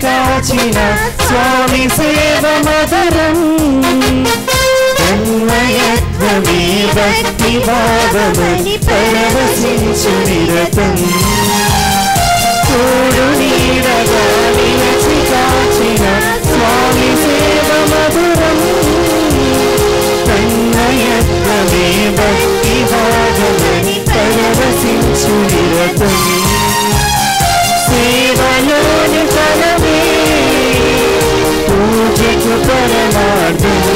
स्वामी save मधुरम् तन्मयत्वमे भक्ति भावमनि परवशिंचु निरतम् तोडु नीडगा निलचि काचिन स्वामी save मधुरम् तन्मयत्वमे भक्ति भावमनि परवशिंचु निरतम् सेवलोनि फलमे पूजतु परमार्थम्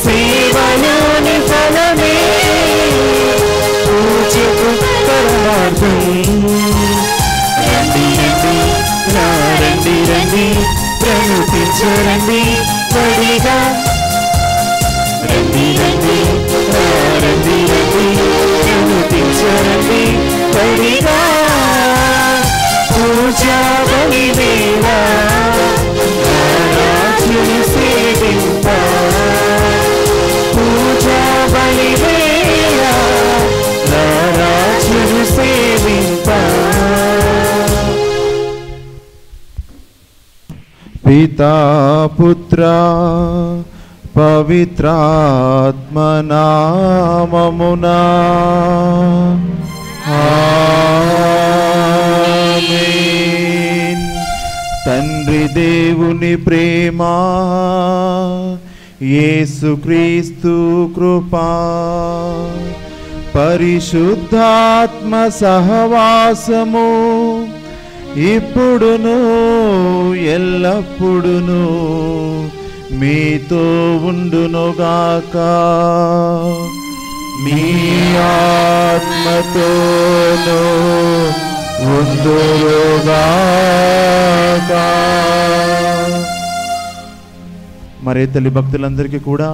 सेवलोनि फलमे पूजतु परमार्थम् रंडी रंडी रंडी रंडी प्रणुतिंचरंडी वडिगा रंडी रंडी रंडी रंडी प्रणुतिंचरंडी वडिगा पूजा बलि वेला राजुनि सेविंप पूजा बलि वेला राजुनि सेविंप पिता पुत्र पवित्रात्म नाममुना ఆమేన్. తండ్రి దేవుని ప్రేమ యేసుక్రీస్తు కృపా పరిశుద్ధాత్మ సహవాసము ఇప్పుడును ఎల్లప్పుడును మీతో ఉండునుగాక. మీ ఆత్మతోనూ ఉండునుగాక. మరే తల్లి భక్తులందరికీ కూడా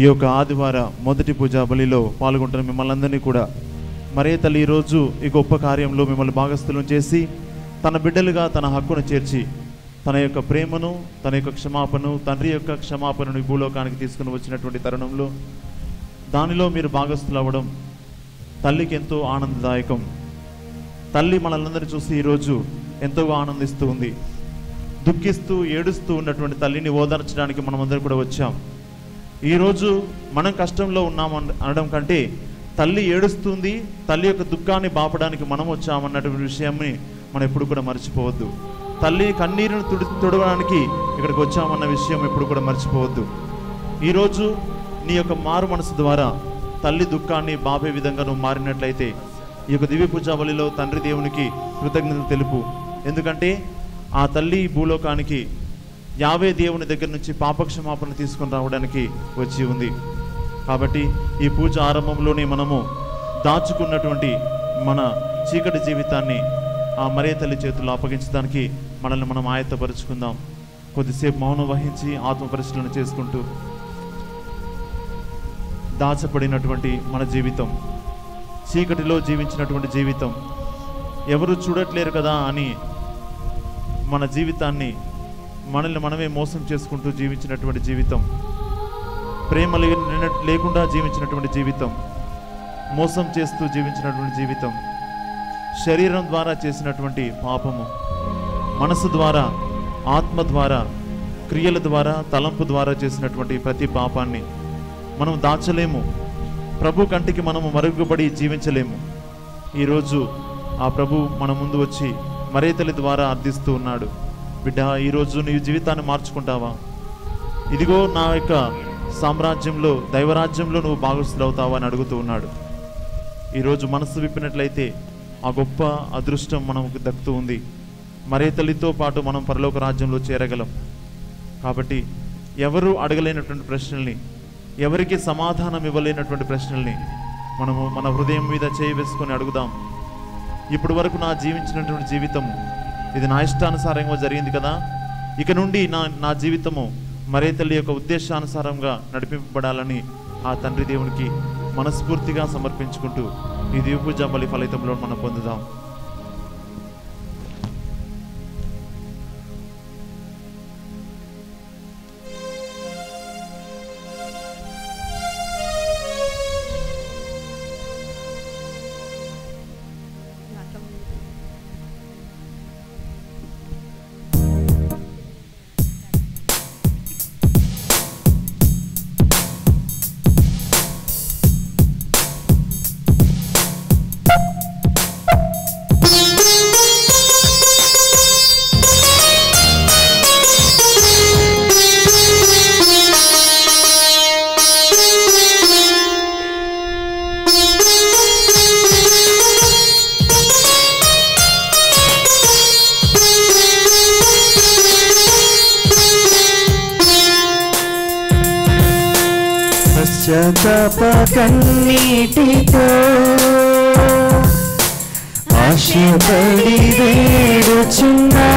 ఈ యొక్క ఆదివార మొదటి పూజా బలిలో పాల్గొంటున్న మిమ్మల్ని అందరినీ కూడా మరే తల్లి ఈరోజు ఈ గొప్ప కార్యంలో మిమ్మల్ని భాగస్థులను చేసి తన బిడ్డలుగా తన హక్కును చేర్చి తన యొక్క ప్రేమను, తన యొక్క క్షమాపణను, తండ్రి యొక్క క్షమాపణను ఈ భూలోకానికి తీసుకుని వచ్చినటువంటి తరుణంలో దానిలో మీరు భాగస్థులు అవ్వడం తల్లికి ఎంతో ఆనందదాయకం. తల్లి మనల్ని చూసి ఈరోజు ఎంతో ఆనందిస్తూ ఉంది. దుఃఖిస్తూ ఏడుస్తూ ఉన్నటువంటి తల్లిని ఓదార్చడానికి మనమందరం కూడా వచ్చాం. ఈరోజు మనం కష్టంలో ఉన్నాం అనడం కంటే తల్లి ఏడుస్తుంది, తల్లి యొక్క దుఃఖాన్ని బాపడానికి మనం వచ్చామన్నటువంటి విషయాన్ని మనం ఎప్పుడు కూడా మర్చిపోవద్దు. తల్లి కన్నీరును తుడవడానికి ఇక్కడికి వచ్చామన్న విషయం ఎప్పుడు కూడా మర్చిపోవద్దు. ఈరోజు నీ యొక్క మారు మనసు ద్వారా తల్లి దుఃఖాన్ని బాపే విధంగా నువ్వు మారినట్లయితే ఈ యొక్క దివ్య పూజా బలిలో తండ్రి దేవునికి కృతజ్ఞతలు తెలుపు. ఎందుకంటే ఆ తల్లి భూలోకానికి యావే దేవుని దగ్గర నుంచి పాపక్షమాపణ తీసుకొని రావడానికి వచ్చి ఉంది. కాబట్టి ఈ పూజ ఆరంభంలోనే మనము దాచుకున్నటువంటి మన చీకటి జీవితాన్ని ఆ మరియ తల్లి చేతుల్లో అప్పగించడానికి మనల్ని మనం ఆయత్తపరుచుకుందాం. కొద్దిసేపు మౌనం వహించి ఆత్మ పరిశీలన చేసుకుంటూ దాచబడినటువంటి మన జీవితం, చీకటిలో జీవించినటువంటి జీవితం, ఎవరు చూడట్లేరు కదా అని మన జీవితాన్ని మనల్ని మనమే మోసం చేసుకుంటూ జీవించినటువంటి జీవితం, ప్రేమ లేకుండా జీవించినటువంటి జీవితం, మోసం చేస్తూ జీవించినటువంటి జీవితం, శరీరం ద్వారా చేసినటువంటి పాపము, మనసు ద్వారా, ఆత్మ ద్వారా, క్రియల ద్వారా, తలంపు ద్వారా చేసినటువంటి ప్రతి పాపాన్ని మనం దాచలేము. ప్రభు కంటికి మనము మరుగుపడి జీవించలేము. ఈరోజు ఆ ప్రభు మన ముందు వచ్చి మరే తల్లి ద్వారా అర్థిస్తూ ఉన్నాడు. బిడ్డ, ఈరోజు నీ జీవితాన్ని మార్చుకుంటావా? ఇదిగో నా యొక్క సామ్రాజ్యంలో, దైవరాజ్యంలో నువ్వు భాగస్థులవుతావా అని అడుగుతూ ఉన్నాడు. ఈరోజు మనసు విప్పినట్లయితే ఆ గొప్ప అదృష్టం మనకు దక్కుతూ ఉంది. మరే తల్లితో పాటు మనం పరలోక రాజ్యంలో చేరగలం. కాబట్టి ఎవరు అడగలేనటువంటి ప్రశ్నల్ని, ఎవరికి సమాధానం ఇవ్వలేనటువంటి ప్రశ్నల్ని మనము మన హృదయం మీద చేయి వేసుకొని అడుగుదాం. ఇప్పటి వరకు నా జీవించినటువంటి జీవితము ఇది నా ఇష్టానుసారంగా జరిగింది కదా, ఇక నుండి నా జీవితము మరే తల్లి యొక్క ఉద్దేశానుసారంగా నడిపింపబడాలని ఆ తండ్రి దేవునికి మనస్ఫూర్తిగా సమర్పించుకుంటూ ఈ దివ్య పూజా బలి ఫలితంలో మనం పొందుదాం. కన్నీటితో ఆశపడి వేడుచున్నా,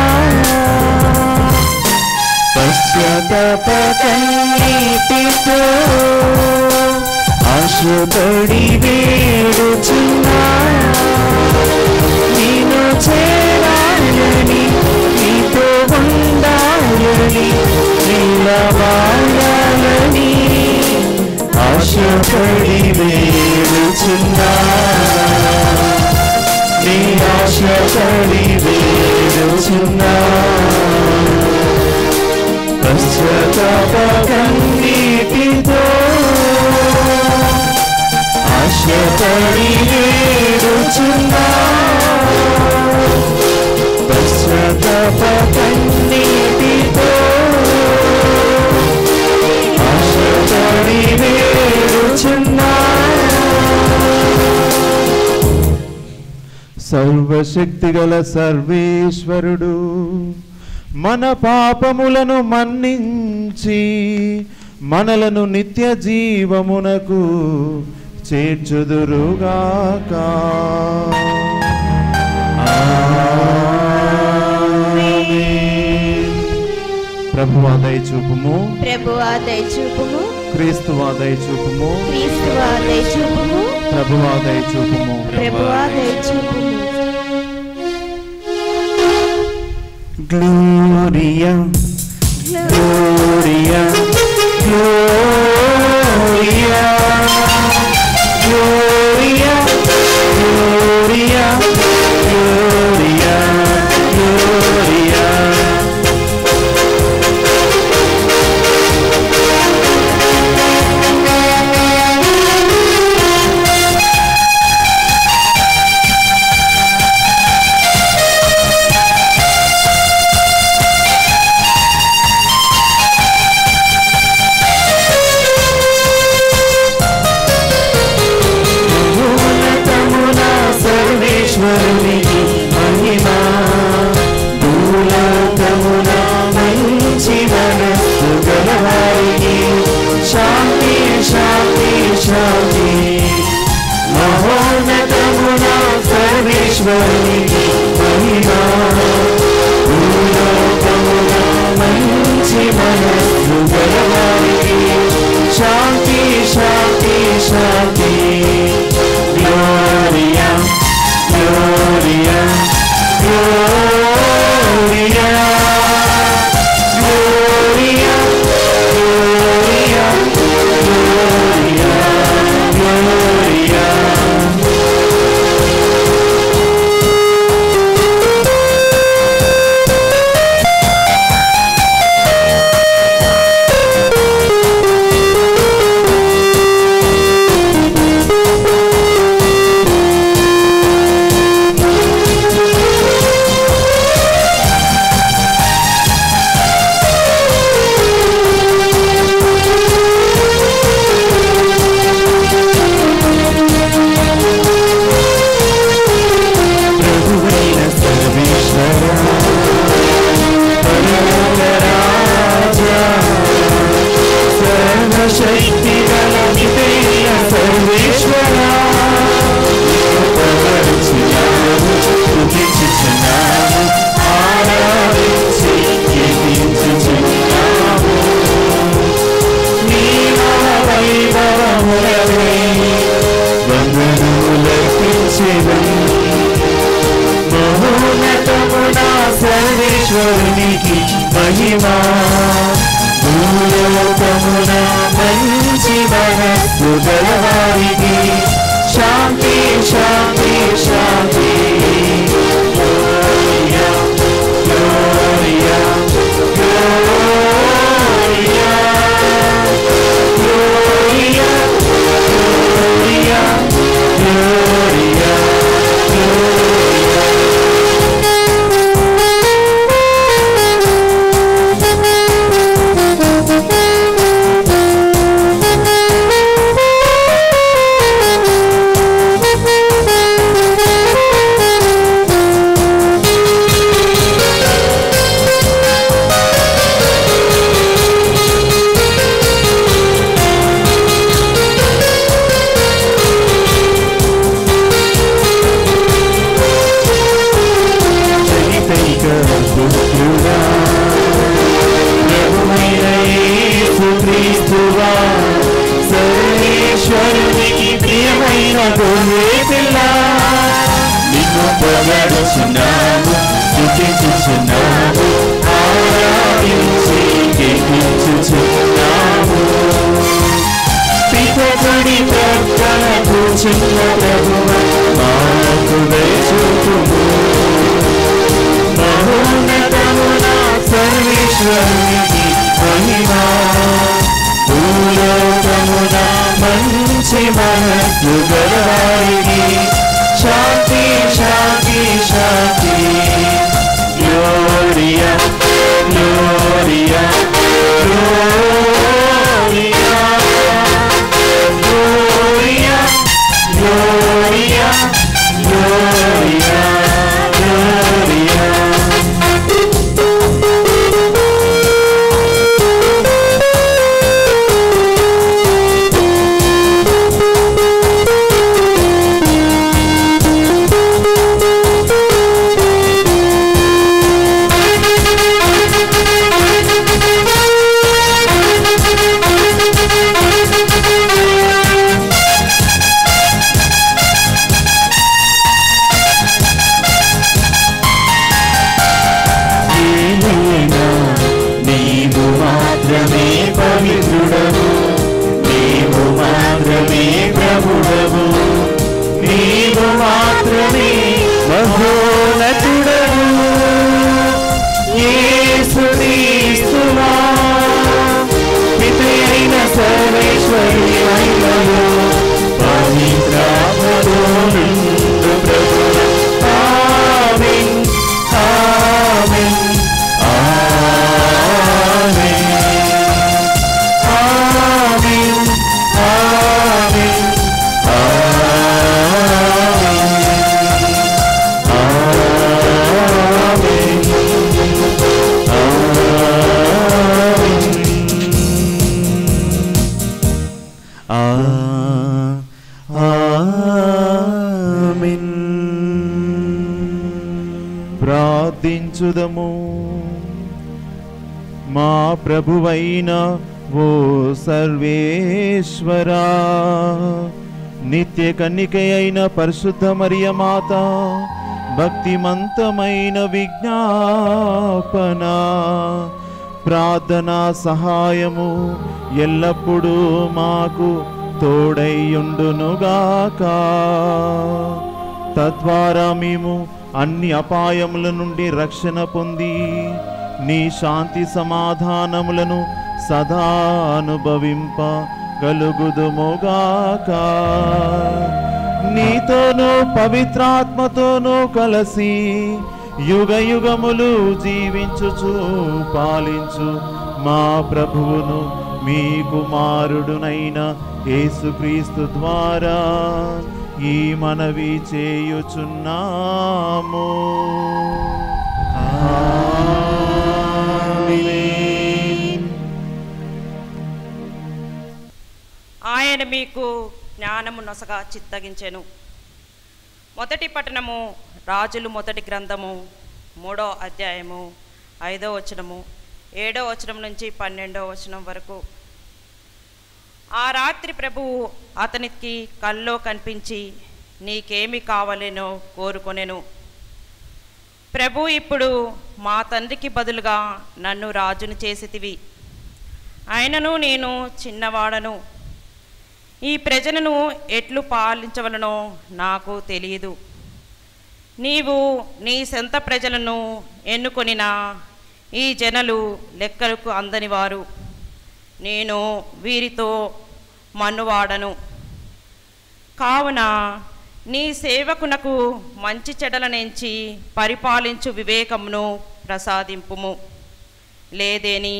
పశ్చాత్తాప కన్నీటితో ఆశపడి వేడుచున్నా, నేను చేరాలని, నీతో ఉండాలని, నిలవాలని ఆశపడి వేడుచున్నా, నీ ఆశపడి వేడుచున్నా, పశ్చాత్తాప కన్నీటితో ఆశపడి వేడుచున్నా, పశ్చాత్తాప కన్నీటితో ఆశపడి వేడుచున్నా. సర్వశక్తిగల సర్వేశ్వరుడు మన పాపములను మన్నించి మనలను నిత్య జీవమునకు చేర్చుదురుగాక. ప్రభువా దయచూపుము, ప్రభువా దయచూపుము, క్రీస్తువా దయచూపుము, క్రీస్తువా దయచూపుము, ప్రభువా దయచూపుము, ప్రభువా దయచూపుము. Gloria gloria gloria gloria gloria gloria gloria. సర్వేశ్వరునికి మహిమా, భూలోకమున మంచి మనస్సు గలవారికి శాంతి శాంతి శాంతి. మహోన్నతమున సర్వేశ్వరునికి మహిమా, భూలోకమున మంచి మనస్సు గలవారికి శాంతి శాంతి శాంతి. Gloria, Gloria, Gloria, Gloria, Gloria, Gloria, Gloria. సర్వేశ్వరునికి మహిమా, భూలోకమున మంచి మనస్సు గలవారికి శాంతి శాంతి శాంతి. Gloria, Gloria, Gloria, Gloria, Gloria, Gloria, Gloria. సర్వేశ్వరునికి ప్రియమైన గొర్రె పిల్ల, నిన్ను పొగడుచున్నాము, స్తుతించుచున్నాము, ఆరాధించి కీర్తించుచున్నాము. పితకుడి ప్రక్కన కూర్చున్న ప్రభువా మాకు దయచూపుము. మహోన్నతమున సర్వేశ్వరునికి మహిమా, భూలోకమున మంచి మనస్సు గలవారికి శాంతి శాంతి శాంతి. Gloria, Gloria, Gloria, Gloria, Gloria, Gloria, Gloria. మహోన్నతుడవు యేసుక్రీస్తువా పితయైన Sarveshwari మహిమలో పవిత్రాత్మతో నిండు ప్రభువా ఆమేన్ ఆమేన్ ఆమేన్ ఆమేన్ ఆమేన్ ప్రార్థించుదము. మా ప్రభువైన ఓ సర్వేశ్వరా, నిత్య కన్నికయైన పరిశుద్ధ మరియ మాత భక్తిమంతమైన విజ్ఞాపన ప్రార్థనా సహాయము ఎల్లప్పుడూ మాకు తోడైయుండునుగాక. తద్వారా మేము అన్ని అపాయముల నుండి రక్షణ పొంది నీ శాంతి సమాధానములను సదా అనుభవింప కలుగుదుముగాక. నీతోనూ పవిత్రాత్మతోనూ కలిసి యుగ యుగములు జీవించుచు పాలించు మా ప్రభువును మీ కుమారుడునైన యేసుక్రీస్తు ద్వారా ఈ మనవి చేయుచున్నాము. ఆమేన్. ఆయన మీకు జ్ఞానము నొసగా చిత్తగించెను. మొదటి పట్టణము రాజులు మొదటి గ్రంథము 3వ అధ్యాయము 5వ వచనము 7వ వచనం నుంచి 12వ వచనం వరకు. ఆ రాత్రి ప్రభువు అతనికి కల్లో కనిపించి నీకేమి కావాలేనో కోరుకొనెను. ప్రభు, ఇప్పుడు మా తండ్రికి బదులుగా నన్ను రాజును చేసితివి. ఆయనను నేను చిన్నవాడను. ఈ ప్రజలను ఎట్లు పాలించవలనో నాకు తెలియదు. నీవు నీ సొంత ప్రజలను ఎన్నుకొనిన ఈ జనులు లెక్కలకు అందని వారు. నేను వీరితో మన్నువాడను. కావున నీ సేవకునకు మంచి చెడలనెంచి పరిపాలించు వివేకమును ప్రసాదింపుము. లేదేని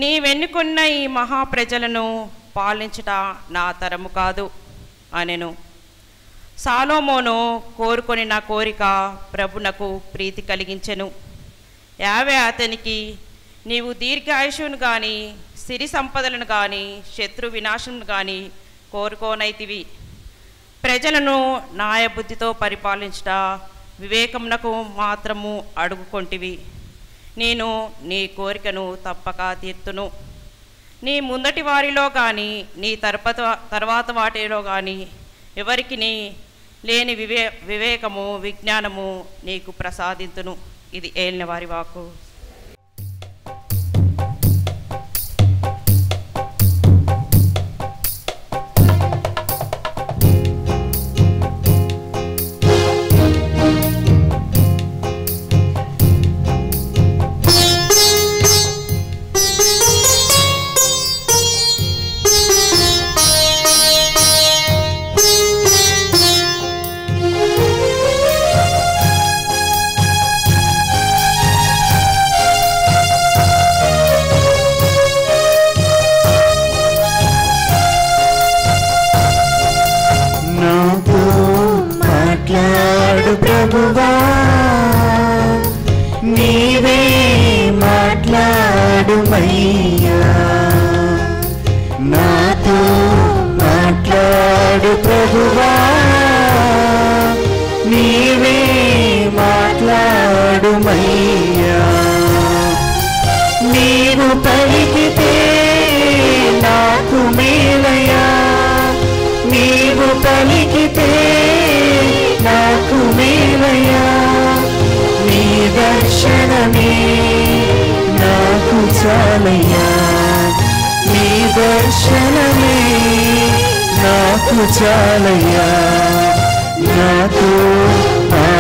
నీవెన్నుకున్న ఈ మహాప్రజలను పాలించుట నా తరము కాదు అనెను. సాలోమోను కోరుకొని నా కోరిక ప్రభునకు ప్రీతి కలిగించెను. యావే అతనికి, నీవు దీర్ఘాయుషును కానీ సిరి సంపదలను కానీ శత్రు వినాశమును కానీ కోరుకోనైతివి. ప్రజలను న్యాయబుద్ధితో పరిపాలించుట వివేకమునకు మాత్రము అడుగుకొంటివి. నేను నీ కోరికను తప్పక తీర్తును. నీ ముందటి వారిలో కానీ నీ తర్వాత వాటిలో కానీ ఎవరికి లేని వివేకము విజ్ఞానము నీకు ప్రసాదింతును. ఇది ఏలిన వారి వాక్కు. నీవే మాట్లాడుమయ్యా, నాతో మాట్లాడు ప్రభువా, నీవే మాట్లాడుమయ్యా. నీవు పలికితే నాకు మేలయ్యా, నీవు పలికితే నాకు మేలయ్యా. నీ దర్శనమే నాకు చాలయ్యా, నీ దర్శనమే నాకు చాలయ్యా. నాతో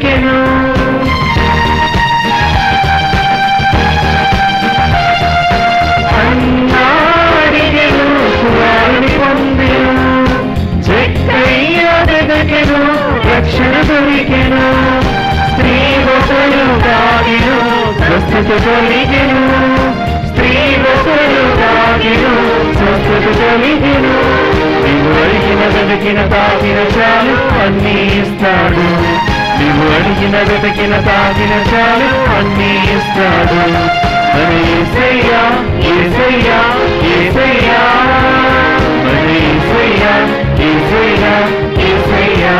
దొరికెను. అన్నా అడిగెను, కుమారుని పొందెను. జక్కయ్య వెదకెను, రక్షణ దొరికెను. స్త్రీ ఒకరు దాగిను, స్వస్థత కలిగెను. స్త్రీ ఒకరు దాగిను, స్వస్థత కలిగెను. నీవు అడిగిన వెతికిన తాకిన చాలు అన్నీ ఇస్తాడు. నీవు అడిగిన వెతికిన తాకిన చాలు అన్నీ ఇస్తాడు. మన యేసయ్యా, యేసయ్యా, యేసయ్యా, మన యేసయ్యా, యేసయ్యా, యేసయ్యా.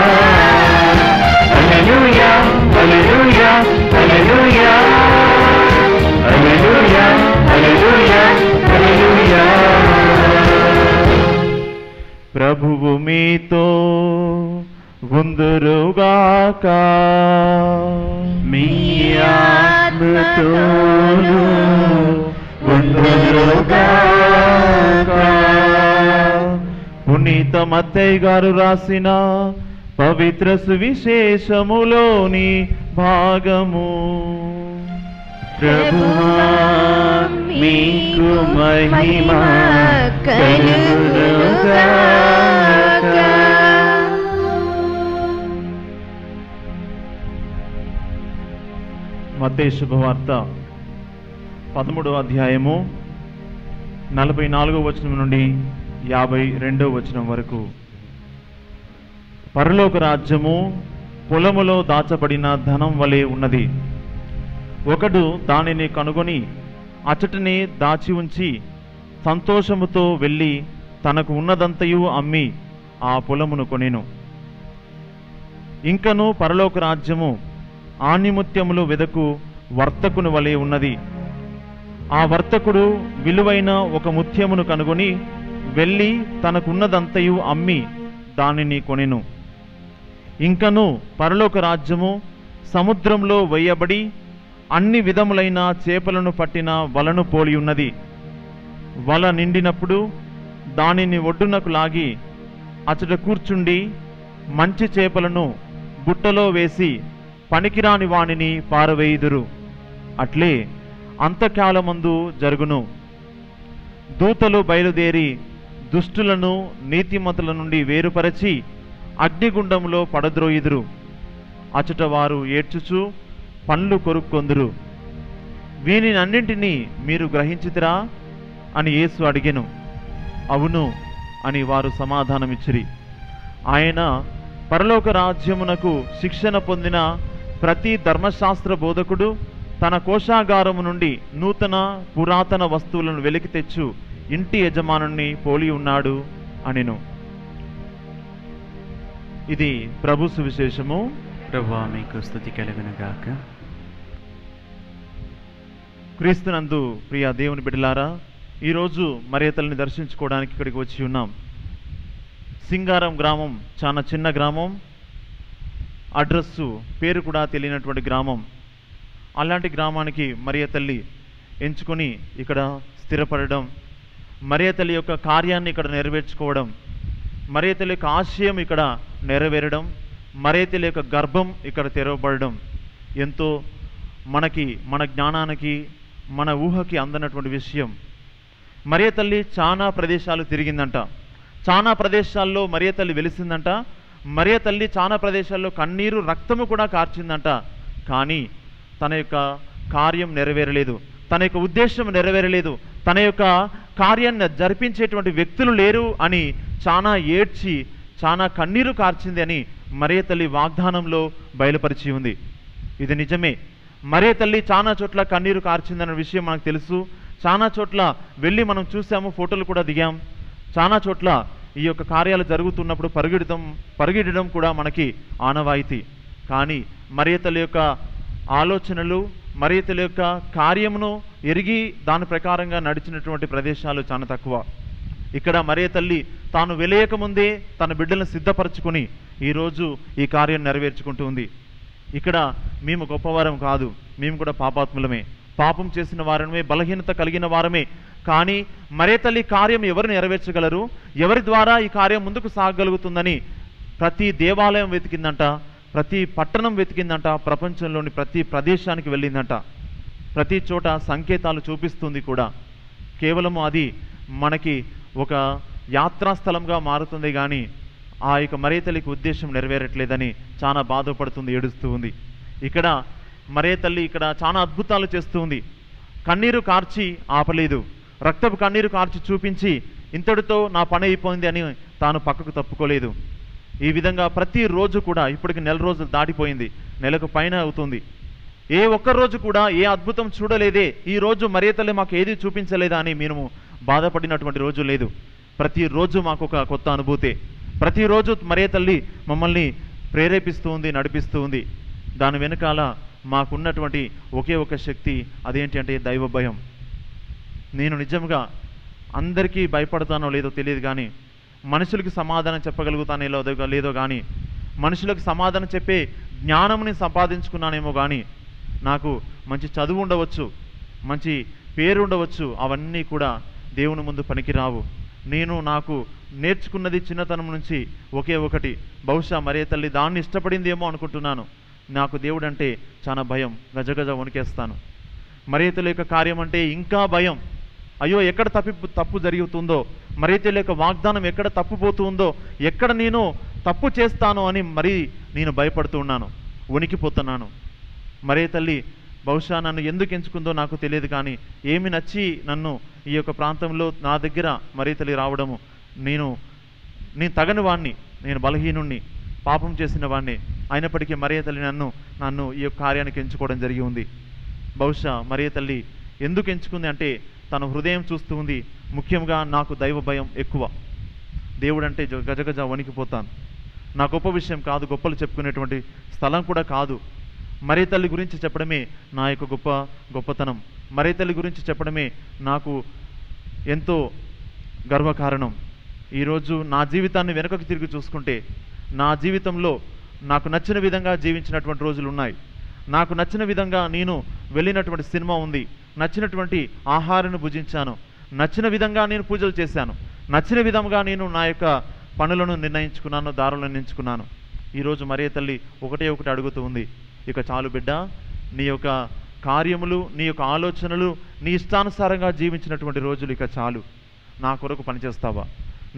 హల్లెలూయా, హల్లెలూయా, హల్లెలూయా, హల్లెలూయా, హల్లెలూయా, హల్లెలూయా. ప్రభువు మీతో ఉందురుగాక, మీ ఆత్మతోను ఉందురుగాక. పునీత మత్తయి గారు రాసిన పవిత్ర సువిశేషములోని భాగము. ప్రభువా మీకు మహిమ కలుగునుగాక. మత్తయి శుభవార్త 13వ అధ్యాయము 44వ వచనం నుండి 52వ వచనం వరకు. పరలోక రాజ్యము పొలములో దాచబడిన ధనం వలె ఉన్నది. ఒకడు దానిని కనుగొని అచటనే దాచి ఉంచి సంతోషముతో వెళ్ళి తనకు ఉన్నదంతయు అమ్మి ఆ పొలమును కొనెను. ఇంకను పరలోక రాజ్యము ఆణిముత్యములు వెదకు వర్తకుని వలె ఉన్నది. ఆ వర్తకుడు విలువైన ఒక ముత్యమును కనుగొని వెళ్ళి తనకున్నదంతయు అమ్మి దానిని కొనెను. ఇంకను పరలోక రాజ్యము సముద్రంలో వేయబడి అన్ని విధములైన చేపలను పట్టిన వలను పోలి ఉన్నది. వల నిండినప్పుడు దానిని ఒడ్డునకు లాగి అచట కూర్చుండి మంచి చేపలను బుట్టలో వేసి పనికిరాని వానిని పారవేయుదురు. అట్లే అంతకాలమందు జరుగును. దూతలు బయలుదేరి దుష్టులను నీతిమంతుల నుండి వేరుపరచి అగ్నిగుండంలో పడద్రోయుదురు. అచట వారు ఏడ్చుచు పండ్లు కొరుక్కొందురు. వీనినన్నింటినీ మీరు గ్రహించితిరా అని యేసు అడిగెను. అవును అని వారు సమాధానమిచ్చిరి. ఆయన పరలోక రాజ్యమునకు శిక్షణ పొందిన ప్రతి ధర్మశాస్త్ర బోధకుడు తన కోశాగారము నుండి నూతన పురాతన వస్తువులను వెలికి తెచ్చు ఇంటి యజమానుని పోలి ఉన్నాడు అనెను. ఇది ప్రభు సువిశేషము. ప్రభువా మీకు స్తుతి కలుగునుగాక. క్రీస్తునందు ప్రియ దేవుని బిడ్డలారా, ఈరోజు మరియతల్ని దర్శించుకోవడానికి ఇక్కడికి వచ్చి ఉన్నాం. సింగారం గ్రామం చాలా చిన్న గ్రామం, అడ్రస్సు పేరు కూడా తెలియనటువంటి గ్రామం. అలాంటి గ్రామానికి మరియతల్లి ఎంచుకొని ఇక్కడ స్థిరపడడం, మరియతల్లి యొక్క కార్యాన్ని ఇక్కడ నెరవేర్చుకోవడం, మరియతల్లి యొక్క ఆశయం ఇక్కడ నెరవేరడం, మరియతల్లి యొక్క గర్భం ఇక్కడ తెరవబడడం ఎంతో మనకి, మన జ్ఞానానికి, మన ఊహకి అందనటువంటి విషయం. మరియతల్లి చాలా ప్రదేశాలు తిరిగిందంట. చాలా ప్రదేశాల్లో మరియతల్లి వెలిసిందంట. మరియతల్లి చాలా ప్రదేశాల్లో కన్నీరు రక్తము కూడా కార్చిందంట. కానీ తన యొక్క కార్యం నెరవేరలేదు, తన యొక్క ఉద్దేశం నెరవేరలేదు, తన యొక్క కార్యాన్ని జరిపించేటువంటి వ్యక్తులు లేరు అని చాలా ఏడ్చి చాలా కన్నీరు కార్చింది అని మరియతల్లి వాగ్దానంలో బయలుపరిచి ఉంది. ఇది నిజమే. మరియతల్లి చాలా చోట్ల కన్నీరు కార్చిందన్న విషయం మనకు తెలుసు. చాలా చోట్ల వెళ్ళి మనం చూసాము, ఫోటోలు కూడా దిగాం. చాలా చోట్ల ఈ యొక్క కార్యాలు జరుగుతున్నప్పుడు పరిగెడడం కూడా మనకి ఆనవాయితీ. కానీ మరియతల్లి యొక్క ఆలోచనలు, మరియతల్లి యొక్క కార్యమును ఎరిగి దాని ప్రకారంగా నడిచినటువంటి ప్రదేశాలు చాలా తక్కువ. ఇక్కడ మరియతల్లి తాను వెలయకముందే తన బిడ్డలను సిద్ధపరచుకొని ఈరోజు ఈ కార్యం నెరవేర్చుకుంటూ ఉంది. ఇక్కడ మేము గొప్పవారం కాదు, మేము కూడా పాపాత్ములమే, పాపం చేసిన వారమే, బలహీనత కలిగిన వారమే. కానీ మరియతల్లి కార్యం ఎవరు నెరవేర్చగలరు, ఎవరి ద్వారా ఈ కార్యం ముందుకు సాగగలుగుతుందని ప్రతి దేవాలయం వెతికిందంట, ప్రతి పట్టణం వెతికిందంట, ప్రపంచంలోని ప్రతి ప్రదేశానికి వెళ్ళిందంట, ప్రతి చోట సంకేతాలు చూపిస్తుంది కూడా. కేవలము అది మనకి ఒక యాత్రాస్థలంగా మారుతుంది కానీ ఆ యొక్క మరియ తల్లికి ఉద్దేశం నెరవేరట్లేదని చాలా బాధపడుతుంది, ఏడుస్తూ ఉంది. ఇక్కడ మరియ తల్లి ఇక్కడ చాలా అద్భుతాలు చేస్తూ ఉంది. కన్నీరు కార్చి ఆపలేదు, రక్తపు కన్నీరు కార్చి చూపించి ఇంతటితో నా పని అయిపోయింది అని తాను పక్కకు తప్పుకోలేదు. ఈ విధంగా ప్రతిరోజు కూడా, ఇప్పటికి 4 రోజులు దాటిపోయింది, నెలకు పైన అవుతుంది, ఏ ఒక్కరోజు కూడా ఏ అద్భుతం చూడలేదే, ఈ రోజు మరియ తల్లి మాకు ఏది చూపించలేదా అని మేము బాధపడినటువంటి రోజు లేదు. ప్రతిరోజు మాకు ఒక కొత్త అనుభూతే. ప్రతిరోజు మరియ తల్లి మమ్మల్ని ప్రేరేపిస్తూ ఉంది, నడిపిస్తూ ఉంది. దాని వెనకాల మాకున్నటువంటి ఒకే ఒక శక్తి అదేంటి అంటే దైవ భయం. నేను నిజంగా అందరికీ భయపడతానో లేదో తెలియదు కానీ, మనుషులకి సమాధానం చెప్పగలుగుతానో లేదో కానీ, మనుషులకు సమాధానం చెప్పే జ్ఞానంని సంపాదించుకున్నానేమో కానీ, నాకు మంచి చదువు ఉండవచ్చు, మంచి పేరు ఉండవచ్చు, అవన్నీ కూడా దేవుని ముందు పనికిరావు. నాకు నేర్చుకున్నది చిన్నతనం నుంచి ఒకే ఒకటి, బహుశా మరియ తల్లి దాన్ని ఇష్టపడిందేమో అనుకుంటున్నాను. నాకు దేవుడు అంటే చాలా భయం, గజగజ వణికేస్తాను. మరియ తల్లి యొక్క కార్యం అంటే ఇంకా భయం. అయ్యో ఎక్కడ తప్పు జరుగుతుందో, మరియ తల్లి యొక్క వాగ్దానం ఎక్కడ తప్పుపోతుందో, ఎక్కడ నేను తప్పు చేస్తానో అని మరి నేను భయపడుతూ ఉన్నాను, వణికిపోతున్నాను. మరియ తల్లి బహుశా నన్ను ఎందుకు ఎంచుకుందో నాకు తెలియదు కానీ, ఏమి నచ్చి నన్ను ఈ యొక్క ప్రాంతంలో నా దగ్గర మరియ తల్లి రావడము, నేను తగని వాణ్ణి, నేను బలహీనుణ్ణి, పాపం చేసిన వాణ్ణి, అయినప్పటికీ మరియ తల్లి నన్ను ఈ యొక్క కార్యానికి ఎంచుకోవడం జరిగి ఉంది. బహుశా మరియ తల్లి ఎందుకు ఎంచుకుంది అంటే తన హృదయం చూస్తూ ఉంది. ముఖ్యంగా నాకు దైవ భయం ఎక్కువ, దేవుడు అంటే గజగజ వణికిపోతాను. నా గొప్ప విషయం కాదు, గొప్పలు చెప్పుకునేటువంటి స్థలం కూడా కాదు. మరియ తల్లి గురించి చెప్పడమే నా యొక్క గొప్పతనం. మరియ తల్లి గురించి చెప్పడమే నాకు ఎంతో గర్వకారణం. ఈరోజు నా జీవితాన్ని వెనుకకు తిరిగి చూసుకుంటే, నా జీవితంలో నాకు నచ్చిన విధంగా జీవించినటువంటి రోజులు ఉన్నాయి. నాకు నచ్చిన విధంగా నేను వెళ్ళినటువంటి సినిమా ఉంది, నచ్చినటువంటి ఆహారాన్ని భుజించాను, నచ్చిన విధంగా నేను పూజలు చేశాను, నచ్చిన విధంగా నేను నా యొక్క పనులను నిర్ణయించుకున్నాను, దారులను నిర్ణయించుకున్నాను. ఈరోజు మరియ తల్లి ఒకటే ఒకటి అడుగుతూ ఉంది, ఇక చాలు బిడ్డ, నీ యొక్క కార్యములు, నీ యొక్క ఆలోచనలు, నీ ఇష్టానుసారంగా జీవించినటువంటి రోజులు ఇక చాలు. నా కొరకు పనిచేస్తావా?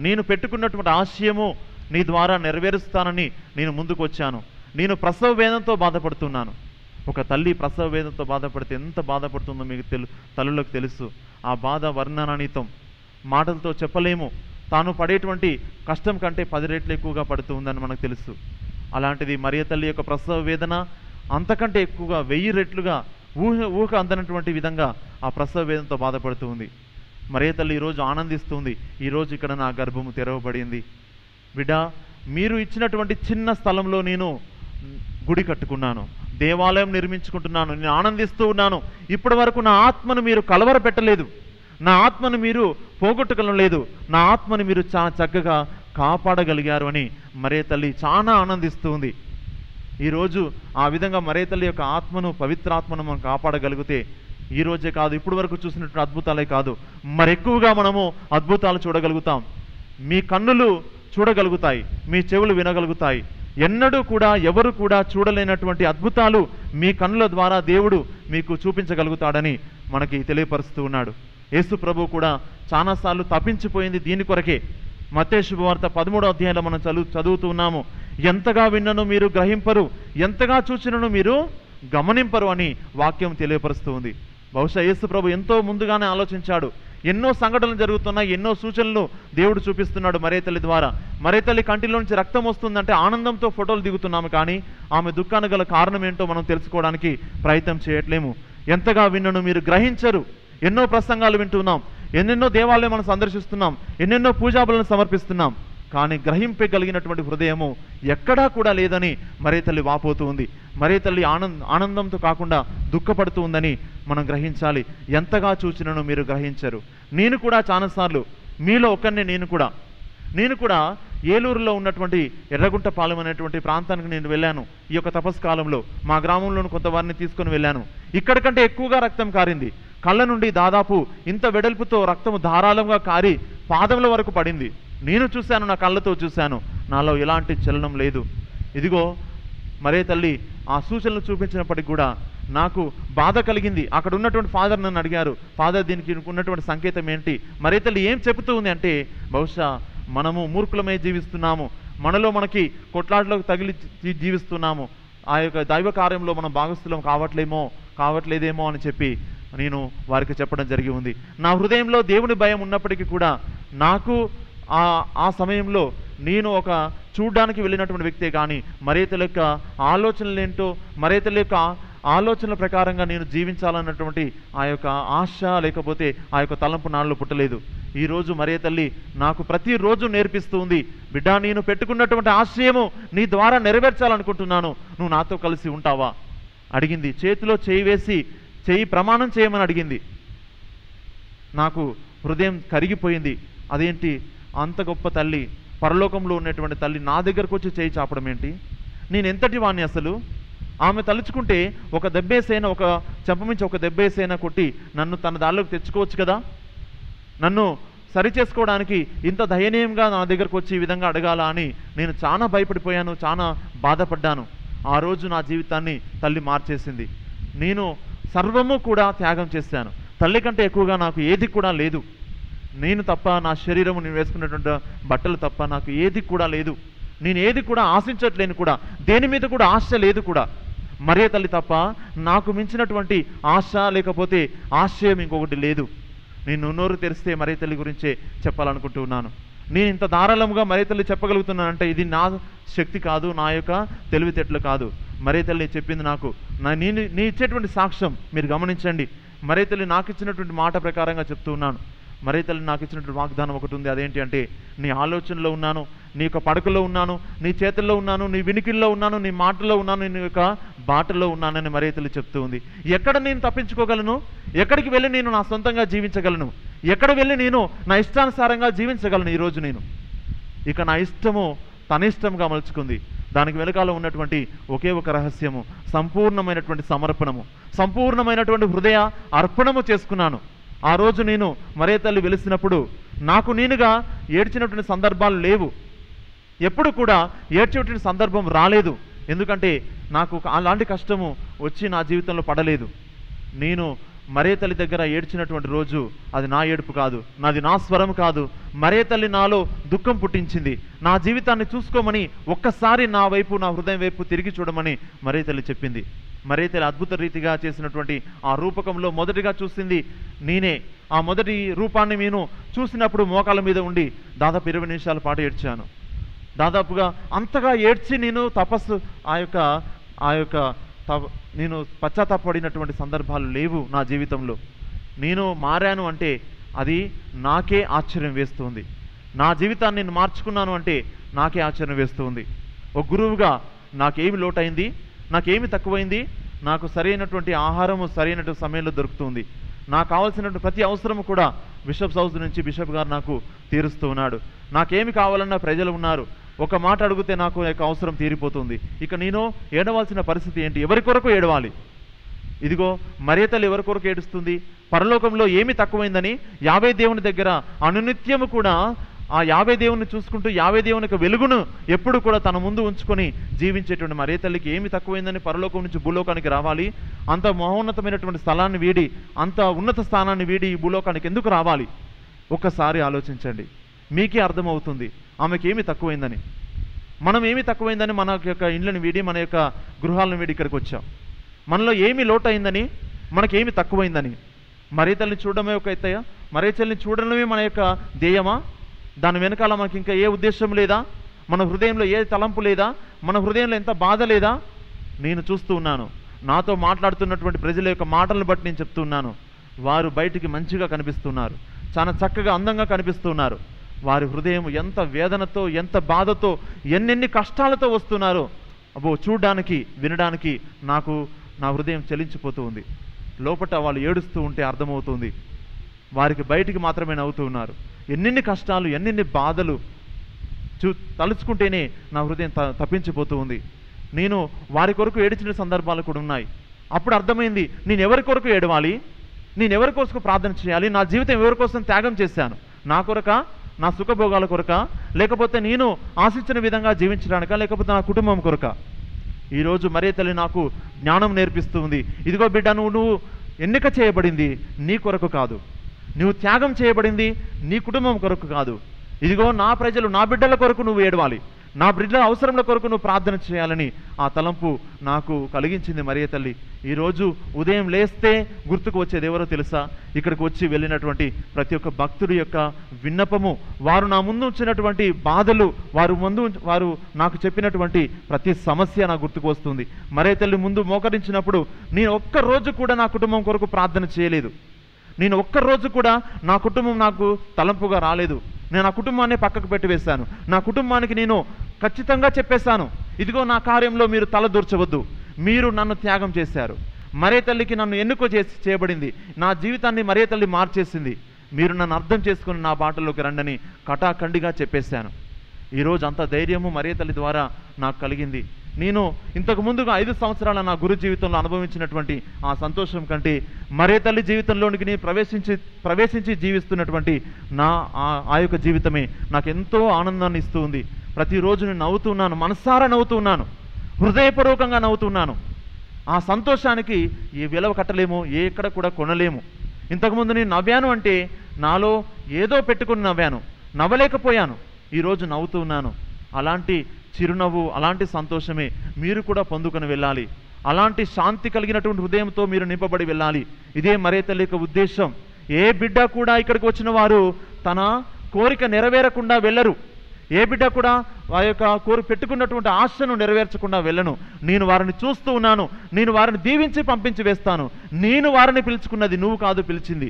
నేను పెట్టుకున్నటువంటి ఆశయము నీ ద్వారా నెరవేరుస్తానని నేను ముందుకు వచ్చాను. నేను ప్రసవ వేదనతో బాధపడుతున్నాను. ఒక తల్లి ప్రసవ వేదనతో బాధపడితే ఎంత బాధపడుతుందో మీకు తల్లులకు తెలుసు. ఆ బాధ వర్ణనాతీతం, మాటలతో చెప్పలేము. తాను పడేటువంటి కష్టం కంటే 10 రెట్లు ఎక్కువగా పడుతూ ఉందని మనకు తెలుసు. అలాంటిది మరియ తల్లి యొక్క ప్రసవ వేదన అంతకంటే ఎక్కువగా 1000 రెట్లుగా ఊహ అందనటువంటి విధంగా ఆ ప్రసవ వేదనతో బాధపడుతూ ఉంది. మరియ తల్లి ఈరోజు ఆనందిస్తుంది, ఈరోజు ఇక్కడ నా గర్భము తెరవబడింది. బిడ్డ, మీరు ఇచ్చినటువంటి చిన్న స్థలంలో నేను గుడి కట్టుకున్నాను, దేవాలయం నిర్మించుకుంటున్నాను, నేను ఆనందిస్తూ ఉన్నాను. ఇప్పటి వరకు నా ఆత్మను మీరు కలవర పెట్టలేదు, నా ఆత్మను మీరు పోగొట్టుకోలేదు, నా ఆత్మను మీరు చాలా చక్కగా కాపాడగలిగారు అని మరియ తల్లి చాలా ఆనందిస్తూ ఉంది. ఈరోజు ఆ విధంగా మరియ తల్లి యొక్క ఆత్మను, పవిత్రాత్మను మనం కాపాడగలిగితే ఈరోజే కాదు, ఇప్పటి వరకు చూసినటువంటి అద్భుతాలే కాదు, మరెక్కువగా మనము అద్భుతాలు చూడగలుగుతాం. మీ కన్నులు చూడగలుగుతాయి, మీ చెవులు వినగలుగుతాయి. ఎన్నడూ కూడా ఎవరు కూడా చూడలేనటువంటి అద్భుతాలు మీ కన్నుల ద్వారా దేవుడు మీకు చూపించగలుగుతాడని మనకి తెలియపరుస్తూ ఉన్నాడు. యేసు ప్రభు కూడా చాలాసార్లు తప్పించిపోయింది దీని కొరకే. మత్తయి శుభవార్త 13వ అధ్యాయంలో మనం చదువుతూ ఉన్నాము, ఎంతగా విన్నను మీరు గ్రహింపరు, ఎంతగా చూచినను మీరు గమనింపరు అని వాక్యం తెలియపరుస్తూ ఉంది. బహుశా యేసు ప్రభు ఎంతో ముందుగానే ఆలోచించాడు. ఎన్నో సంఘటనలు జరుగుతున్నాయి, ఎన్నో సూచనలు దేవుడు చూపిస్తున్నాడు మరియ తల్లి ద్వారా. మరియ తల్లి కంటిలోంచి రక్తం వస్తుందంటే ఆనందంతో ఫోటోలు దిగుతున్నాము, కానీ ఆమె దుఃఖానికి గల కారణం ఏంటో మనం తెలుసుకోవడానికి ప్రయత్నం చేయట్లేము. ఎంతగా విన్నను మీరు గ్రహించరు. ఎన్నో ప్రసంగాలు వింటున్నాం, ఎన్నెన్నో దేవాలయం మనం సందర్శిస్తున్నాం, ఎన్నెన్నో పూజాబలను సమర్పిస్తున్నాం, కానీ గ్రహింపగలిగినటువంటి హృదయము ఎక్కడా కూడా లేదని మరియ తల్లి వాపోతూ ఉంది. మరియ తల్లి ఆనందంతో కాకుండా దుఃఖపడుతూ ఉందని మనం గ్రహించాలి. ఎంతగా చూచినను మీరు గ్రహించరు. నేను కూడా చాలాసార్లు మీలో ఒక్కరిని నేను కూడా ఏలూరులో ఉన్నటువంటి ఎర్రగుంటపాలెం అనేటువంటి ప్రాంతానికి నేను వెళ్ళాను. ఈ యొక్క తపస్కాలంలో మా గ్రామంలోని కొంతవారిని తీసుకొని వెళ్ళాను. ఇక్కడికంటే ఎక్కువగా రక్తం కారింది. కళ్ళ నుండి దాదాపు ఇంత వెడల్పుతో రక్తము ధారాళంగా కారి పాదముల వరకు పడింది. నేను చూశాను, నా కళ్ళతో చూశాను, నాలో ఎలాంటి చలనం లేదు. ఇదిగో మరే తల్లి ఆ సూచనలు చూపించినప్పటికి కూడా నాకు బాధ కలిగింది. అక్కడ ఉన్నటువంటి ఫాదర్ నన్ను అడిగారు, ఫాదర్ దీనికి ఉన్నటువంటి సంకేతం ఏంటి? మరే తల్లి ఏం చెబుతూ ఉంది అంటే, బహుశా మనము మూర్ఖులమై జీవిస్తున్నాము, మనలో మనకి కొట్లాటలకు తగిలి జీవిస్తున్నాము, ఆ యొక్క దైవ కార్యంలో మనం భాగస్థులం కావట్లేదేమో అని చెప్పి నేను వారికి చెప్పడం జరిగి ఉంది. నా హృదయంలో దేవుని భయం ఉన్నప్పటికీ కూడా నాకు ఆ సమయంలో నేను ఒక చూడ్డానికి వెళ్ళినటువంటి వ్యక్తే కానీ మరే తల్లి యొక్క ఆలోచనలు ఏంటో, మరే తల్లి యొక్క ఆలోచనల ప్రకారంగా నేను జీవించాలన్నటువంటి ఆ యొక్క ఆశ లేకపోతే ఆ యొక్క తలంపు నాలో పుట్టలేదు. ఈరోజు మరే తల్లి నాకు ప్రతిరోజు నేర్పిస్తూ ఉంది, బిడ్డ నేను పెట్టుకున్నటువంటి ఆశయము నీ ద్వారా నెరవేర్చాలనుకుంటున్నాను, నువ్వు నాతో కలిసి ఉంటావా అడిగింది. చేతిలో చేయి వేసి ప్రమాణం చేయమని అడిగింది. నాకు హృదయం కరిగిపోయింది. అదేంటి, అంత గొప్ప తల్లి, పరలోకంలో ఉన్నటువంటి తల్లి నా దగ్గరకు వచ్చి చేయి చాపడం ఏంటి? నేను ఎంతటి వాణ్ణి అసలు? ఆమె తలుచుకుంటే ఒక దెబ్బేసైనా, ఒక చెంపమించి ఒక దెబ్బేసైనా కొట్టి నన్ను తన దారిలోకి తెచ్చుకోవచ్చు కదా. నన్ను సరి చేసుకోవడానికి ఇంత దయనీయంగా నా దగ్గరకు వచ్చి ఈ విధంగా అడగాల అని నేను చాలా భయపడిపోయాను, చాలా బాధపడ్డాను. ఆ రోజు నా జీవితాన్ని తల్లి మార్చేసింది. నేను సర్వము కూడా త్యాగం చేశాను. తల్లి కంటే ఎక్కువగా నాకు ఏది కూడా లేదు. నేను తప్ప, నా శరీరము నేను వేసుకున్నటువంటి బట్టలు తప్ప నాకు ఏది కూడా లేదు. నేను ఏది కూడా ఆశించట్లేను కూడా, దేని మీద కూడా ఆశ లేదు కూడా. మరే తల్లి తప్ప నాకు మించినటువంటి ఆశ లేకపోతే ఆశయం ఇంకొకటి లేదు. నేను నోరు తెరిస్తే మరే తల్లి గురించే చెప్పాలనుకుంటున్నాను. నేను ఇంత ధారాళముగా మరే తల్లి చెప్పగలుగుతున్నానంటే ఇది నా శక్తి కాదు, నా యొక్క తెలివితేటలు కాదు. మరే తల్లి చెప్పింది నాకు. నీ ఇచ్చేటువంటి సాక్ష్యం మీరు గమనించండి. మరే తల్లి నాకు ఇచ్చినటువంటి మాట ప్రకారంగా చెప్తూ ఉన్నాను. మరే తల్లి నాకు ఇచ్చినటువంటి వాగ్దానం ఒకటి ఉంది. అదేంటి అంటే, నీ ఆలోచనలో ఉన్నాను, నీ యొక్క పడకలో ఉన్నాను, నీ చేతుల్లో ఉన్నాను, నీ వినికిల్లో ఉన్నాను, నీ మాటల్లో ఉన్నాను, నీ యొక్క బాటలో ఉన్నానని మరే తల్లి చెప్తూ ఉంది. ఎక్కడ నేను తప్పించుకోగలను? ఎక్కడికి వెళ్ళి నేను నా సొంతంగా జీవించగలను? ఎక్కడ వెళ్ళి నేను నా ఇష్టానుసారంగా జీవించగలను? ఈరోజు నేను ఇక నా ఇష్టము తన ఇష్టంగా మలుచుకుంది. దానికి వెనకాల ఉన్నటువంటి ఒకే ఒక రహస్యము, సంపూర్ణమైనటువంటి సమర్పణము, సంపూర్ణమైనటువంటి హృదయ అర్పణము చేసుకున్నాను. ఆ రోజు నేను మరే తల్లి వెలిసినప్పుడు నాకు నేనుగా ఏడ్చినటువంటి సందర్భాలు లేవు. ఎప్పుడు కూడా ఏడ్చేటువంటి సందర్భం రాలేదు. ఎందుకంటే నాకు అలాంటి కష్టము వచ్చి నా జీవితంలో పడలేదు. నేను మరే తల్లి దగ్గర ఏడ్చినటువంటి రోజు అది నా ఏడుపు కాదు, నాది నా స్వరం కాదు. మరే తల్లి నాలో దుఃఖం పుట్టించింది. నా జీవితాన్ని చూసుకోమని, ఒక్కసారి నా వైపు, నా హృదయం వైపు తిరిగి చూడమని మరే తల్లి చెప్పింది. మరే తల్లి అద్భుత రీతిగా చేసినటువంటి ఆ రూపకంలో మొదటిగా చూసింది నేనే. ఆ మొదటి రూపాన్ని నేను చూసినప్పుడు మోకాళ్ళ మీద ఉండి దాదాపు 20 నిమిషాల పాటు ఏడ్చాను. దాదాపుగా అంతగా ఏడ్చి నేను తపస్సు నేను పశ్చాత్తాపడినటువంటి సందర్భాలు లేవు నా జీవితంలో. నేను మారాను అంటే అది నాకే ఆశ్చర్యం వేస్తుంది. నా జీవితాన్ని నేను మార్చుకున్నాను అంటే నాకే ఆశ్చర్యం వేస్తుంది. ఒక గురువుగా నాకేమి లోటైంది, నాకేమి తక్కువైంది? నాకు సరైనటువంటి ఆహారము సరైనటువంటి సమయంలో దొరుకుతుంది. నాకు కావాల్సినటువంటి ప్రతి అవసరము కూడా బిషప్స్ హౌస్ నుంచి బిషప్ గారు నాకు తీరుస్తూ ఉన్నాడు. నాకేమి కావాలన్నా ప్రజలు ఉన్నారు. ఒక మాట అడిగితే నాకు యొక్క అవసరం తీరిపోతుంది. ఇక నేను ఏడవలసిన పరిస్థితి ఏంటి? ఎవరి కొరకు ఏడవాలి? ఇదిగో మరే తల్లి ఎవరి కొరకు ఏడుస్తుంది? పరలోకంలో ఏమి తక్కువైందని యావే దేవుని దగ్గర అనునిత్యము కూడా ఆ యావే దేవుని చూసుకుంటూ యావే దేవుని యొక్క వెలుగును ఎప్పుడు కూడా తన ముందు ఉంచుకొని జీవించేటువంటి మరే తల్లికి ఏమి తక్కువైందని పరలోకం నుంచి భూలోకానికి రావాలి? అంత మహోన్నతమైనటువంటి స్థలాన్ని వీడి, అంత ఉన్నత స్థానాన్ని వీడి ఈ భూలోకానికి ఎందుకు రావాలి? ఒక్కసారి ఆలోచించండి, మీకే అర్థమవుతుంది ఆమెకి ఏమి తక్కువైందని. మనం ఏమి తక్కువైందని మన యొక్క ఇండ్లను వీడి, మన యొక్క గృహాలను వీడి ఇక్కడికి వచ్చాం. మనలో ఏమి లోటైందని, మనకేమి తక్కువైందని. మరే తల్లిని చూడడమే ఒక ఎత్తయ్య, మరే తల్లిని చూడడమే మన యొక్క ధ్యేయమా? దాని వెనకాల మనకి ఇంకా ఏ ఉద్దేశం లేదా? మన హృదయంలో ఏ తలంపు లేదా? మన హృదయంలో ఎంత బాధ లేదా? నేను చూస్తూ ఉన్నాను. నాతో మాట్లాడుతున్నటువంటి ప్రజల యొక్క మాటలను బట్టి నేను చెప్తున్నాను. వారు బయటికి మంచిగా కనిపిస్తున్నారు, చాలా చక్కగా అందంగా కనిపిస్తున్నారు. వారి హృదయం ఎంత వేదనతో, ఎంత బాధతో, ఎన్నెన్ని కష్టాలతో వస్తున్నారో అబ్బో చూడడానికి, వినడానికి నాకు నా హృదయం చలించిపోతూ ఉంది. లోపట వాళ్ళు ఏడుస్తూ ఉంటే అర్థమవుతుంది వారికి బయటికి మాత్రమే నవ్వుతూ ఉన్నారు. ఎన్నెన్ని కష్టాలు, ఎన్నెన్ని బాధలు తలుచుకుంటేనే నా హృదయం తప్పించిపోతూ ఉంది. నేను వారి కొరకు ఏడ్చిన సందర్భాలు కూడా ఉన్నాయి. అప్పుడు అర్థమైంది నేను ఎవరి కొరకు ఏడవాలి, నేను ఎవరి కోసం ప్రార్థన చేయాలి, నా జీవితం ఎవరి కోసం త్యాగం చేశాను? నా కొరక, నా సుఖభోగాల కొరక, లేకపోతే నేను ఆశించిన విధంగా జీవించడానికా, లేకపోతే నా కుటుంబం కొరక? ఈరోజు మరే తల్లి నాకు జ్ఞానం నేర్పిస్తూ ఉంది. ఇదిగో బిడ్డ, నువ్వు ఎన్నిక చేయబడింది నీ కొరకు కాదు, నువ్వు త్యాగం చేయబడింది నీ కుటుంబం కొరకు కాదు. ఇదిగో నా ప్రజలు, నా బిడ్డల కొరకు నువ్వు ఏడవాలి, నా బిడ్డల అవసరముల కొరకు నువ్వు ప్రార్థన చేయాలని ఆ తలంపు నాకు కలిగించింది మరియ తల్లి. ఈరోజు ఉదయం లేస్తే గుర్తుకు వచ్చేది ఎవరో తెలుసా? ఇక్కడికి వచ్చి వెళ్ళినటువంటి ప్రతి ఒక్క భక్తుడి యొక్క విన్నపము, వారు నా ముందు ఉంచినటువంటి బాధలు, వారు నాకు చెప్పినటువంటి ప్రతి సమస్య నాకు గుర్తుకు వస్తుంది. మరియ తల్లి ముందు మోకరించినప్పుడు నేను ఒక్కరోజు కూడా నా కుటుంబం కొరకు ప్రార్థన చేయలేదు. నేను ఒక్కరోజు కూడా నా కుటుంబం నాకు తలంపుగా రాలేదు. నేను ఆ కుటుంబాన్ని పక్కకు పెట్టివేశాను. నా కుటుంబానికి నేను ఖచ్చితంగా చెప్పేశాను, ఇదిగో నా కార్యంలో మీరు తలదూర్చవద్దు, మీరు నన్ను త్యాగం చేశారు, మరే తల్లికి నన్ను ఎన్నుకో చేయబడింది, నా జీవితాన్ని మరే తల్లి మార్చేసింది, మీరు నన్ను అర్థం చేసుకుని నా బాటలోకి రండని కటాఖండిగా చెప్పేశాను. ఈరోజు అంత ధైర్యము మరే తల్లి ద్వారా నాకు కలిగింది. నేను ఇంతకు ముందుగా 5 సంవత్సరాల నా గురు జీవితంలో అనుభవించినటువంటి ఆ సంతోషం కంటే మరే తల్లి జీవితంలోనికి నేను ప్రవేశించి జీవిస్తున్నటువంటి ఆ యొక్క జీవితమే నాకు ఎంతో ఆనందాన్ని ఇస్తూ ఉంది. ప్రతిరోజు నేను నవ్వుతున్నాను, మనసారా నవ్వుతున్నాను, హృదయపూర్వకంగా నవ్వుతున్నాను. ఆ సంతోషానికి ఏ విలువ కట్టలేము, ఎక్కడ కూడా కొనలేము. ఇంతకుముందు నేను నవ్వాను అంటే నాలో ఏదో పెట్టుకుని నవ్వాను, నవ్వలేకపోయాను. ఈరోజు నవ్వుతున్నాను. అలాంటి చిరునవ్వు, అలాంటి సంతోషమే మీరు కూడా పొందుకొని వెళ్ళాలి. అలాంటి శాంతి కలిగినటువంటి హృదయంతో మీరు నింపబడి వెళ్ళాలి. ఇదే మరే తల్లి యొక్క ఉద్దేశం. ఏ బిడ్డ కూడా ఇక్కడికి వచ్చిన వారు తన కోరిక నెరవేరకుండా వెళ్ళరు. ఏ బిడ్డ కూడా ఆ యొక్క పెట్టుకున్నటువంటి ఆశను నెరవేర్చకుండా వెళ్ళను. నేను వారిని చూస్తూ ఉన్నాను, నేను వారిని దీవించి పంపించి వేస్తాను. నేను వారిని పిలుచుకున్నది, నువ్వు కాదు పిలిచింది.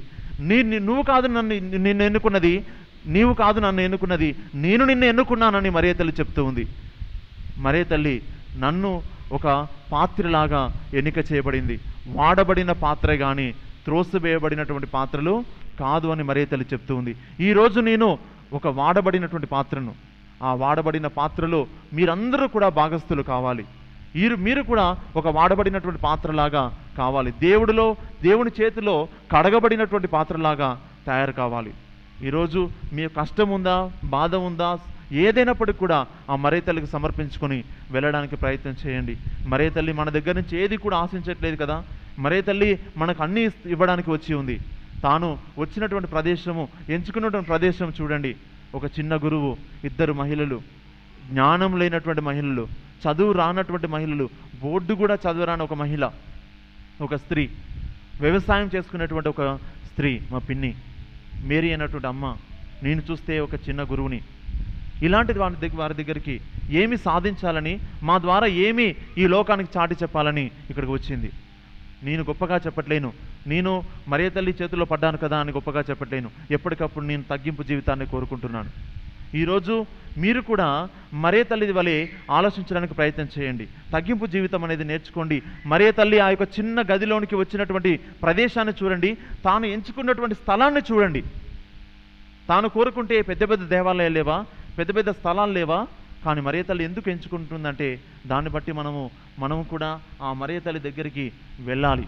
నువ్వు కాదు నిన్ను ఎన్నుకున్నది, నీవు కాదు నన్ను ఎన్నుకున్నది, నేను నిన్ను ఎన్నుకున్నానని మరే తల్లి చెప్తూ ఉంది. మరే తల్లి నన్ను ఒక పాత్రలాగా ఎన్నిక చేయబడింది. వాడబడిన పాత్ర కానీ త్రోసివేయబడినటువంటి పాత్రలు కాదు అని మరే తల్లి చెప్తూ ఉంది. ఈరోజు నేను ఒక వాడబడినటువంటి పాత్రను. ఆ వాడబడిన పాత్రలో మీరందరూ కూడా భాగస్థులు కావాలి. మీరు కూడా ఒక వాడబడినటువంటి పాత్రలాగా కావాలి. దేవుని చేతిలో కడగబడినటువంటి పాత్రలాగా తయారు కావాలి. ఈరోజు మీ కష్టం ఉందా, బాధ ఉందా, ఏదైనప్పటికీ కూడా ఆ మరే తల్లికి సమర్పించుకొని వెళ్ళడానికి ప్రయత్నం చేయండి. మరే తల్లి మన దగ్గర నుంచి ఏది కూడా ఆశించట్లేదు కదా. మరే తల్లి మనకు అన్నీ ఇవ్వడానికి వచ్చి ఉంది. తాను వచ్చినటువంటి ప్రదేశము, ఎంచుకున్నటువంటి ప్రదేశం చూడండి. ఒక చిన్న గురువు, 2 మహిళలు, జ్ఞానం లేనటువంటి మహిళలు, చదువు రానటువంటి మహిళలు, బోర్డు కూడా చదువురాని ఒక మహిళ, ఒక స్త్రీ, వ్యవసాయం చేసుకునేటువంటి ఒక స్త్రీ, మా పిన్ని మేరీ అన్నటువంటి అమ్మ. నేను చూస్తే ఒక చిన్న గురువుని. ఇలాంటి వారి దగ్గరికి ఏమి సాధించాలని, మా ద్వారా ఏమి ఈ లోకానికి చాటి చెప్పాలని ఇక్కడికి వచ్చింది. నేను గొప్పగా చెప్పట్లేను, నేను మరే తల్లి చేతుల్లో పడ్డాను కదా అని గొప్పగా చెప్పట్లేను. ఎప్పటికప్పుడు నేను తగ్గింపు జీవితాన్ని కోరుకుంటున్నాను. ఈరోజు మీరు కూడా మరే తల్లి వలె ఆలోచించడానికి ప్రయత్నం చేయండి. తగ్గింపు జీవితం అనేది నేర్చుకోండి. మరే తల్లి ఆ యొక్క చిన్న గదిలోనికి వచ్చినటువంటి ప్రదేశాన్ని చూడండి, తాను ఎంచుకున్నటువంటి స్థలాన్ని చూడండి. తాను కోరుకుంటే పెద్ద పెద్ద దేవాలయాలు లేవా, పెద్ద పెద్ద స్థలాలు లేవా? కానీ మరే తల్లి ఎందుకు ఎంచుకుంటుందంటే దాన్ని బట్టి మనము కూడా ఆ మరే తల్లి దగ్గరికి వెళ్ళాలి.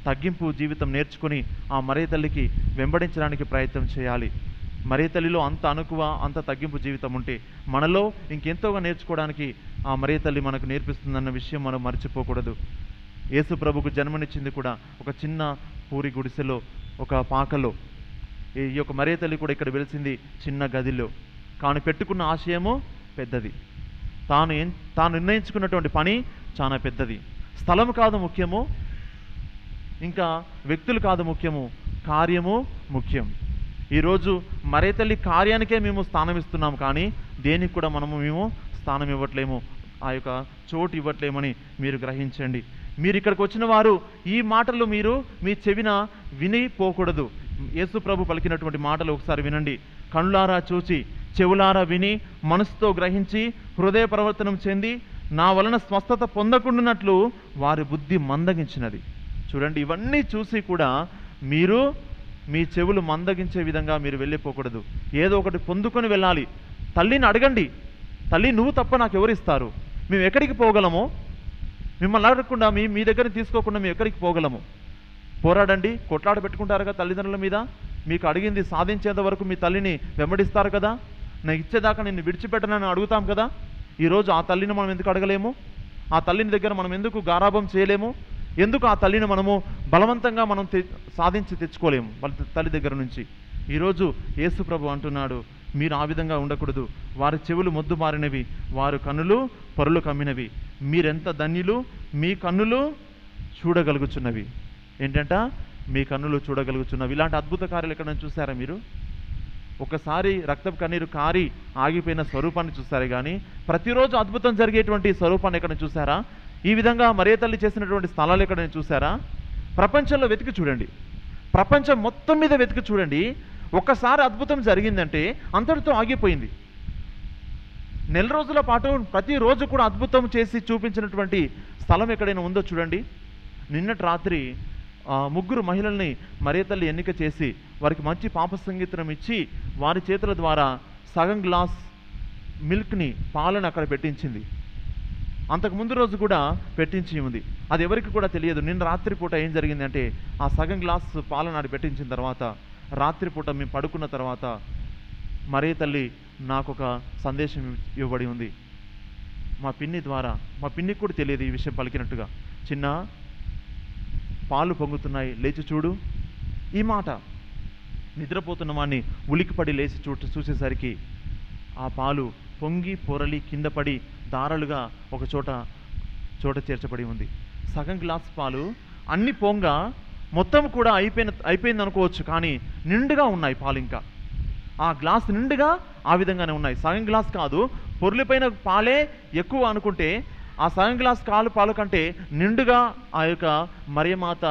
తగ్గింపు జీవితం నేర్చుకుని ఆ మరే తల్లికి వెంబడించడానికి ప్రయత్నం చేయాలి. మరే తల్లిలో అంత అణకువ, అంత తగ్గింపు జీవితం ఉంటే మనలో ఇంకెంతోగా నేర్చుకోవడానికి ఆ మరే తల్లి మనకు నేర్పిస్తుందన్న విషయం మనం మర్చిపోకూడదు. యేసు ప్రభుకు జన్మనిచ్చింది కూడా ఒక చిన్న పూరి గుడిసెలో, ఒక పాకలో. ఈ యొక్క మరే తల్లి కూడా ఇక్కడ వెలిసింది చిన్న గదిలో. కానీ పెట్టుకున్న ఆశయము పెద్దది. తాను నిర్ణయించుకున్నటువంటి పని చాలా పెద్దది. స్థలం కాదు ముఖ్యము, ఇంకా వ్యక్తులు కాదు ముఖ్యము, కార్యము ముఖ్యం. ఈరోజు మరే తల్లి కార్యానికే మేము స్థానం ఇస్తున్నాం, కానీ దేనికి కూడా మేము స్థానం ఇవ్వట్లేము, ఆ యొక్క చోటు ఇవ్వట్లేమని మీరు గ్రహించండి. మీరు ఇక్కడికి వచ్చిన వారు ఈ మాటలు మీరు మీ చెవిన వినిపోకూడదు. యేసు ప్రభు పలికినటువంటి మాటలు ఒకసారి వినండి. కనులారా చూచి, చెవులారా విని, మనసుతో గ్రహించి, హృదయ ప్రవర్తనం చెంది నా వలన స్వస్థత పొందకుండానట్లు వారి బుద్ధి మందగించినది. చూడండి, ఇవన్నీ చూసి కూడా మీరు మీ చెవులు మందగించే విధంగా మీరు వెళ్ళిపోకూడదు. ఏదో ఒకటి పొందుకొని వెళ్ళాలి. తల్లిని అడగండి, తల్లి నువ్వు తప్ప నాకు ఎవరిస్తారు, మేము ఎక్కడికి పోగలము, మిమ్మల్ని అడగకుండా మీ దగ్గర తీసుకోకుండా మేము ఎక్కడికి పోగలము. పోరాడండి, కొట్లాడ పెట్టుకుంటారుగా తల్లిదండ్రుల మీద. మీకు అడిగింది సాధించేంత వరకు మీ తల్లిని వెంబడిస్తారు కదా. నాకు ఇచ్చేదాకా నిన్ను విడిచిపెట్టనని అడుగుతాం కదా. ఈరోజు ఆ తల్లిని మనం ఎందుకు అడగలేము? ఆ తల్లిని దగ్గర మనం ఎందుకు గారాభం చేయలేము? ఎందుకు ఆ తల్లిని మనము బలవంతంగా మనం సాధించి తెచ్చుకోలేము వాళ్ళ తల్లి దగ్గర నుంచి? ఈరోజు యేసు ప్రభు అంటున్నాడు, మీరు ఆ విధంగా ఉండకూడదు. వారి చెవులు మొద్దు మారినవి, వారు కన్నులు పొరలు కమ్మినవి. మీరెంత ధన్యులు, మీ కన్నులు చూడగలుగుచున్నవి. ఏంటంట? మీ కన్నులు చూడగలుగుచున్నవి. ఇలాంటి అద్భుత కార్యాలు ఎక్కడైనా చూసారా మీరు? ఒకసారి రక్తపు కన్నీరు కారి ఆగిపోయిన స్వరూపాన్ని చూసారే కానీ ప్రతిరోజు అద్భుతం జరిగేటువంటి స్వరూపాన్ని ఎక్కడైనా చూసారా? ఈ విధంగా మరియ తల్లి చేసినటువంటి స్థలాలు ఎక్కడైనా చూసారా? ప్రపంచంలో వెతికి చూడండి, ప్రపంచం మొత్తం మీద వెతికి చూడండి. ఒక్కసారి అద్భుతం జరిగిందంటే అంతటితో ఆగిపోయింది. నెల రోజుల పాటు ప్రతిరోజు కూడా అద్భుతం చేసి చూపించినటువంటి స్థలం ఎక్కడైనా ఉందో చూడండి. నిన్నటి రాత్రి 3 మహిళల్ని మరియ తల్లి ఎన్నిక చేసి వారికి మంచి పాప సంగీతం ఇచ్చి వారి చేతుల ద్వారా సగం గ్లాస్ మిల్క్ని, పాలను అక్కడ పెట్టించింది. అంతకు ముందు రోజు కూడా పెట్టించి ఉంది. అది ఎవరికి కూడా తెలియదు. నిన్న రాత్రిపూట ఏం జరిగిందంటే ఆ సగం గ్లాస్ పాలను ఆడి పెట్టించిన తర్వాత రాత్రిపూట మేము పడుకున్న తర్వాత మరియ తల్లి నాకు ఒక సందేశం ఇవ్వబడి ఉంది. మా పిన్ని ద్వారా, మా పిన్నికి కూడా తెలియదు ఈ విషయం పలికినట్టుగా, చిన్న పాలు పొంగుతున్నాయి, లేచి చూడు. ఈ మాట నిద్రపోతున్న వాడిని ఉలికిపడి లేచి చూసేసరికి ఆ పాలు పొంగి పొరలి కింద పడి దారాలుగా ఒక చోట చేర్చబడి ఉంది. సగం గ్లాస్ పాలు అన్ని పొంగ మొత్తం కూడా అయిపోయింది అనుకోవచ్చు, కానీ నిండుగా ఉన్నాయి పాలు. ఇంకా ఆ గ్లాస్ నిండుగా ఆ విధంగానే ఉన్నాయి. సగం గ్లాస్ కాదు, పొర్లిపైన పాలే ఎక్కువ అనుకుంటే ఆ సగం గ్లాస్ పాలు కంటే నిండుగా ఆ యొక్క మరియమాత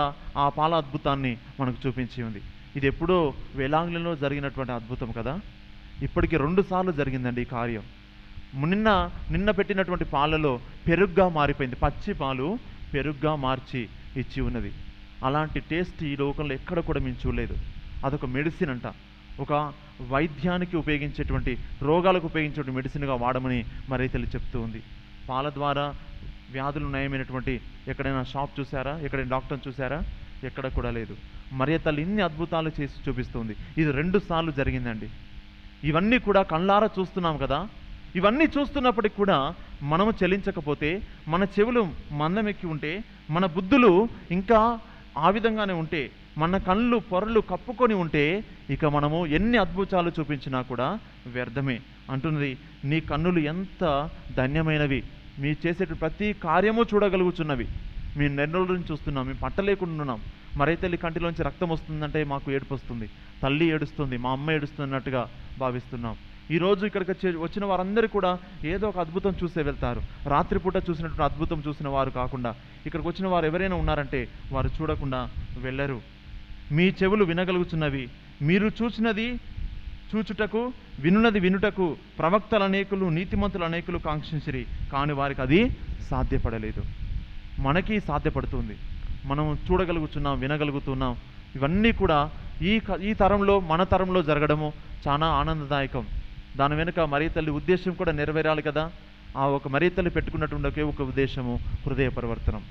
ఆ పాల అద్భుతాన్ని మనకు చూపించి ఉంది. ఇది ఎప్పుడో వేలాంగ్లంలో జరిగినటువంటి అద్భుతం కదా. ఇప్పటికి 2 సార్లు జరిగిందండి ఈ కార్యం. నిన్న పెట్టినటువంటి పాలలో పెరుగుగా మారిపోయింది. పచ్చి పాలు పెరుగుగా మార్చి ఇచ్చి ఉన్నది. అలాంటి టేస్ట్ ఈ లోకంలో ఎక్కడ కూడా మేము చూడలేదు. అదొక మెడిసిన్ అంట. ఒక వైద్యానికి ఉపయోగించేటువంటి, రోగాలకు ఉపయోగించేటువంటి మెడిసిన్గా వాడమని మరియ తల్లి చెప్తూ ఉంది. పాల ద్వారా వ్యాధులు నయమైనటువంటి ఎక్కడైనా షాప్ చూసారా? ఎక్కడైనా డాక్టర్ని చూసారా? ఎక్కడ కూడా లేదు. మరియ తల్లి ఇన్ని అద్భుతాలు చేసి చూపిస్తుంది. ఇది 2 సార్లు జరిగిందండి. ఇవన్నీ కూడా కళ్ళారా చూస్తున్నాం కదా. ఇవన్నీ చూస్తున్నప్పటికి కూడా మనము చెలించకపోతే, మన చెవులు మందమెక్కి ఉంటే, మన బుద్ధులు ఇంకా ఆ విధంగానే ఉంటే, మన కళ్ళు పొరలు కప్పుకొని ఉంటే, ఇక మనము ఎన్ని అద్భుతాలు చూపించినా కూడా వ్యర్థమే. అంటున్నది, నీ కన్నులు ఎంత ధన్యమైనవి, మీ చేసే ప్రతి కార్యము చూడగలుగుతున్నవి. మేము నెల రోజుల నుంచి చూస్తున్నాం, మేము పట్టలేకుండా ఉన్నాం. మరియ తల్లి కంటిలోంచి రక్తం వస్తుందంటే మాకు ఏడుపు వస్తుంది. తల్లి ఏడుస్తుంది, మా అమ్మ ఏడుస్తున్నట్టుగా భావిస్తున్నాం. ఈరోజు ఇక్కడికి వచ్చిన వారందరూ కూడా ఏదో ఒక అద్భుతం చూసే వెళ్తారు. రాత్రిపూట చూసినటువంటి అద్భుతం చూసిన వారు కాకుండా ఇక్కడికి వచ్చిన వారు ఎవరైనా ఉన్నారంటే వారు చూడకుండా వెళ్ళరు. మీ చెవులు వినగలుగుతున్నవి, మీరు చూసినది చూచుటకు, వినున్నది వినుటకు ప్రవక్తలు అనేకులు, నీతిమంతులు అనేకులు కాంక్షించిరి, కానీ వారికి అది సాధ్యపడలేదు. మనకి సాధ్యపడుతుంది. మనం చూడగలుగుతున్నాం, వినగలుగుతున్నాం. ఇవన్నీ కూడా ఈ తరంలో, మన తరంలో జరగడము చాలా ఆనందదాయకం. దాని వెనుక మరియ తల్లి ఉద్దేశం కూడా నెరవేరాలి కదా. ఆ ఒక మరియ తల్లి పెట్టుకున్నటువంటి ఒక ఉద్దేశము హృదయ పరివర్తనం.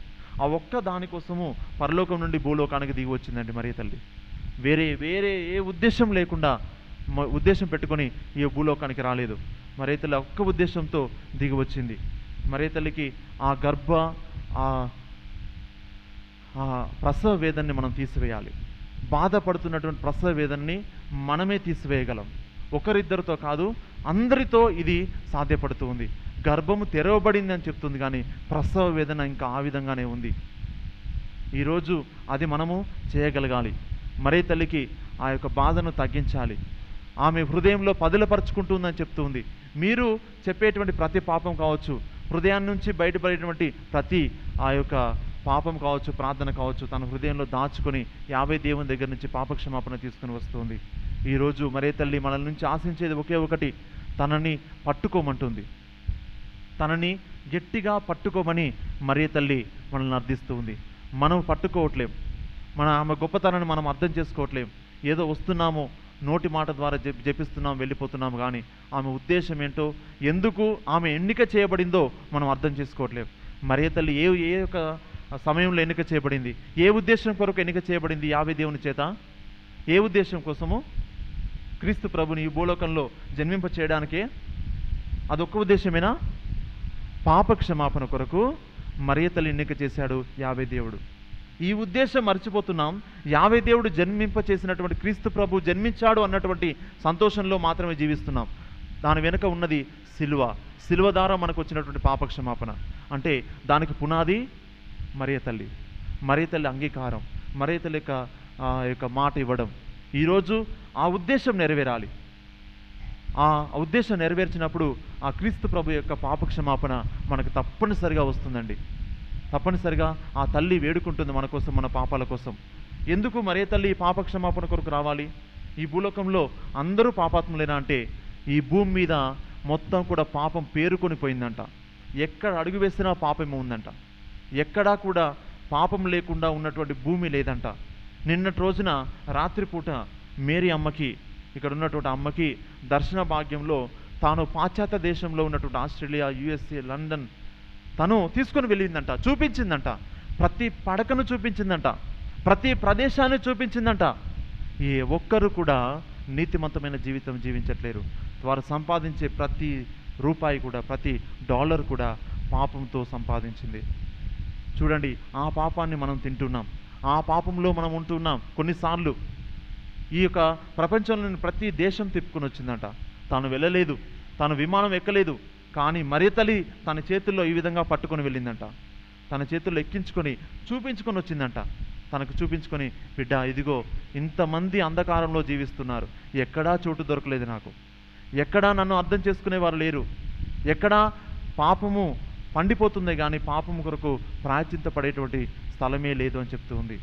ఆ ఒక్క దానికోసము పరలోకం నుండి భూలోకానికి దిగి వచ్చిందండి మరియ తల్లి. వేరే ఏ ఉద్దేశం లేకుండా ఉద్దేశం పెట్టుకొని ఈ భూలోకానికి రాలేదు. మరియ తల్లి ఒక్క ఉద్దేశంతో దిగి వచ్చింది. మరియ తల్లికి ఆ ప్రసవ వేదనని మనం తీసివేయాలి. బాధపడుతున్నటువంటి ప్రసవ వేదనని మనమే తీసివేయగలం. ఒకరిద్దరితో కాదు, అందరితో ఇది సాధ్యపడుతూ ఉంది. గర్భము తెరవబడింది అని చెప్తుంది, కానీ ప్రసవ వేదన ఇంకా ఆ విధంగానే ఉంది. ఈరోజు అది మనము చేయగలగాలి. మరియ తల్లికి ఆ యొక్క బాధను తగ్గించాలి. ఆమె హృదయంలో పదిలపరుచుకుంటుందని చెప్తుంది. మీరు చెప్పేటువంటి ప్రతి పాపం కావచ్చు, హృదయాన్ని నుంచి బయటపడేటువంటి ప్రతి ఆ యొక్క పాపం కావచ్చు, ప్రార్థన కావచ్చు, తన హృదయంలో దాచుకొని 50 దేవుని దగ్గర నుంచి పాపక్షమాపణ తీసుకుని వస్తుంది. ఈరోజు మరియ తల్లి మనల నుంచి ఆశించేది ఒకే ఒకటి, తనని పట్టుకోమంటుంది. తనని గట్టిగా పట్టుకోమని మరియ తల్లి మనల్ని అర్థిస్తూ ఉంది. మనం పట్టుకోవట్లేం, ఆమె గొప్పతనాన్ని మనం అర్థం చేసుకోవట్లేం. ఏదో వస్తున్నామో నోటి మాట ద్వారా జపిస్తున్నాం, వెళ్ళిపోతున్నాము, కానీ ఆమె ఉద్దేశం ఏంటో, ఎందుకు ఆమె ఎన్నిక చేయబడిందో మనం అర్థం చేసుకోవట్లేం. మరియ తల్లి ఏ యొక్క సమయంలో ఎన్నిక చేయబడింది, ఏ ఉద్దేశం కొరకు ఎన్నిక చేయబడింది 50 దేవుని చేత? ఏ ఉద్దేశం కోసము? క్రీస్తు ప్రభుని ఈ భూలోకంలో జన్మింప చేయడానికే. అదొక్క ఉద్దేశమేనా? పాప క్షమాపణ కొరకు, మరియ తల్లి ఎన్నిక చేశాడు యావే దేవుడు. ఈ ఉద్దేశం మర్చిపోతున్నాం. యావే దేవుడు జన్మింప చేసినటువంటి క్రీస్తు ప్రభు జన్మించాడు అన్నటువంటి సంతోషంలో మాత్రమే జీవిస్తున్నాం. దాని వెనుక ఉన్నది సిలువ. సిలువ ద్వారా మనకు వచ్చినటువంటి పాపక్షమాపణ. అంటే దానికి పునాది మరియ తల్లి. మరియ తల్లి అంగీకారం, మరియ తల్లి యొక్క మాట ఇవ్వడం. ఈరోజు ఆ ఉద్దేశం నెరవేరాలి. ఆ ఉద్దేశం నెరవేర్చినప్పుడు ఆ క్రీస్తు ప్రభు యొక్క పాపక్షమాపణ మనకు తప్పనిసరిగా వస్తుందండి. తప్పనిసరిగా ఆ తల్లి వేడుకుంటుంది మన కోసం, మన పాపాల కోసం. ఎందుకు మరియ తల్లి పాపక్షమాపణ కొరకు రావాలి? ఈ భూలోకంలో అందరూ పాపాత్ములేనా అంటే ఈ భూమి మీద మొత్తం కూడా పాపం పేరుకొని పోయిందంట. ఎక్కడ అడుగు వేసినా పాపమే ఉందంట. ఎక్కడా కూడా పాపం లేకుండా ఉన్నటువంటి భూమి లేదంట. నిన్నటి రోజున రాత్రిపూట మేరీ అమ్మకి, ఇక్కడ ఉన్నటువంటి అమ్మకి దర్శన భాగ్యంలో తాను పాశ్చాత్య దేశంలో ఉన్నటువంటి ఆస్ట్రేలియా, యుఎస్ఏ, లండన్ తను తీసుకొని వెళ్ళిందంట, చూపించిందంట. ప్రతి పడకను చూపించిందంట, ప్రతి ప్రదేశాన్ని చూపించిందంట. ఏ ఒక్కరు కూడా నీతిమంతమైన జీవితం జీవించట్లేరు. వారు సంపాదించే ప్రతి రూపాయి కూడా, ప్రతి డాలర్ కూడా పాపంతో సంపాదించింది. చూడండి, ఆ పాపాన్ని మనం తింటున్నాం, ఆ పాపంలో మనం ఉంటున్నాం. కొన్నిసార్లు ఈ యొక్క ప్రపంచంలోని ప్రతి దేశం తిప్పుకొని వచ్చిందంట. తాను వెళ్ళలేదు, తాను విమానం ఎక్కలేదు, కానీ మరియ తల్లి తన చేతుల్లో ఈ విధంగా పట్టుకొని వెళ్ళిందంట. తన చేతుల్లో ఎక్కించుకొని చూపించుకొని వచ్చిందంట. తనకు చూపించుకొని, బిడ్డ ఇదిగో ఇంతమంది అంధకారంలో జీవిస్తున్నారు, ఎక్కడా చోటు దొరకలేదు నాకు, ఎక్కడా నన్ను అర్థం చేసుకునేవారు లేరు, ఎక్కడా పాపము పండిపోతుంది కానీ పాపము కొరకు ప్రాయశ్చిత్తపడేటువంటి స్థలమే లేదు అని చెప్తూ ఉంది.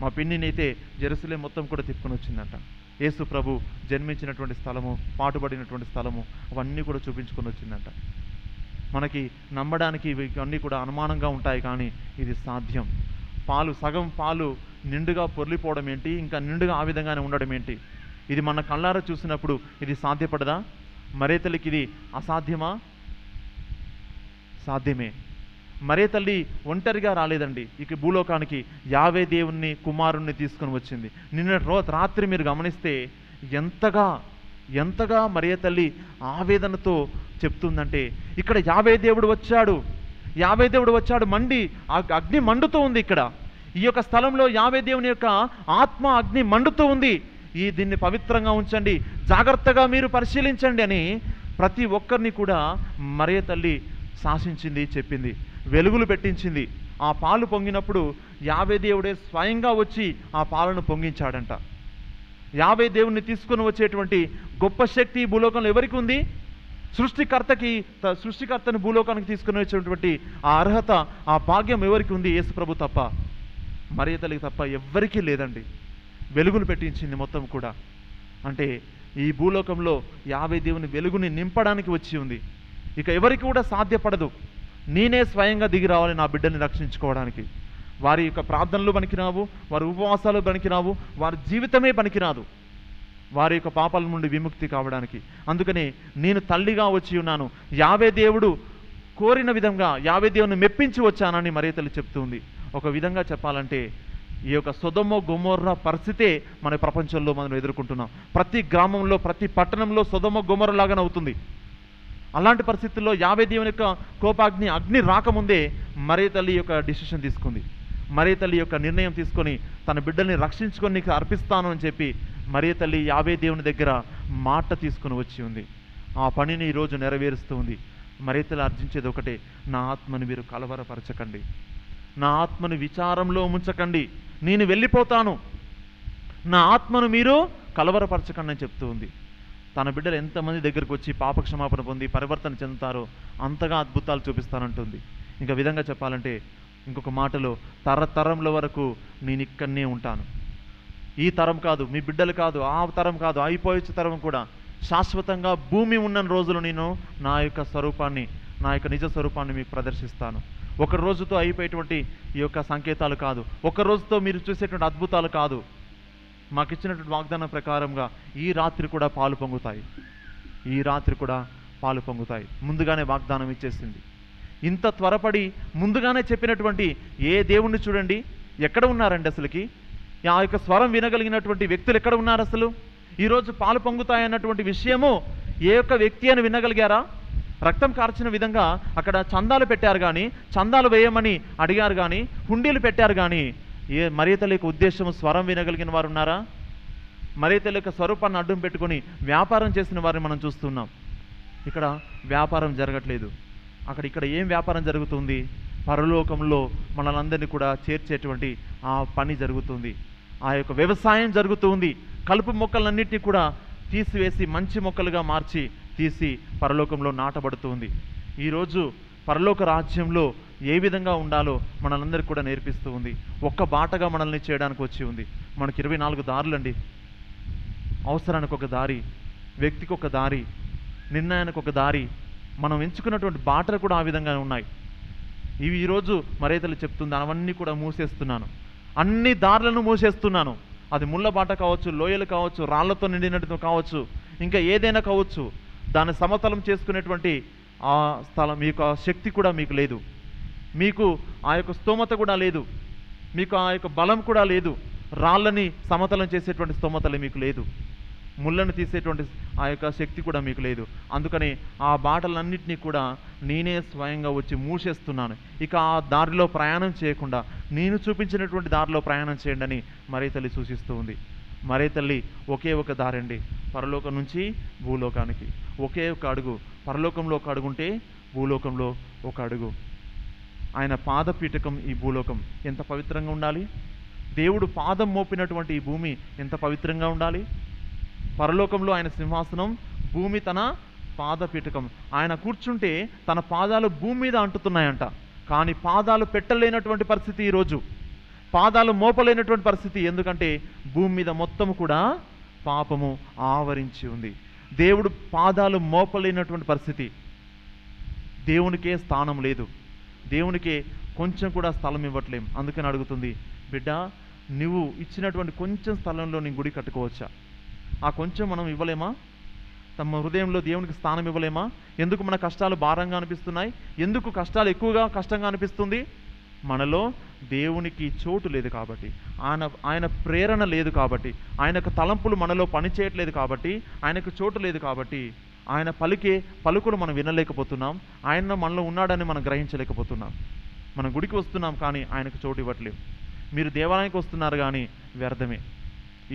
మా పిన్నినైతే జెరూసలేం మొత్తం కూడా తిప్పుకొని వచ్చిందంట. యేసు ప్రభు జన్మించినటువంటి స్థలము, పాటుపడినటువంటి స్థలము, అవన్నీ కూడా చూపించుకొని వచ్చిందంట. మనకి నమ్మడానికి ఇవన్నీ కూడా అనుమానంగా ఉంటాయి, కానీ ఇది సాధ్యం. పాలు, సగం పాలు నిండుగా పొర్లిపోవడం ఏంటి, ఇంకా నిండుగా ఆ విధంగానే ఉండడం ఏంటి? ఇది మన కళ్ళారా చూసినప్పుడు ఇది సాధ్యపడదా? మరియ తల్లికి ఇది అసాధ్యమా? సాధ్యమే. మరియ తల్లి ఒంటరిగా రాలేదండి. ఇక భూలోకానికి యావే దేవుణ్ణి, కుమారుణ్ణి తీసుకొని వచ్చింది. నిన్న రాత్రి మీరు గమనిస్తే ఎంతగా మరియ తల్లి ఆవేదనతో చెప్తుందంటే, ఇక్కడ యావే దేవుడు వచ్చాడు, మండి అగ్ని మండుతూ ఉంది. ఇక్కడ ఈ యొక్క స్థలంలో యావే దేవుని యొక్క ఆత్మ అగ్ని మండుతూ ఉంది. దీన్ని పవిత్రంగా ఉంచండి, జాగ్రత్తగా మీరు పరిశీలించండి అని ప్రతి ఒక్కరిని కూడా మరియ తల్లి శాసించింది, చెప్పింది, వెలుగులు పెట్టించింది. ఆ పాలు పొంగినప్పుడు యావే దేవుడే స్వయంగా వచ్చి ఆ పాలను పొంగించాడంట. యావే దేవుణ్ణి తీసుకొని వచ్చేటువంటి గొప్ప శక్తి భూలోకంలో ఎవరికి ఉంది? సృష్టికర్తని భూలోకానికి తీసుకుని వచ్చేటువంటి ఆ అర్హత, ఆ భాగ్యం ఎవరికి ఉంది? యేసు ప్రభు తప్ప, మరియ తల్లికి తప్ప ఎవ్వరికీ లేదండి. వెలుగులు పెట్టించింది మొత్తం కూడా. అంటే ఈ భూలోకంలో యావే దేవుని వెలుగుని నింపడానికి వచ్చి ఉంది. ఇక ఎవరికి కూడా సాధ్యపడదు. నేనే స్వయంగా దిగి రావాలి నా బిడ్డని రక్షించుకోవడానికి. వారి యొక్క ప్రార్థనలు పనికిరావు, వారి ఉపవాసాలు పనికిరావు, వారి జీవితమే పనికిరాదు వారి యొక్క పాపాల నుండి విముక్తి కావడానికి. అందుకనే నేను తల్లిగా వచ్చి ఉన్నాను, యావే దేవుడు కోరిన విధంగా యావే దేవుని మెప్పించి వచ్చానని మరియ తల్లి చెప్తుంది. ఒక విధంగా చెప్పాలంటే ఈ యొక్క సొదొమ గొమొర్రా పరిస్థితే మన ప్రపంచంలో మనం ఎదుర్కొంటున్నాం. ప్రతి గ్రామంలో, ప్రతి పట్టణంలో సొదొమ గొమొర్రా లాగానే అవుతుంది. అలాంటి పరిస్థితుల్లో యావే దేవుని యొక్క కోపాగ్ని, అగ్ని రాకముందే మరియ తల్లి యొక్క డిసిషన్ తీసుకుంది. మరియ తల్లి యొక్క నిర్ణయం తీసుకొని తన బిడ్డల్ని రక్షించుకొని నీకు అర్పిస్తాను అని చెప్పి మరియ తల్లి యావే దేవుని దగ్గర మాట తీసుకుని వచ్చి ఉంది. ఆ పనిని ఈరోజు నెరవేరుస్తూ ఉంది. మరియ తల్లి అర్జించేది ఒకటే, నా ఆత్మని మీరు కలవరపరచకండి, నా ఆత్మను విచారంలో ఉంచకండి, నేను వెళ్ళిపోతాను, నా ఆత్మను మీరు కలవరపరచకండి అని చెప్తూ ఉంది. తన బిడ్డలు ఎంతమంది దగ్గరకు వచ్చి పాపక్షమాపణ పొంది పరివర్తన చెందుతారో అంతగా అద్భుతాలు చూపిస్తానంటుంది. ఇంకా విధంగా చెప్పాలంటే, ఇంకొక మాటలో, తరతరంల వరకు నేను ఇక్కడనే ఉంటాను. ఈ తరం కాదు, మీ బిడ్డలు కాదు, ఆ తరం కాదు, అయిపోయే తరం కూడా, శాశ్వతంగా భూమి ఉన్న రోజులు నేను నా యొక్క స్వరూపాన్ని, నా యొక్క నిజ స్వరూపాన్ని మీకు ప్రదర్శిస్తాను. ఒక రోజుతో అయిపోయేటువంటి ఈ యొక్క సంకేతాలు కాదు, ఒక రోజుతో మీరు చూసేటువంటి అద్భుతాలు కాదు. మాకు ఇచ్చినటువంటి వాగ్దానం ప్రకారంగా ఈ రాత్రి కూడా పాలు పొంగుతాయి, ఈ రాత్రి కూడా పాలు పొంగుతాయి. ముందుగానే వాగ్దానం ఇచ్చేసింది. ఇంత త్వరపడి ముందుగానే చెప్పినటువంటి ఏ దేవుణ్ణి చూడండి, ఎక్కడ ఉన్నారండి అసలుకి? ఆ యొక్క స్వరం వినగలిగినటువంటి వ్యక్తులు ఎక్కడ ఉన్నారు? అసలు ఈరోజు పాలు పొంగుతాయన్నటువంటి విషయము ఏ యొక్క వ్యక్తి అని వినగలిగారా? రక్తం కార్చిన విధంగా అక్కడ చందాలు పెట్టారు కానీ, చందాలు వేయమని అడిగారు కానీ, హుండీలు పెట్టారు కానీ, మరియ తల్లి యొక్క ఉద్దేశం స్వరం వినగలిగిన వారు ఉన్నారా? మరియ తల్లి యొక్క స్వరూపాన్ని అడ్డం పెట్టుకొని వ్యాపారం చేసిన వారిని మనం చూస్తున్నాం. ఇక్కడ వ్యాపారం జరగట్లేదు. ఇక్కడ ఏం వ్యాపారం జరుగుతుంది? పరలోకంలో మనలందరినీ కూడా చేర్చేటువంటి ఆ పని జరుగుతుంది. ఆ యొక్క వ్యవసాయం జరుగుతుంది. కలుపు మొక్కలన్నింటినీ కూడా తీసివేసి మంచి మొక్కలుగా మార్చి తీసి పరలోకంలో నాటబడుతుంది. ఈరోజు పరలోక రాజ్యంలో ఏ విధంగా ఉండాలో మనందరికీ కూడా నేర్పిస్తూ ఉంది. ఒక్క బాటగా మనల్ని చేయడానికి వచ్చి ఉంది. మనకి 24 దారులండి. అవసరానికి ఒక దారి, వ్యక్తికి ఒక దారి, నిర్ణయానికి ఒక దారి. మనం ఎంచుకున్నటువంటి బాటలు కూడా ఆ విధంగా ఉన్నాయి. ఇవి ఈరోజు మరియ తల్లి చెప్తుంది, అవన్నీ కూడా మూసేస్తున్నాను, అన్ని దారులను మూసేస్తున్నాను. అది ముళ్ళ బాట కావచ్చు, లోయలు కావచ్చు, రాళ్లతో నిండినట్టు కావచ్చు, ఇంకా ఏదైనా కావచ్చు. దాన్ని సమతలం చేసుకునేటువంటి ఆ స్థలం, మీకు ఆ శక్తి కూడా మీకు లేదు, మీకు ఆ యొక్క స్తోమత కూడా లేదు, మీకు ఆ యొక్క బలం కూడా లేదు. రాళ్ళని సమతలం చేసేటువంటి స్తోమతలు మీకు లేదు, ముళ్ళను తీసేటువంటి ఆ యొక్క శక్తి కూడా మీకు లేదు. అందుకని ఆ బాటలన్నింటినీ కూడా నేనే స్వయంగా వచ్చి మూసేస్తున్నాను. ఇక ఆ దారిలో ప్రయాణం చేయకుండా నేను చూపించినటువంటి దారిలో ప్రయాణం చేయండి అని మరియ తల్లి సూచిస్తూ ఉంది. మరియ తల్లి ఒకే ఒక దారండి, పరలోకం నుంచి భూలోకానికి ఒకే ఒక అడుగు. పరలోకంలో ఒక అడుగుంటే భూలోకంలో ఒక అడుగు. ఆయన పాదపీఠకం ఈ భూలోకం ఎంత పవిత్రంగా ఉండాలి? దేవుడు పాదం మోపినటువంటి ఈ భూమి ఎంత పవిత్రంగా ఉండాలి? పరలోకంలో ఆయన సింహాసనం, భూమి తన పాదపీఠకం. ఆయన కూర్చుంటే తన పాదాలు భూమి మీద అంటుతున్నాయంట. కానీ పాదాలు పెట్టలేనటువంటి పరిస్థితి ఈరోజు, పాదాలు మోపలేనటువంటి పరిస్థితి. ఎందుకంటే భూమి మీద మొత్తం కూడా పాపము ఆవరించి ఉంది. దేవుడు పాదాలు మోపలేనటువంటి పరిస్థితి. దేవునికే స్థానం లేదు, దేవునికే కొంచెం కూడా స్థలం ఇవ్వట్లేం. అందుకని అడుగుతుంది, బిడ్డ నువ్వు ఇచ్చినటువంటి కొంచెం స్థలంలో నీ గుడి కట్టుకోవచ్చా? ఆ కొంచెం మనం ఇవ్వలేమా? తమ హృదయంలో దేవునికి స్థానం ఇవ్వలేమా? ఎందుకు మన కష్టాలు భారంగా అనిపిస్తున్నాయి? ఎందుకు కష్టాలు ఎక్కువగా కష్టంగా అనిపిస్తుంది? మనలో దేవునికి చోటు లేదు కాబట్టి, ఆయన ప్రేరణ లేదు కాబట్టి, ఆయనకు తలంపులు మనలో పనిచేయట్లేదు కాబట్టి, ఆయనకు చోటు లేదు కాబట్టి, ఆయన పలికే పలుకులు మనం వినలేకపోతున్నాం. ఆయన మనలో ఉన్నాడని మనం గ్రహించలేకపోతున్నాం. మనం గుడికి వస్తున్నాం కానీ ఆయనకు చోటు ఇవ్వట్లేము. మీరు దేవాలయానికి వస్తున్నారు కానీ వ్యర్థమే.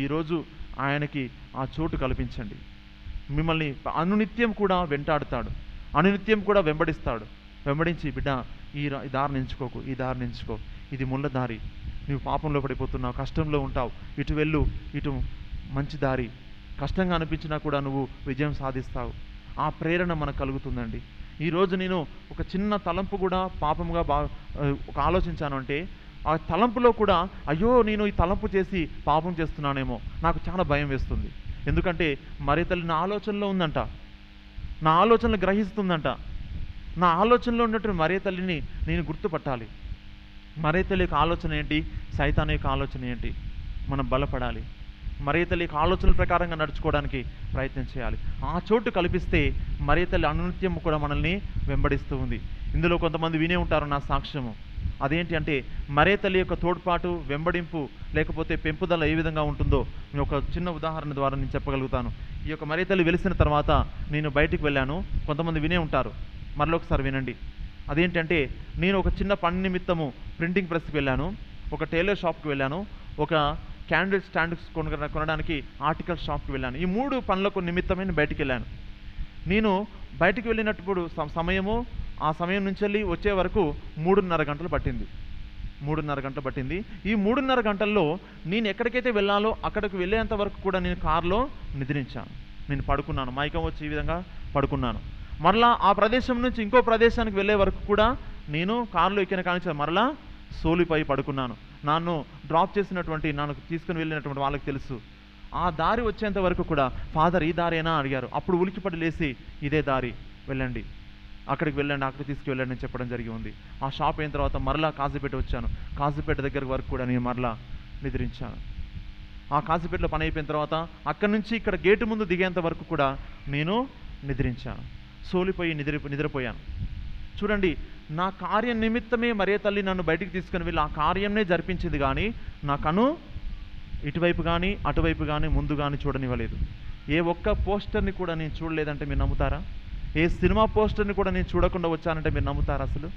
ఈరోజు ఆయనకి ఆ చోటు కల్పించండి. మిమ్మల్ని అనునిత్యం కూడా వెంటాడుతాడు, అనునిత్యం కూడా వెంబడిస్తాడు. వెంబడించి, బిడ్డ ఈ దారిని ఎంచుకోకు, ఈ దారిని ఎంచుకో, ఇది ముళ్ళ దారి, నువ్వు పాపంలో పడిపోతున్నావు, కష్టంలో ఉంటావు, ఇటు వెళ్ళు, ఇటు మంచి దారి, కష్టంగా అనిపించినా కూడా నువ్వు విజయం సాధిస్తావు. ఆ ప్రేరణ మనకు కలుగుతుందండి. ఈరోజు నేను ఒక చిన్న తలంపు కూడా పాపముగా ఒక ఆలోచించాను అంటే, ఆ తలంపులో కూడా అయ్యో నేను ఈ తలంపు చేసి పాపం చేస్తున్నానేమో నాకు చాలా భయం వేస్తుంది. ఎందుకంటే మరియ తల్లి నా ఆలోచనలో ఉందంట, నా ఆలోచనలు గ్రహిస్తుందంట. నా ఆలోచనలో ఉన్నటువంటి మరియ తల్లిని నేను గుర్తుపట్టాలి. మరియ తల్లి యొక్క ఆలోచన ఏంటి, సైతాను యొక్క ఆలోచన ఏంటి, మనం బలపడాలి. మరియ తల్లి యొక్క ఆలోచనల ప్రకారంగా నడుచుకోవడానికి ప్రయత్నం చేయాలి. ఆ చోటు కల్పిస్తే మరియ తల్లి అనునిత్యం కూడా మనల్ని వెంబడిస్తూ ఉంది. ఇందులో కొంతమంది వినే ఉంటారు నా సాక్ష్యము. అదేంటి అంటే, మరియ తల్లి యొక్క తోడ్పాటు, వెంబడింపు లేకపోతే పెంపుదల ఏ విధంగా ఉంటుందో నేను ఒక చిన్న ఉదాహరణ ద్వారా నేను చెప్పగలుగుతాను. ఈ యొక్క మరియ తల్లి వెలిసిన తర్వాత నేను బయటికి వెళ్ళాను. కొంతమంది వినే ఉంటారు, మరొకసారి వినండి. అదేంటంటే, నేను ఒక చిన్న పని నిమిత్తము ప్రింటింగ్ ప్రెస్కి వెళ్ళాను, ఒక టైలర్ షాప్కి వెళ్ళాను, ఒక క్యాండిల్ స్టాండ్ కొనడానికి ఆర్టికల్ షాప్కి వెళ్ళాను. ఈ 3 పనులకు నిమిత్తమే నేను బయటికి వెళ్ళాను. నేను బయటికి వెళ్ళినప్పుడు సమయము, ఆ సమయం నుంచి వెళ్ళి వచ్చే వరకు 3:30 గంటలు పట్టింది. 3:30 గంటలు పట్టింది. ఈ 3:30 గంటల్లో నేను ఎక్కడికైతే వెళ్ళాలో అక్కడికి వెళ్ళేంత వరకు కూడా నేను కారులో నిద్రించాను. నేను పడుకున్నాను, మైకం వచ్చి ఈ విధంగా పడుకున్నాను. మరలా ఆ ప్రదేశం నుంచి ఇంకో ప్రదేశానికి వెళ్ళే వరకు కూడా నేను కారులో ఎక్కిన కానించి మరలా సోలిపై పడుకున్నాను. నన్ను డ్రాప్ చేసినటువంటి, నన్ను తీసుకుని వెళ్ళినటువంటి వాళ్ళకి తెలుసు. ఆ దారి వచ్చేంత వరకు కూడా ఫాదర్ ఈ దారేనా అడిగారు. అప్పుడు ఉలికిపడి లేసి ఇదే దారి వెళ్ళండి, అక్కడికి వెళ్ళండి, అక్కడికి తీసుకువెళ్ళండి అని చెప్పడం జరిగి ఉంది. ఆ షాప్ అయిన తర్వాత మరలా కాజీపేట వచ్చాను. కాజీపేట దగ్గర వరకు కూడా నేను మరలా నిద్రించాను. ఆ కాజీపేటలో పని అయిపోయిన తర్వాత అక్కడి నుంచి ఇక్కడ గేటు ముందు దిగేంత వరకు కూడా నేను నిద్రించాను. సోలిపోయి నిద్రపోయాను. చూడండి, నా కార్యం నిమిత్తమే మరియ తల్లి నన్ను బయటికి తీసుకుని వెళ్ళి ఆ కార్యంనే జరిపించింది. కానీ నా కను ఇటువైపు కానీ అటువైపు కానీ ముందు కానీ చూడనివ్వలేదు. ఏ ఒక్క పోస్టర్ని కూడా నేను చూడలేదంటే మీరు నమ్ముతారా? ఏ సినిమా పోస్టర్ని కూడా నేను చూడకుండా వచ్చానంటే మీరు నమ్ముతారు? అసలు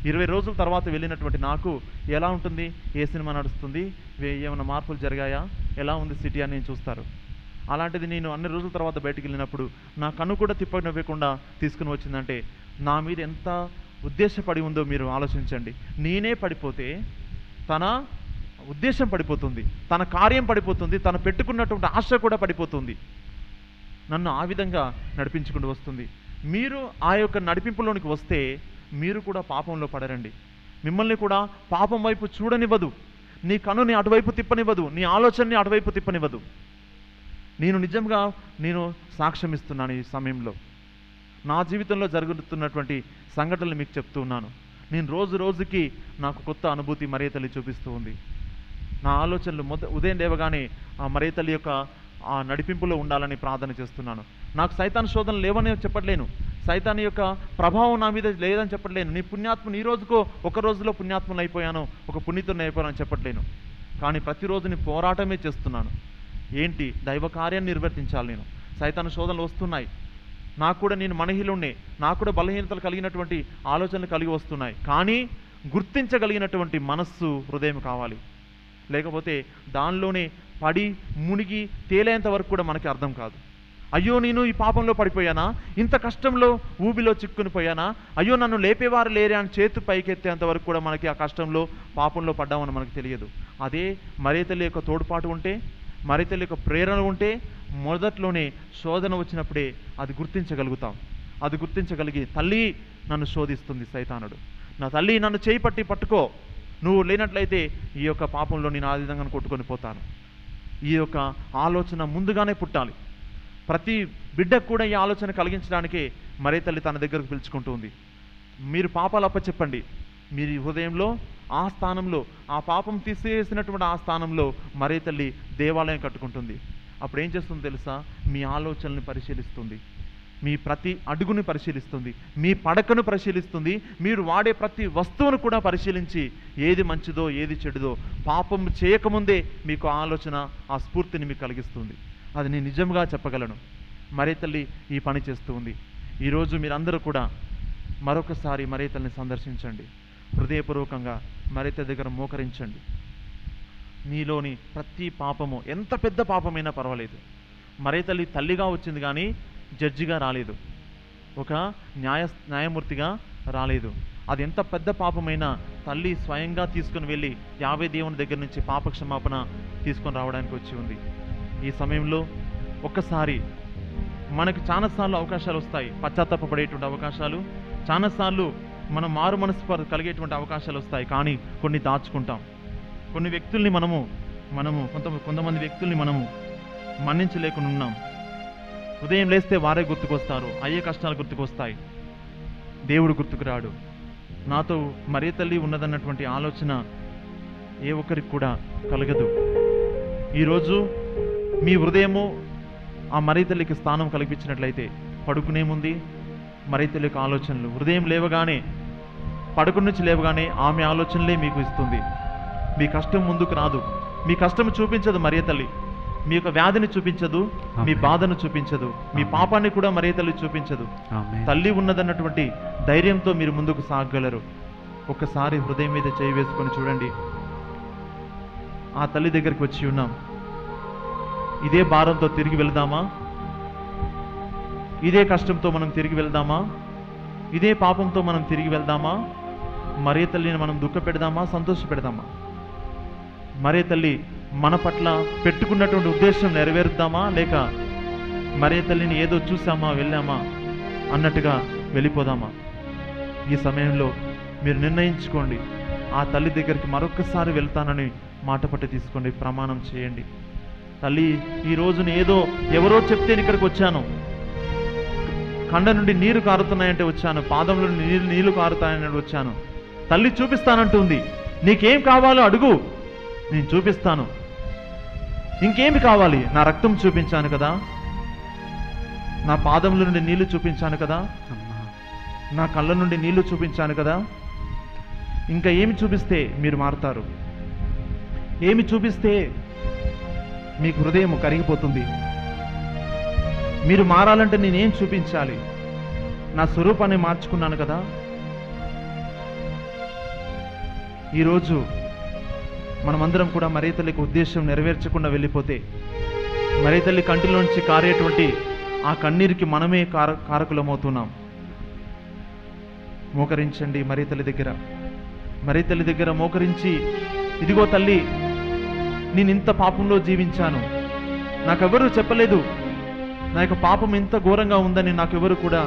20 రోజుల తర్వాత వెళ్ళినటువంటి నాకు ఎలా ఉంటుంది, ఏ సినిమా నడుస్తుంది, ఏమైనా మార్పులు జరిగాయా, ఎలా ఉంది సిటీ అని నేను చూస్తారు. అలాంటిది నేను అన్ని రోజుల తర్వాత బయటికి వెళ్ళినప్పుడు నా కన్ను కూడా తిప్పనివ్వకుండా తీసుకుని వచ్చిందంటే నా మీద ఎంత ఉద్దేశపడి ఉందో మీరు ఆలోచించండి. నేనే పడిపోతే తన ఉద్దేశం పడిపోతుంది, తన కార్యం పడిపోతుంది, తను పెట్టుకున్నటువంటి ఆశ కూడా పడిపోతుంది. నన్ను ఆ విధంగా నడిపించుకుంటూ వస్తుంది. మీరు ఆ యొక్క నడిపింపులోనికి వస్తే మీరు కూడా పాపంలో పడరండి. మిమ్మల్ని కూడా పాపం వైపు చూడనివ్వదు, నీ కన్నుని అటువైపు తిప్పనివ్వదు, నీ ఆలోచనని అటువైపు తిప్పనివ్వదు. నేను నిజంగా సాక్ష్యం ఇస్తున్నాను. ఈ సమయంలో నా జీవితంలో జరుగుతున్నటువంటి సంఘటనలు మీకు చెప్తూ ఉన్నాను. నేను రోజు రోజుకి నాకు కొత్త అనుభూతి మరియ తల్లి చూపిస్తూ ఉంది. నా ఆలోచనలు ఉదయం లేవగానే ఆ మరియ తల్లి యొక్క ఆ నడిపింపులో ఉండాలని ప్రార్థన చేస్తున్నాను. నాకు సైతాన్ శోధనలు లేవని చెప్పట్లేను, సైతాన్ యొక్క ప్రభావం నా మీద లేదని చెప్పట్లేను. నీ పుణ్యాత్మని ఈ రోజుకో ఒక రోజులో పుణ్యాత్మను అయిపోయాను, ఒక పుణ్యతుని అయిపోయాను చెప్పట్లేను. కానీ ప్రతిరోజు నేను పోరాటమే చేస్తున్నాను. ఏంటి? దైవ కార్యాన్ని నిర్వర్తించాలి. నేను సైతాన్ శోధనలు వస్తున్నాయి, నాకు కూడా నేను మనహిలుండే, నాకు కూడా బలహీనతలు కలిగినటువంటి ఆలోచనలు కలిగి వస్తున్నాయి. కానీ గుర్తించగలిగినటువంటి మనస్సు, హృదయం కావాలి. లేకపోతే దానిలోనే పడి మునిగి తేలేంత వరకు కూడా మనకి అర్థం కాదు. అయ్యో నేను ఈ పాపంలో పడిపోయానా, ఇంత కష్టంలో ఊబిలో చిక్కుని పోయానా, అయ్యో నన్ను లేపేవారు లేరే అని చేతు పైకెత్తేంత వరకు కూడా మనకి ఆ కష్టంలో పాపంలో పడ్డామని మనకు తెలియదు. అదే మరియ తల్లి యొక్క తోడ్పాటు ఉంటే, మరియ తల్లి యొక్క ప్రేరణ ఉంటే మొదట్లోనే శోధన వచ్చినప్పుడే అది గుర్తించగలుగుతాం. అది గుర్తించగలిగి తల్లి నన్ను శోధిస్తుంది సైతానుడు, నా తల్లి నన్ను చేయి పట్టి పట్టుకో, నువ్వు లేనట్లయితే ఈ యొక్క పాపంలో నేను ఆ విధంగా కొట్టుకొని పోతాను. ఈ యొక్క ఆలోచన ముందుగానే పుట్టాలి. ప్రతి బిడ్డకు కూడా ఈ ఆలోచన కలిగించడానికే మరియ తల్లి తన దగ్గరకు పిలుచుకుంటుంది. మీరు పాపాలు అప్పచెప్పండి, మీరు హృదయంలో ఆ స్థానంలో ఆ పాపం తీసేసినటువంటి ఆ స్థానంలో మరియ తల్లి దేవాలయం కట్టుకుంటుంది. అప్పుడు ఏం చేస్తుందో తెలుసా? మీ ఆలోచనల్ని పరిశీలిస్తుంది, మీ ప్రతి అడుగుని పరిశీలిస్తుంది, మీ పడకను పరిశీలిస్తుంది, మీరు వాడే ప్రతి వస్తువును కూడా పరిశీలించి ఏది మంచిదో ఏది చెడుదో పాపం చేయకముందే మీకు ఆలోచన, ఆ స్ఫూర్తిని మీకు కలిగిస్తుంది. అది నేను నిజంగా చెప్పగలను. మరియ తల్లి ఈ పని చేస్తూ ఉంది. ఈరోజు మీరందరూ కూడా మరొకసారి మరియ తల్లిని సందర్శించండి, హృదయపూర్వకంగా మరియ తల్లి దగ్గర మోకరించండి. నీలోని ప్రతి పాపము, ఎంత పెద్ద పాపమైనా పర్వాలేదు, మరియ తల్లి తల్లిగా వచ్చింది కానీ జడ్జిగా రాలేదు, ఒక న్యాయమూర్తిగా రాలేదు. అది ఎంత పెద్ద పాపమైనా తల్లి స్వయంగా తీసుకుని వెళ్ళి యావే దేవుని దగ్గర నుంచి పాప క్షమాపణ తీసుకొని రావడానికి వచ్చి ఉంది. ఈ సమయంలో ఒక్కసారి మనకు చాలాసార్లు అవకాశాలు వస్తాయి, పశ్చాత్తాపపడేటువంటి అవకాశాలు, చాలాసార్లు మనం మారు మనసు కలిగేటువంటి అవకాశాలు వస్తాయి. కానీ కొన్ని దాచుకుంటాం. కొన్ని వ్యక్తుల్ని కొంతమంది వ్యక్తుల్ని మనము మన్నించలేకుండా ఉన్నాం. ఉదయం లేస్తే వారే గుర్తుకొస్తారు, అయ్యే కష్టాలు గుర్తుకొస్తాయి, దేవుడు గుర్తుకు రాడు. నాతో మరియ తల్లి ఉన్నదన్నటువంటి ఆలోచన ఏ ఒక్కరికి కూడా కలగదు. ఈరోజు మీ హృదయము ఆ మరియ తల్లికి స్థానం కల్పించినట్లయితే పడుకునే ముందు మరియ తల్లికి ఆలోచనలు, ఉదయం లేవగానే పడుకుని నుంచి లేవగానే ఆమె ఆలోచనలే మీకు ఇస్తుంది. మీ కష్టం ముందుకు రాదు, మీ కష్టం చూపించదు మరియ తల్లి, మీ యొక్క వ్యాధిని చూపించదు, మీ బాధను చూపించదు, మీ పాపాన్ని కూడా మరియ తల్లి చూపించదు. తల్లి ఉన్నదన్నటువంటి ధైర్యంతో మీరు ముందుకు సాగగలరు. ఒక్కసారి హృదయం మీద చేయి వేసుకొని చూడండి. ఆ తల్లి దగ్గరికి వచ్చి ఉన్నాం, ఇదే భారంతో తిరిగి వెళ్దామా? ఇదే కష్టంతో మనం తిరిగి వెళ్దామా? ఇదే పాపంతో మనం తిరిగి వెళ్దామా? మరియ తల్లిని మనం దుఃఖ పెడదామా, సంతోష పెడదామా? మరియ తల్లి మన పట్ల పెట్టుకున్నటువంటి ఉద్దేశం నెరవేరుద్దామా, లేక మరియ తల్లిని ఏదో చూసామా వెళ్ళామా అన్నట్టుగా వెళ్ళిపోదామా? ఈ సమయంలో మీరు నిర్ణయించుకోండి. ఆ తల్లి దగ్గరికి మరొకసారి వెళ్తానని మాట పట్టి తీసుకోండి, ప్రమాణం చేయండి. తల్లి, ఈ రోజున ఏదో ఎవరో చెప్తే ఇక్కడికి వచ్చాను, కండ నుండి నీరు కారుతున్నాయంటే వచ్చాను, పాదంలో నీళ్లు కారుతాయని వచ్చాను. తల్లి చూపిస్తానంటుంది, నీకేం కావాలో అడుగు, నేను చూపిస్తాను. ఇంకేమి కావాలి? నా రక్తం చూపించాను కదా, నా పాదముల నుండి నీళ్లు చూపించాను కదా, నా కళ్ళ నుండి నీళ్లు చూపించాను కదా. ఇంకా ఏమి చూపిస్తే మీరు మారుతారు? ఏమి చూపిస్తే మీకు హృదయం కరిగిపోతుంది? మీరు మారాలంటే నేనేం చూపించాలి? నా స్వరూపాన్ని మార్చుకున్నాను కదా. ఈరోజు మనమందరం కూడా మరియ తల్లికి ఉద్దేశం నెరవేర్చకుండా వెళ్ళిపోతే మరియ తల్లి కంటిలోంచి కారేటువంటి ఆ కన్నీరుకి మనమే కారకులమవుతున్నాం. మోకరించండి మరియ తల్లి దగ్గర. మరియ తల్లి దగ్గర మోకరించి, ఇదిగో తల్లి, నేను ఇంత పాపంలో జీవించాను, నాకెవరూ చెప్పలేదు, నా యొక్క పాపం ఇంత ఘోరంగా ఉందని నాకెవరు కూడా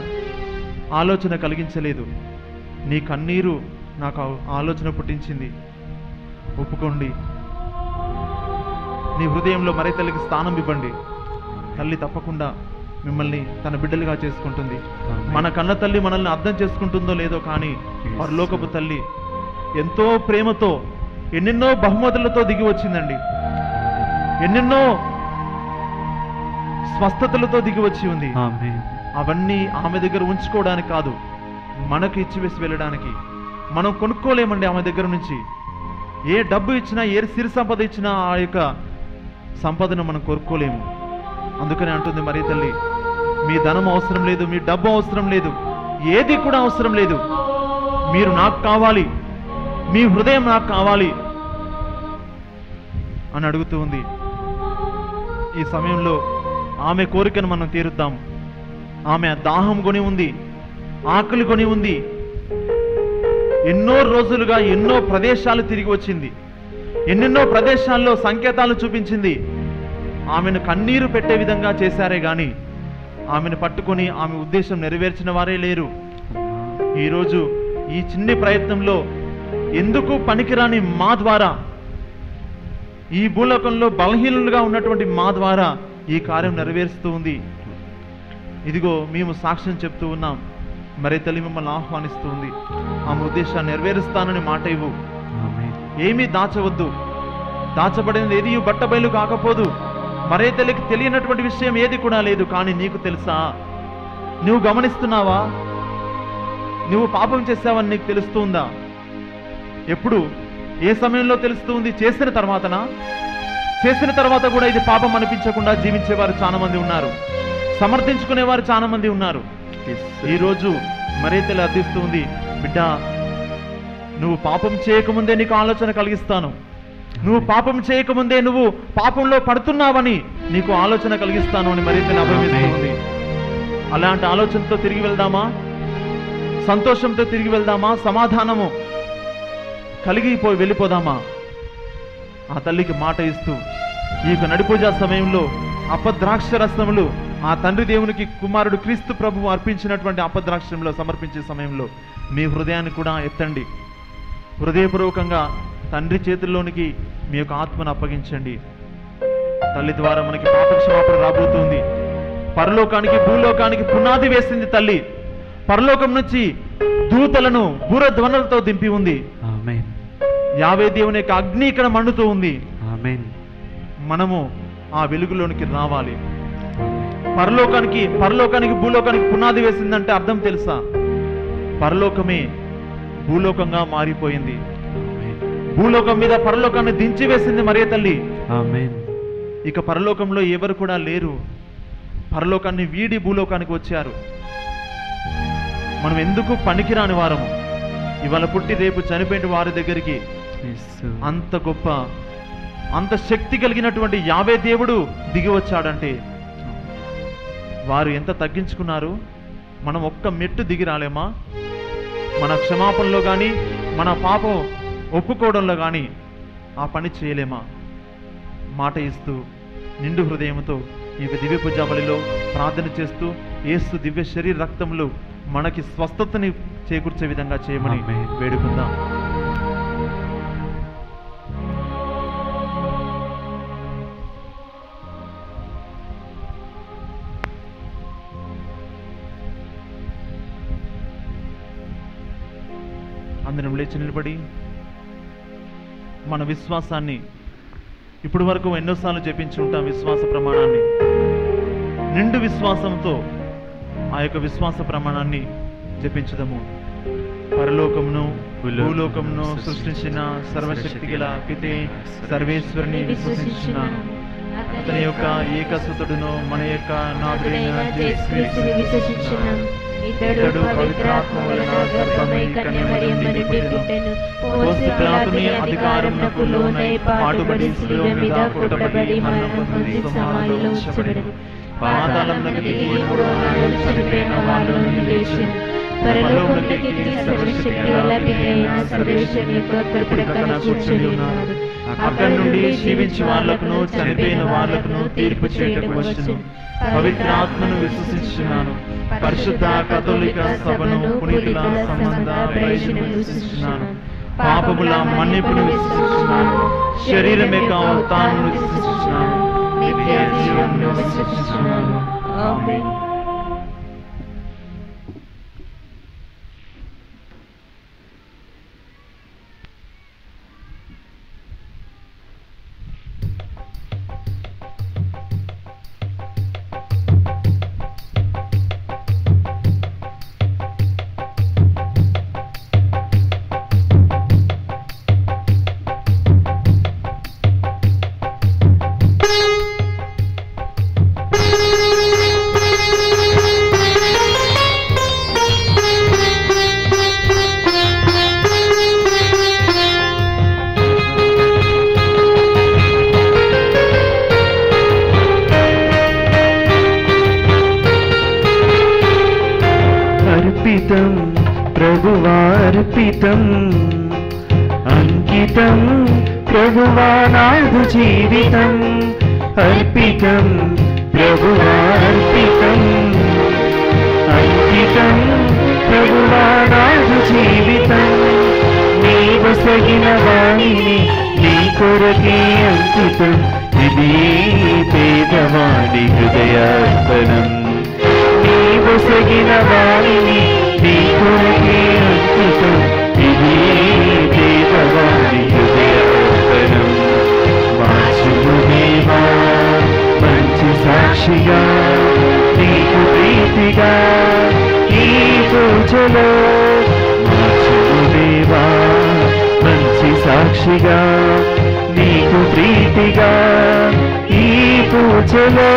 ఆలోచన కలిగించలేదు. నీ కన్నీరు నాకు ఆలోచన పుట్టించింది. ఒప్పుకోండి. నీ హృదయంలో మరియ తల్లికి స్థానం ఇవ్వండి. తల్లి తప్పకుండా మిమ్మల్ని తన బిడ్డలుగా చేసుకుంటుంది. మన కన్న తల్లి మనల్ని అర్థం చేసుకుంటుందో లేదో కానీ పరలోకపు తల్లి ఎంతో ప్రేమతో ఎన్నెన్నో బహుమతులతో దిగి వచ్చిందండి. ఎన్నెన్నో స్వస్థతలతో దిగి వచ్చి ఉంది. అవన్నీ ఆమె దగ్గర ఉంచుకోవడానికి కాదు, మనకు ఇచ్చివేసి వెళ్ళడానికి. మనం కొనుక్కోలేమండి ఆమె దగ్గర నుంచి. ఏ డబ్బు ఇచ్చినా, ఏ సిరి సంపద ఇచ్చినా ఆ యొక్క సంపదను మనం కొనుక్కోలేము. అందుకని అంటుంది మరియ తల్లి, మీ ధనం అవసరం లేదు, మీ డబ్బు అవసరం లేదు, ఏది కూడా అవసరం లేదు, మీరు నాకు కావాలి, మీ హృదయం నాకు కావాలి అని అడుగుతూ ఉంది. ఈ సమయంలో ఆమె కోరికను మనం తీరుద్దాం. ఆమె దాహం కొని ఉంది, ఆకలి కొని ఉంది, ఎన్నో రోజులుగా ఎన్నో ప్రదేశాలు తిరిగి వచ్చింది, ఎన్నెన్నో ప్రదేశాల్లో సంకేతాలు చూపించింది. ఆమెను కన్నీరు పెట్టే విధంగా చేశారే గాని ఆమెను పట్టుకొని ఆమె ఉద్దేశం నెరవేర్చిన వారే లేరు. ఈరోజు ఈ చిన్ని ప్రయత్నంలో ఎందుకు పనికిరాని మా ద్వారా, ఈ భూలోకంలో బలహీనులుగా ఉన్నటువంటి మా ద్వారా ఈ కార్యం నెరవేరుస్తూ ఉంది. ఇదిగో మేము సాక్ష్యం చెప్తూ ఉన్నాం. మరియ తల్లి మిమ్మల్ని ఆహ్వానిస్తూ ఉంది. ఆమె ఉద్దేశాన్ని నెరవేరుస్తానని మాట ఇవ్వు. ఏమీ దాచవద్దు. దాచబడినది ఏది బట్టబయలు కాకపోదు. మరియ తల్లికి తెలియనటువంటి విషయం ఏది కూడా లేదు. కానీ నీకు తెలుసా? నువ్వు గమనిస్తున్నావా? నువ్వు పాపం చేసావని నీకు తెలుస్తుందా? ఎప్పుడు, ఏ సమయంలో తెలుస్తుంది? చేసిన తర్వాతనా? చేసిన తర్వాత కూడా ఇది పాపం అనిపించకుండా జీవించేవారు చాలా మంది ఉన్నారు, సమర్థించుకునేవారు చాలా మంది ఉన్నారు. ఈరోజు మరియ తల్లి అర్థిస్తూ ఉంది, బిడ్డ, నువ్వు పాపం చేయకముందే నీకు ఆలోచన కలిగిస్తాను. నువ్వు పాపం చేయకముందే నువ్వు పాపంలో పడుతున్నావని నీకు ఆలోచన కలిగిస్తాను అని మరియ తల్లి అభయమిస్తూ ఉంది. అలాంటి ఆలోచనతో తిరిగి వెళ్దామా? సంతోషంతో తిరిగి వెళ్దామా? సమాధానము కలిగిపోయి వెళ్ళిపోదామా? ఆ తల్లికి మాట ఇస్తూ ఈ యొక్క నడిపూజ సమయంలో అపద్రాక్ష రసములు ఆ తండ్రి దేవునికి కుమారుడు క్రీస్తు ప్రభువు అర్పించినటువంటి అపద్రాక్షంలో సమర్పించే సమయంలో మీ హృదయాన్ని కూడా ఎత్తండి. హృదయపూర్వకంగా తండ్రి చేతుల్లోనికి మీ యొక్క ఆత్మను అప్పగించండి. తల్లి ద్వారా మనకి పాపక్షమాపణ రాబోతుంది. పరలోకానికి భూలోకానికి పునాది వేసింది తల్లి. పరలోకం నుంచి దూతలను బూరధ్వనులతో దింపి ఉంది. యావే దేవుని యొక్క అగ్ని ఇక్కడ మండుతూ ఉంది. మనము ఆ వెలుగులోనికి రావాలి. పరలోకానికి భూలోకానికి పునాది వేసిందంటే అర్థం తెలుసా? పరలోకమే భూలోకంగా మారిపోయింది. భూలోకం మీద పరలోకాన్ని దించి వేసింది మరియ తల్లి. ఇక పరలోకంలో ఎవరు కూడా లేరు. పరలోకాన్ని వీడి భూలోకానికి వచ్చారు. మనం ఎందుకు పనికిరాని వారము ఇవాళ పుట్టి రేపు చనిపోయిన వారి దగ్గరికి అంత గొప్ప, అంత శక్తి కలిగినటువంటి యావే దేవుడు దిగి వచ్చాడంటే వారు ఎంత తగ్గించుకున్నారు. మనం ఒక్క మెట్టు దిగి రాలేమా? మన క్షమాపణలో కానీ మన పాపం ఒప్పుకోవడంలో కానీ ఆ పని చేయలేమా? మాట ఇస్తూ నిండు హృదయంతో ఈ దివ్య పూజా బలిలో ప్రార్థన చేస్తూ యేసు దివ్య శరీర రక్తములు మనకి స్వస్థతని చేకూర్చే విధంగా చేయమని వేడుకుందాం. అందరం లేచి నిలబడి మన విశ్వాసాన్ని ఇప్పటి వరకు ఎన్నోసార్లు జపించి ఉంటాం. విశ్వాస ప్రమాణాన్ని నిండు విశ్వాసంతో ఆ యొక్క విశ్వాస ప్రమాణాన్ని జపించదము. పరలోకమును భూలోకమును సృష్టించిన సర్వశక్తి గల పితే సర్వేశ్వరుని విశ్వసించున్నాను. అతని యొక్క ఏకసుతుడును మన యొక్క నాథుడైన యేసు క్రీస్తుని విశ్వసించున్నాను. ఇతడు పవిత్రాత్మ వలన గర్భమై కన్య మరియమ్మను పుట్టెను. పోన్సు పిలాతుని అధికారమునకు లోనై పాటుబడి శిలువ మీద కొట్టబడి మరణం పొంది సమాధిలో ఉంచబడెను. పాతాళమునకు దిగి 3వ నాడు చనిపోయిన వాళ్ళను లేచెను. పరలోకమునకు ఎక్కి సర్వశక్తి గల పితైన సర్వేశ్వరుని యొక్క కుడి ప్రక్కన కూర్చుని ఉన్నాడు. అక్కడి నుండి జీవించి వాళ్ళకును చనిపోయిన వాళ్ళకును తీర్పు చేయటకు వచ్చును. పవిత్ర ఆత్మను విశ్వసించున్నాను. పరిశుద్ధ కథోలిక సభను పునీతుల సంబంధ వైద్యుని విశ్వసించున్నాను. పాపముల మన్నిపును విశ్వసించున్నాను. శరీరం యొక్క ఉత్థానమును విశ్వసించున్నాను. నిత్య జీవమును విశ్వసించున్నాను. ఆమేన్. अर्पितं ప్రభువార్పితం అంకితం ప్రభువానాదు జీవితం అర్పితం ప్రభువార్పితం అంకితం ప్రభువానాదు జీవితం నీవు సగిన వాణిని నీ కొరకే అంకితం ఇది పేదవాడి హృదయార్పణం నీవు సగిన వాణిని నీ కొరకే అంకితం ఇది పేదవాడి హృదయార్పణం మార్చుము దేవా మంచి సాక్షిగా నీకు ప్రీతిగా ఈ పూజలో మార్చుము దేవా మంచి సాక్షిగా నీకు ప్రీతిగా ఈ పూజలో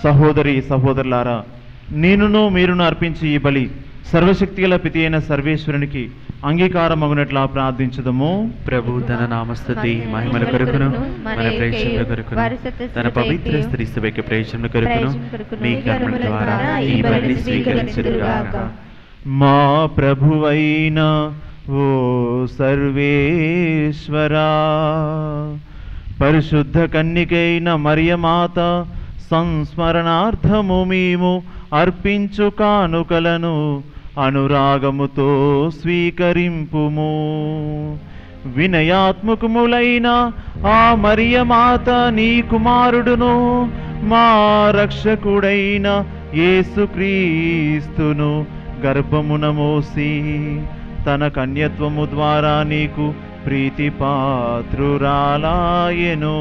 సహోదరి సహోదరులారా, నేనును మీరును అర్పించి ఈ బలి సర్వశక్తిగల పితి అయిన సర్వేశ్వరునికి అంగీకారమగునట్లా ప్రార్థించుదము. ప్రభు తన నామస్తుతి మహిమల కొరకును మన ప్రేక్షకుల కొరకును తన పవిత్ర స్త్రీ సభకి ప్రేక్షకుల కొరకును మీ కర్మల ద్వారా ఈ బలిని స్వీకరించుగాక. మా ప్రభువైన ఓ సర్వేశ్వరా, పరిశుద్ధ కన్నికైన మరియమాత సంస్మరణార్థము మేము అర్పించు కానుకలను అనురాగముతో స్వీకరింపుము. వినయాత్మకములైన ఆ మరియమాత నీ కుమారుడును మా రక్షకుడైన యేసుక్రీస్తును గర్భమున మోసి తన కన్యత్వము ద్వారా నీకు ప్రీతి పాత్రురాలాయెను.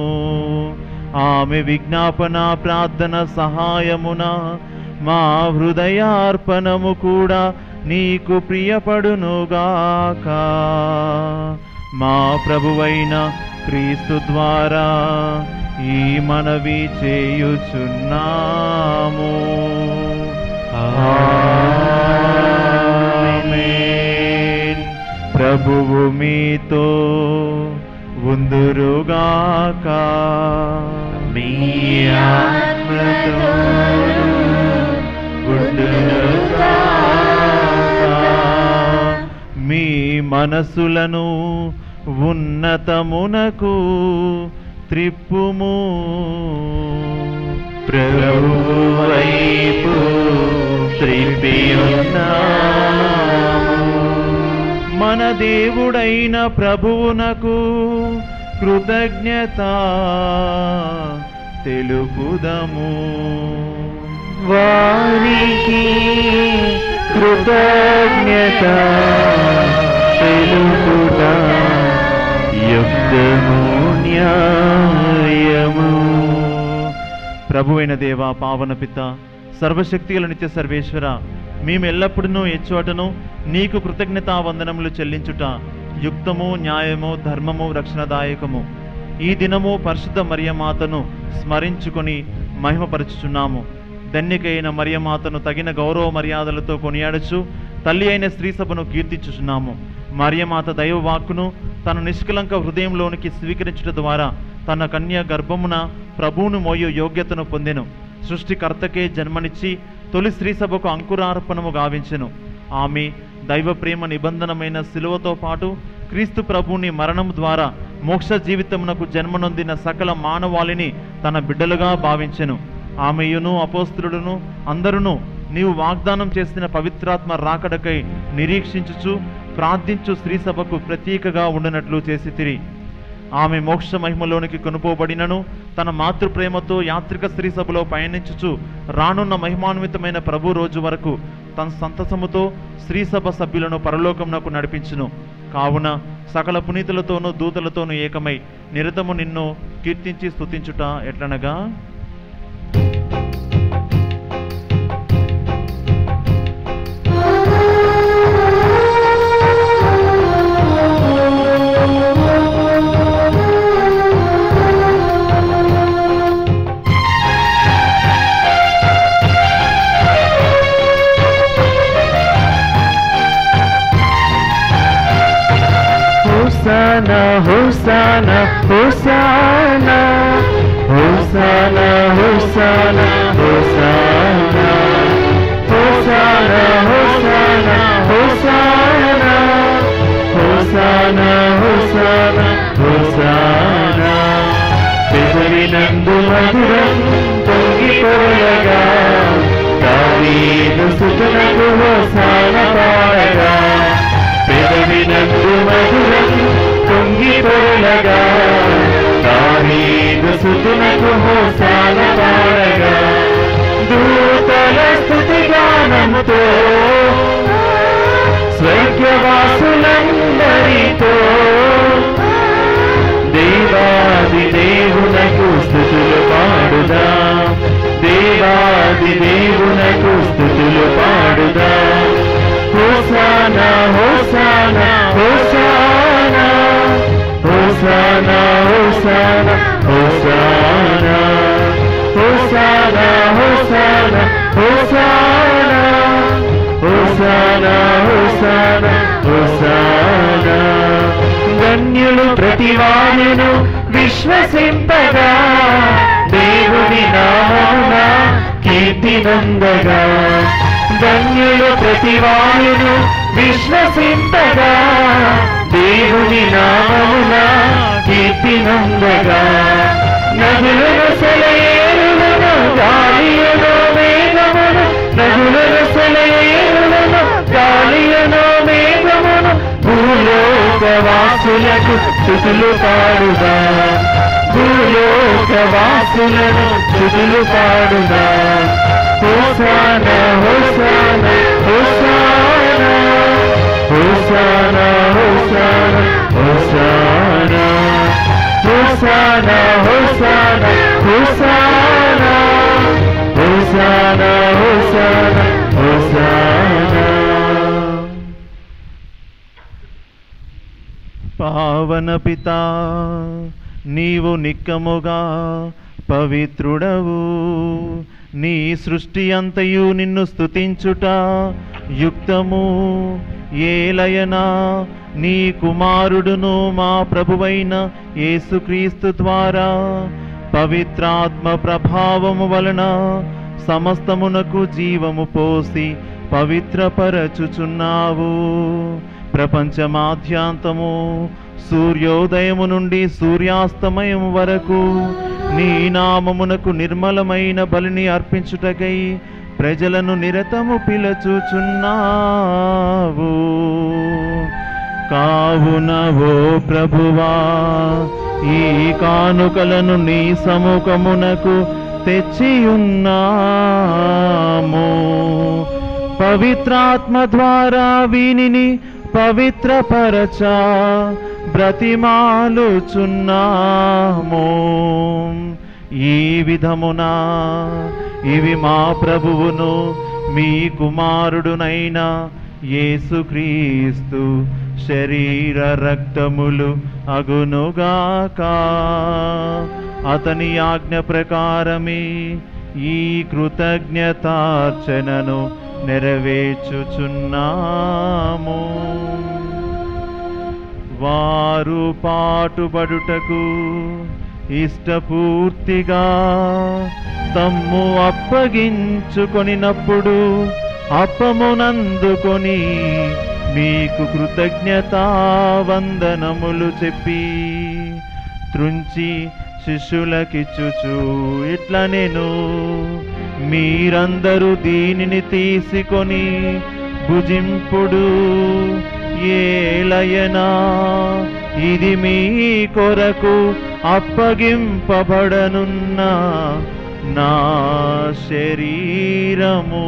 ఆమె విజ్ఞాపన ప్రార్థన సహాయమున మా హృదయార్పణము కూడా నీకు ప్రియపడునుగాక. మా ప్రభువైన క్రీస్తు ద్వారా ఈ మనవి చేయుచున్నాము. ఆమేన్. ప్రభువు మీతో ఉందురుగాక. మీ ఆత్మతోను ఉండునుగాక. మీ మనసులను ఉన్నతమునకు త్రిప్పుము. ప్రభువు వైపు త్రిప్పి ఉన్నాము. మన దేవుడైన ప్రభువునకు కృతజ్ఞత తెలుపుదము. వారికి కృతజ్ఞత తెలుపుట యుక్తము న్యాయము. ప్రభువైన దేవ, పావన పిత, సర్వశక్తిగల నిత్య సర్వేశ్వర, మేము ఎల్లప్పుడూ ఎచ్చోటను నీకు కృతజ్ఞతా వందనములు చెల్లించుట యుక్తము, న్యాయము, ధర్మము, రక్షణదాయకము. ఈ దినము పరిశుద్ధ మరియమాతను స్మరించుకొని మహిమపరచుచున్నాము. ధన్యకైన మరియమాతను తగిన గౌరవ మర్యాదలతో కొనియాడచ్చు తల్లి అయిన స్త్రీ సభను కీర్తించుచున్నాము. మరియమాత దైవవాక్కును తన నిష్కలంక హృదయంలోనికి స్వీకరించుట ద్వారా తన కన్య గర్భమున ప్రభువును మోయు యోగ్యతను పొందెను. సృష్టికర్తకే జన్మనిచ్చి తొలి స్త్రీ సభకు అంకురార్పణము గావించెను. ఆమె దైవ ప్రేమ నిబంధనమైన శిలువతో పాటు క్రీస్తు ప్రభువుని మరణం ద్వారా మోక్ష జీవితమునకు జన్మనొందిన సకల మానవాళిని తన బిడ్డలుగా భావించెను. ఆమెయును అపోస్తలుడును అందరును నీవు వాగ్దానం చేసిన పవిత్రాత్మ రాకడకై నిరీక్షించుచు ప్రార్థించు స్త్రీ సభకు ప్రత్యేకగా ఉండినట్లు చేసితిరి. ఆమె మోక్ష మహిమలోనికి కొనుపోబడినను తన మాతృప్రేమతో యాత్రిక స్త్రీ సభలో పయనించుచు రానున్న మహిమాన్వితమైన ప్రభు రోజు వరకు తన సంతసముతో స్త్రీ సభ సభ్యులను పరలోకమునకు నడిపించును. కావున సకల పునీతులతోనూ దూతలతోనూ ఏకమై నిరతము నిన్ను కీర్తించి స్తుతించుట ఎట్లనగా, hosanna hosanna hosanna hosanna hosanna hosanna hosanna hosanna hosanna hosanna hosanna hosanna. పెదవినందు మధురం పొంగి పొరలగా దావీదు సుతునకు హోసానా పాడగా. పెదవినందు మధురం పొంగి పొరలగా దావీదు సుతునకు హోసానా పాడగా. దూతల స్తుతి గానముతో స్వర్గవాసులందరితో దేవాది దేవునకు స్తుతులు పాడుదా. దేవాది దేవునకు స్తుతులు పాడుదా. Hosanna hosanna hosanna hosanna hosanna hosanna hosanna hosanna hosanna hosanna hosanna hosanna. ధన్యులు ప్రతివారును విశ్వసింపగా దేవుని నామమున కీర్తి నందగా. ధన్యులు ప్రతివారును విశ్వసింపగా దేవుని నామమున కీర్తి నందగా. నదులను సెలయేరులను గాలియను మేఘమును, నదులను సెలయేరులను గాలియను మేఘమును భూలోకవాసులకు స్తుతులు పాడుదా. భూలోకవాసులను స్తుతులు పాడుదా. Hosanna hosanna hosanna hosanna hosanna hosanna hosanna hosanna hosanna hosanna. పావన పితా, నీవు నిక్కముగా పవిత్రుడవు. నీ సృష్టి అంతయు నిన్ను స్తుతించుట యుక్తము. ఏలయనా నీ కుమారుడును మా ప్రభువైన యేసుక్రీస్తు ద్వారా పవిత్రాత్మ ప్రభావము వలన సమస్తమునకు జీవము పోసి పవిత్రపరచుచున్నావు. ప్రపంచమాద్యాంతము సూర్యోదయము నుండి సూర్యాస్తమయం వరకు నీ నామమునకు నిర్మలమైన బలిని అర్పించుటకై ప్రజలను నిరతము పిలుచుచున్నావు. కావున ఓ ప్రభువా, ఈ కానుకలను నీ సముఖమునకు తెచ్చియున్నాము. పవిత్రాత్మ ద్వారా వీనిని పవిత్రపరచ బ్రతిమాలుచున్నాము. ఈ విధమున ఇవి మా ప్రభువును మీ కుమారుడునైన యేసుక్రీస్తు శరీర రక్తములు అగునుగాక. అతని ఆజ్ఞ ప్రకారమే ఈ కృతజ్ఞతార్చనను నెరవేర్చుచున్నాము. వారు పాటుపడుటకు ఇష్టపూర్తిగా తమ్ము అప్పగించుకొనినప్పుడు అప్పమునందుకొని మీకు కృతజ్ఞతా వందనములు చెప్పి త్రుంచి శిష్యులకిచ్చుచు ఇట్లా నేను, మీరందరూ దీనిని తీసుకొని భుజింపుడు. ఏలయనా ఇది మీ కొరకు అప్పగింపబడనున్న నా శరీరము.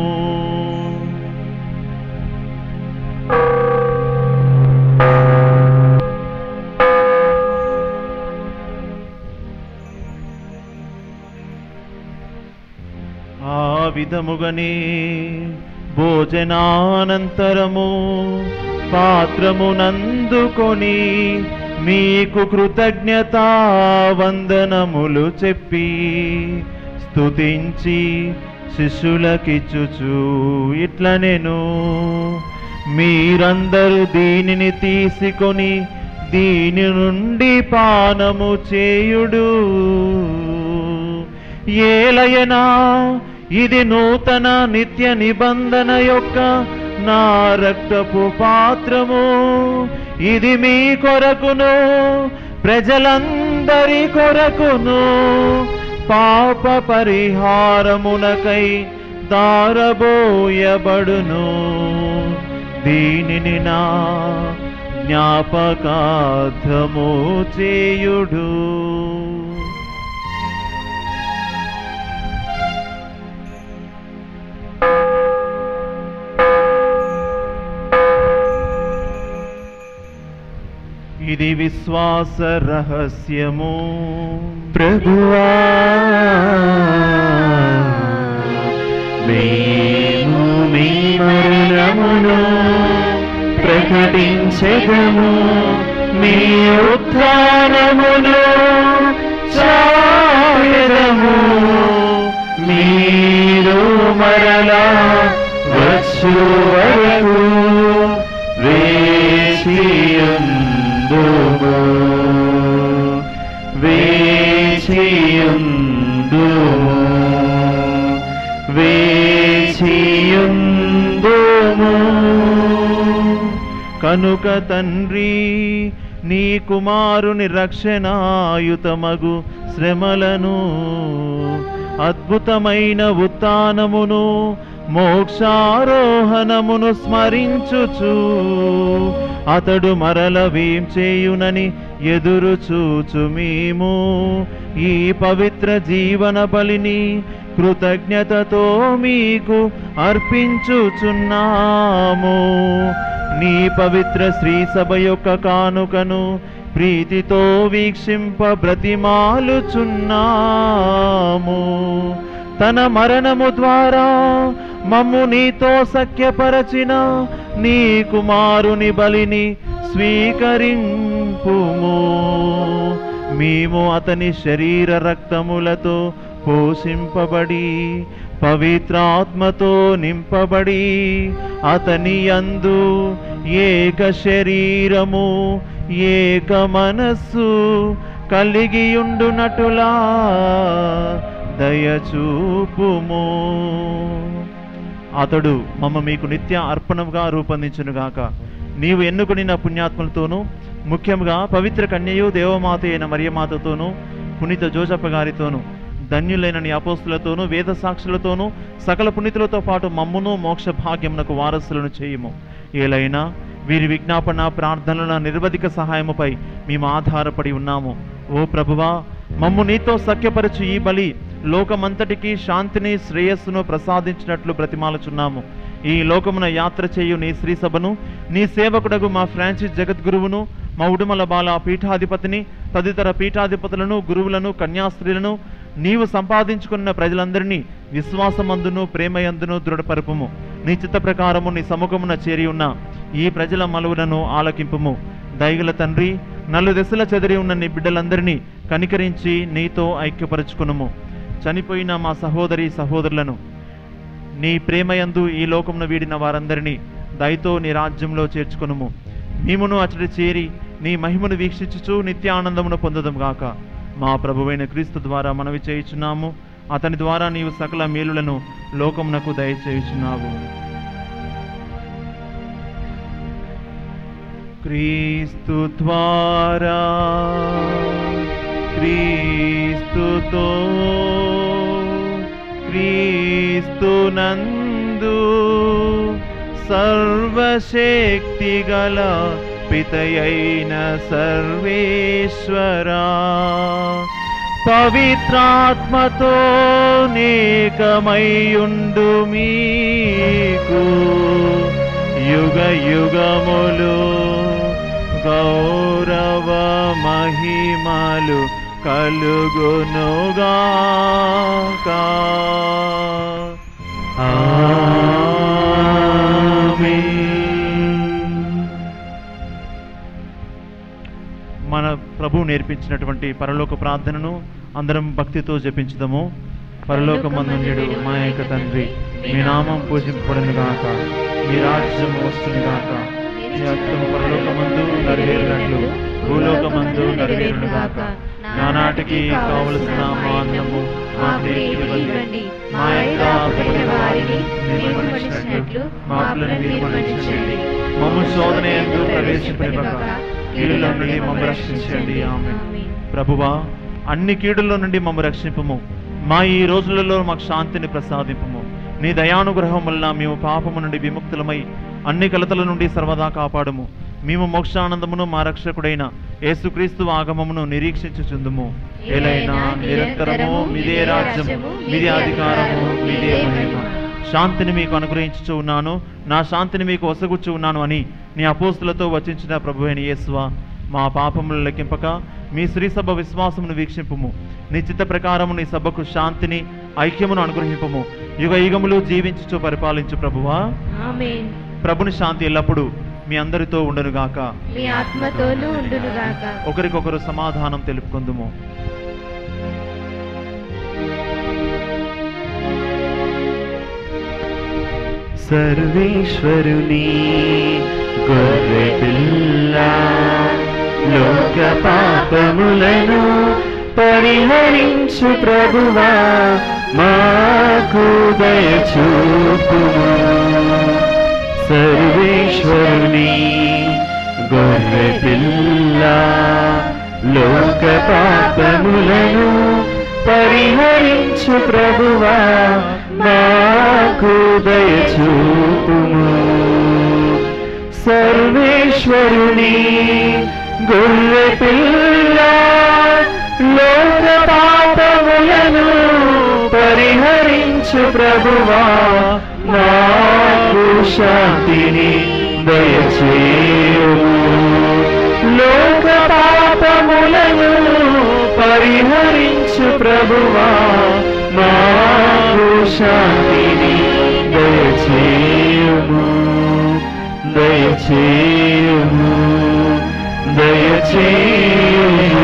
ఆ విధముగానే భోజనానంతరము పాత్రమునందుకొని మీకు కృతజ్ఞతా వందనములు చెప్పి స్తుతించి శిష్యులకిచ్చుచు ఇట్లా నేను, మీరందరూ దీనిని తీసుకొని దీని నుండి పానము చేయుడు. ఏలయనా ఇది నూతన నిత్య నిబంధన యొక్క నా రక్తపు పాత్రము. ఇది మీ కొరకును ప్రజలందరి కొరకును పాప పరిహారమునకై దారబోయబడును. దీనిని నా జ్ఞాపకార్థము చేయుడు. ఇది విశ్వాస రహస్యము. ప్రభువా, మేము మీ మరణమును ప్రకటించెదము, మీ ఉత్థానమును చాటెదము. మీరు మరలా వచ్చు వరకు వేచియుందుము, వేచియుందుము, వేచియుందుము. కనుక తండ్రి, నీ కుమారుని రక్షణాయుతమగు శ్రమలను, అద్భుతమైన ఉత్థానమును, మోక్షారోహణమును స్మరించుచు అతడు మరల వేం చేయునని ఎదురు చూచు మేము ఈ పవిత్ర జీవన బలిని కృతజ్ఞతతో మీకు అర్పించుచున్నాము. నీ పవిత్ర శ్రీ సభ యొక్క కానుకను ప్రీతితో వీక్షింప బ్రతిమాలుచున్నాము. తన మరణము ద్వారా మమ్ము నీతో సఖ్యపరచిన నీ కుమారుని బలిని స్వీకరింపుము. మేము అతని శరీర రక్తములతో పోషింపబడి పవిత్రాత్మతో నింపబడి అతని యందు ఏక శరీరము ఏక మనస్సు కలిగియుండునటులా దయచూపుము. అతడు మమ్మ మీకు నిత్య అర్పణముగా రూపొందించునుగాక. నీవు ఎన్నుకొనిన పుణ్యాత్మలతోనూ ముఖ్యంగా పవిత్ర కన్యయు దేవమాత అయిన మరియమాతతోనూ పునీత జోసెఫ్ గారితోనూ ధన్యులైన నీ అపోస్తులతోనూ వేద సాక్షులతోనూ సకల పునీతులతో పాటు మమ్మును మోక్ష భాగ్యమునకు వారసులను చేయుము. ఏలైనా వీరి విజ్ఞాపన ప్రార్థనల నిరవధిక సహాయముపై మేము ఆధారపడి ఉన్నాము. ఓ ప్రభువా, మమ్ము నీతో సఖ్యపరచు ఈ బలి లోకమంతటికి శాంతిని శ్రేయస్సును ప్రసాదించినట్లు బ్రతిమాలుచున్నాము. ఈ లోకమున యాత్ర చేయు నీ శ్రీ సభను, నీ సేవకుడగు మా ఫ్రాన్సిస్ జగద్గురువును, మా ఉడుమల బాల పీఠాధిపతిని, తదితర పీఠాధిపతులను, గురువులను, కన్యాస్త్రీలను, నీవు సంపాదించుకున్న ప్రజలందరినీ విశ్వాసమందును ప్రేమయందును దృఢపరుపుము. నీ చిత్త ప్రకారము నీ సముఖమున చేరి ఉన్న ఈ ప్రజల మలువులను ఆలకింపుము. దయగల తండ్రి, నలుదెసల చెదిరి ఉన్న నీ బిడ్డలందరినీ కనికరించి నీతో ఐక్యపరచుకునుము. చనిపోయిన మా సహోదరి సహోదరులను నీ ప్రేమయందు ఈ లోకమును వీడిన వారందరినీ దయతో నీ రాజ్యంలో చేర్చుకునుము. మేమును అచటి చేరి నీ మహిమను వీక్షించుచు నిత్య ఆనందమును పొందదం గాక. మా ప్రభువైన క్రీస్తు ద్వారా మనవి చేయుచున్నాము. అతని ద్వారా నీవు సకల మేలులను లోకమునకు దయచేయుచున్నావు. క్రీస్తు ద్వారా, క్రీస్తుతో, క్రీస్తునందు సర్వశక్తిగల పితయైన సర్వేశ్వరా, పవిత్రాత్మతో నేకమయ్యుండు మీకు యుగ యుగములు గౌరవ మహిమలు కలుగునుగాక. మన ప్రభు నేర్పించినటువంటి పరలోక ప్రార్థనను అందరం భక్తితో జపించుదాము. పరలోకమందుండు మా యొక్క తండ్రి, మీ నామం పూజింపబడునుగాక, మీ రాజ్యం వస్తునుగాక, మీ చిత్తము పరలోకమందు నెరవేరినట్లు భూలోకమందు నెరవేరునుగాక. నానాటికి కావలసిన మా అన్నము మాకు ఇవ్వండి. మా యొక్క వారిని నిర్మూలించినట్లు మా అప్పులను నిర్మూలించండి. మమ్ము శోధన యందు ప్రవేశపెట్టక కీడుల నుండి మమ్ము రక్షించండి. ఆమేన్. ప్రభువా, అన్ని కీడుల నుండి మమ్ము రక్షింపుము. మా ఈ రోజులలో మాకు శాంతిని ప్రసాదింపుము. నీ దయానుగ్రహం వల్ల మేము పాపము నుండి విముక్తులమై అన్ని కలతల నుండి సర్వదా కాపాడుము. మేము మోక్షానందమును మా రక్షకుడైన యేసుక్రీస్తు ఆగమమును నిరీక్షించుచుందుము. ఏలైనా నిరంతరము మీదే రాజ్యము, మీదే అధికారము, మీదే మహిమ. శాంతిని మీకు అనుగ్రహించుచు ఉన్నాను, నా శాంతిని మీకు ఒసగుచ్చు ఉన్నాను అని నీ అపోస్తులతో వచించిన ప్రభువైన యేసువా, మా పాపములు లెక్కింపక మీ శ్రీ సభ విశ్వాసమును వీక్షింపుము. నీ చిత్త ప్రకారము నీ సభకు శాంతిని ఐక్యమును అనుగ్రహింపుము. యుగ యుగములు జీవించుచు పరిపాలించు ప్రభువా. ఆమేన్. ప్రభుని శాంతి ఎల్లప్పుడూ మీ అందరితో ఉండునుగాక, మీ ఆత్మతోనూ ఉండునుగాక. ఒకరికొకరు సమాధానం తెలుపుకుందుము. సర్వేశ్వరుని గొర్రె పిల్ల, లోక పాపములను పరిహరించు ప్రభువా, మాకు దయచూపుము. సర్వేశ్వరుని గొర్రె పిల్ల, లోక పాపములను పరిహరించు ప్రభువా, మాకు దయచూపుము. సర్వేశ్వరుని గొర్రె పిల్ల, లోక పాపములను పరిహరించు ప్రభువా, మాకు శాంతిని దయచేయుము. లోక పరిహరించు ప్రభువా మాకు శాంతిని దయచేయుము దయచేయుము దయచేయుము.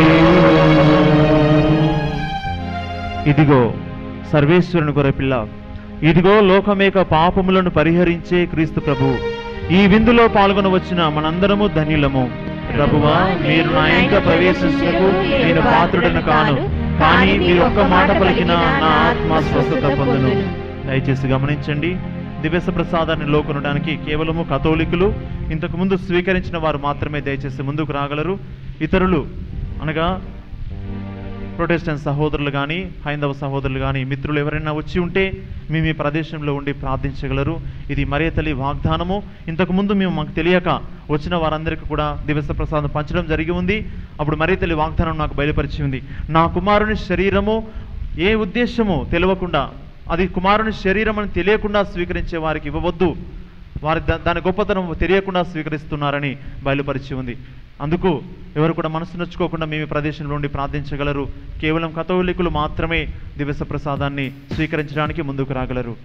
ఇదిగో సర్వేశ్వరుని గొర్రెపిల్ల, ఇదిగో లోకమేక పాపములను పరిహరించే క్రీస్తు ప్రభు. ఈ విందులో పాల్గొనవచ్చిన మనందరము ధన్యులము. ప్రభువా, మీరు నా ఇంట ప్రవేశించుటకు నేను పాత్రుడను కాను, కానీ మీరు ఒక్క మాట పలికిన నా ఆత్మ స్వస్థత పొందును. దయచేసి గమనించండి, దివ్య ప్రసాదాన్ని లోకొనడానికి కేవలము కథోలికులు, ఇంతకు ముందు స్వీకరించిన వారు మాత్రమే దయచేసి ముందుకు రాగలరు. ఇతరులు అనగా ప్రొటెస్టెంట్ సహోదరులు కానీ హైందవ సహోదరులు కానీ మిత్రులు ఎవరైనా వచ్చి ఉంటే మేము ఈ ప్రదేశంలో ఉండి ప్రార్థించగలరు. ఇది మరియ తల్లి వాగ్దానము. ఇంతకుముందు మేము మాకు తెలియక వచ్చిన వారందరికీ కూడా దివ్య ప్రసాదం పంచడం జరిగి ఉంది. అప్పుడు మరియ తల్లి వాగ్దానం నాకు బయలుపరిచి ఉంది. నా కుమారుని శరీరము ఏ ఉద్దేశము తెలియకుండా, అది కుమారుని శరీరం అని తెలియకుండా స్వీకరించే వారికి ఇవ్వవద్దు, వారి దాని గొప్పతనం తెలియకుండా స్వీకరిస్తున్నారని బయలుపరిచి ఉంది. అందుకు ఎవరు కూడా మనసు నొచ్చుకోకుండా మేము ప్రదేశంలో ఉండి ప్రార్థించగలరు. కేవలం కథోలికులు మాత్రమే దివ్య ప్రసాదాన్ని స్వీకరించడానికి ముందుకు రాగలరు.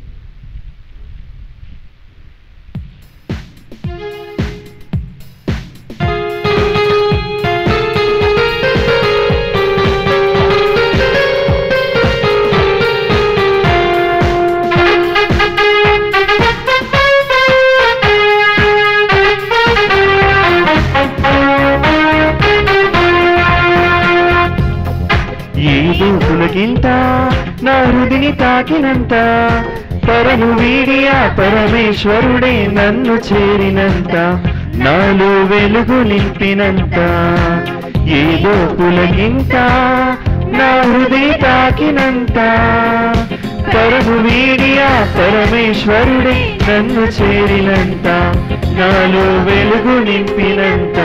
దూకులకింత నా హృదిని తాకినంత, పరము వీడియా పరమేశ్వరుడే నన్ను చేరినంత, నాలో వెలుగు నింపినంత. ఏదో పులకింత నా హృదయ తాకినంత, పరము వీడియా పరమేశ్వరుడే నన్ను చేరినంత, నాలో వెలుగు నింపినంత.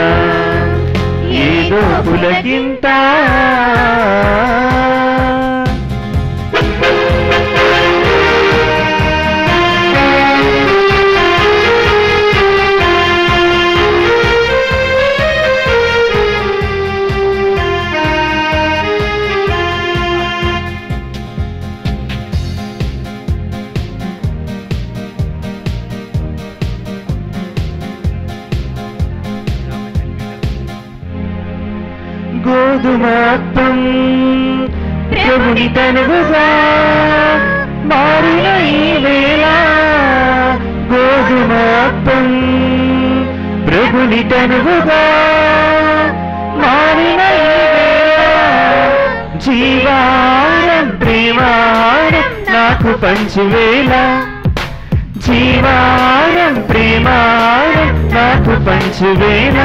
ఏదో పులకింత గోధుమాత్మం ప్రభుని తనువుగా మారిన ఈ వేళ, గోధుమాత్మం ప్రభుని తనువుగా మారిన ఈ వేళ, జీవారం ప్రేమారం నాకు పంచువేళ, జీవారం ప్రేమారం నాకు పంచువేళ,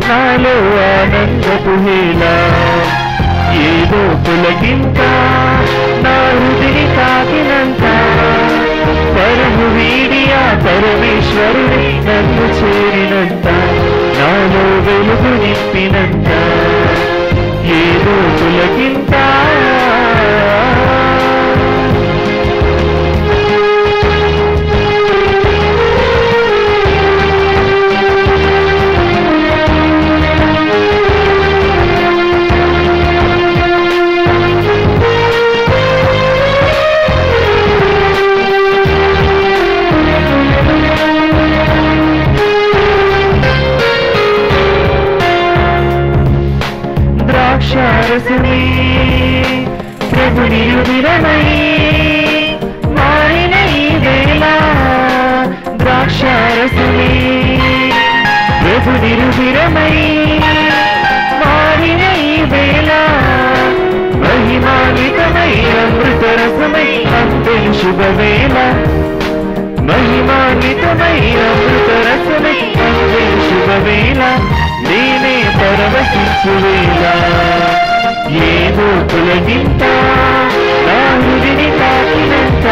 నాలో ఆనందపు హేళ. ఏదో పులకింత నా హృదిని తాకినంత, పరము వీడియా పరమేశ్వరుడే నన్ను చేరినంత, నాలో వెలుగు నింపినంత. ఏదో పులకింత ద్రాక్షారసమే ప్రభుని రుధిరమై మారిన ఈ వేళ, ద్రాక్షారసమే ప్రభుని రుధిరమై మారిన ఈ వేళ, మహిమాన్వితమై అమృతరసమై అందెను శుభవేళ, మహిమాన్వితమై అమృతరసమై అందెను శుభవేళ, నేనే పరవశించువేళ. ఏదో పులకింత నా హృదిని తాకినంత,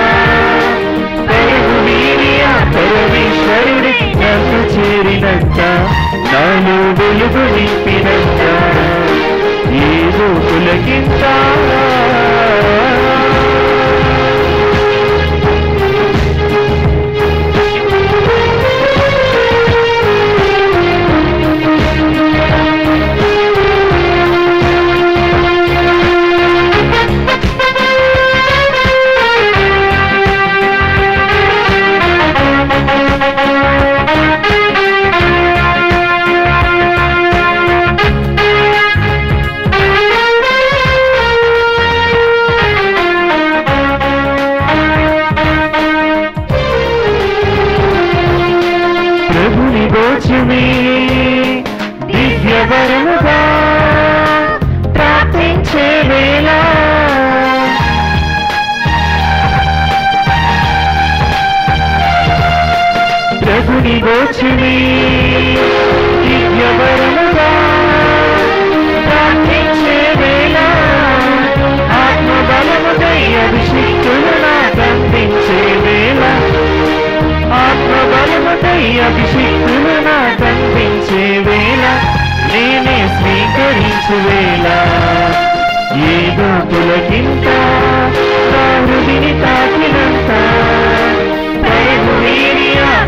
పరము వీడియా పరమేశ్వరుడే నన్ను చేరినంత, నాలో వెలుగు నింపినంత. ఏదో పులకింత వేళ ప్రభుని గోచరి దివ్యవరముగా ప్రార్థించే వేళ ఆత్మబలముదై అభిషిక్తులు నాకందించే వేళ ఆత్మబలముదై అభిషిక్తులు నాకందించే వేళ నేనే స్వీకరించు వేళ ఏదో పులకింత నా హృదిని తాకినంత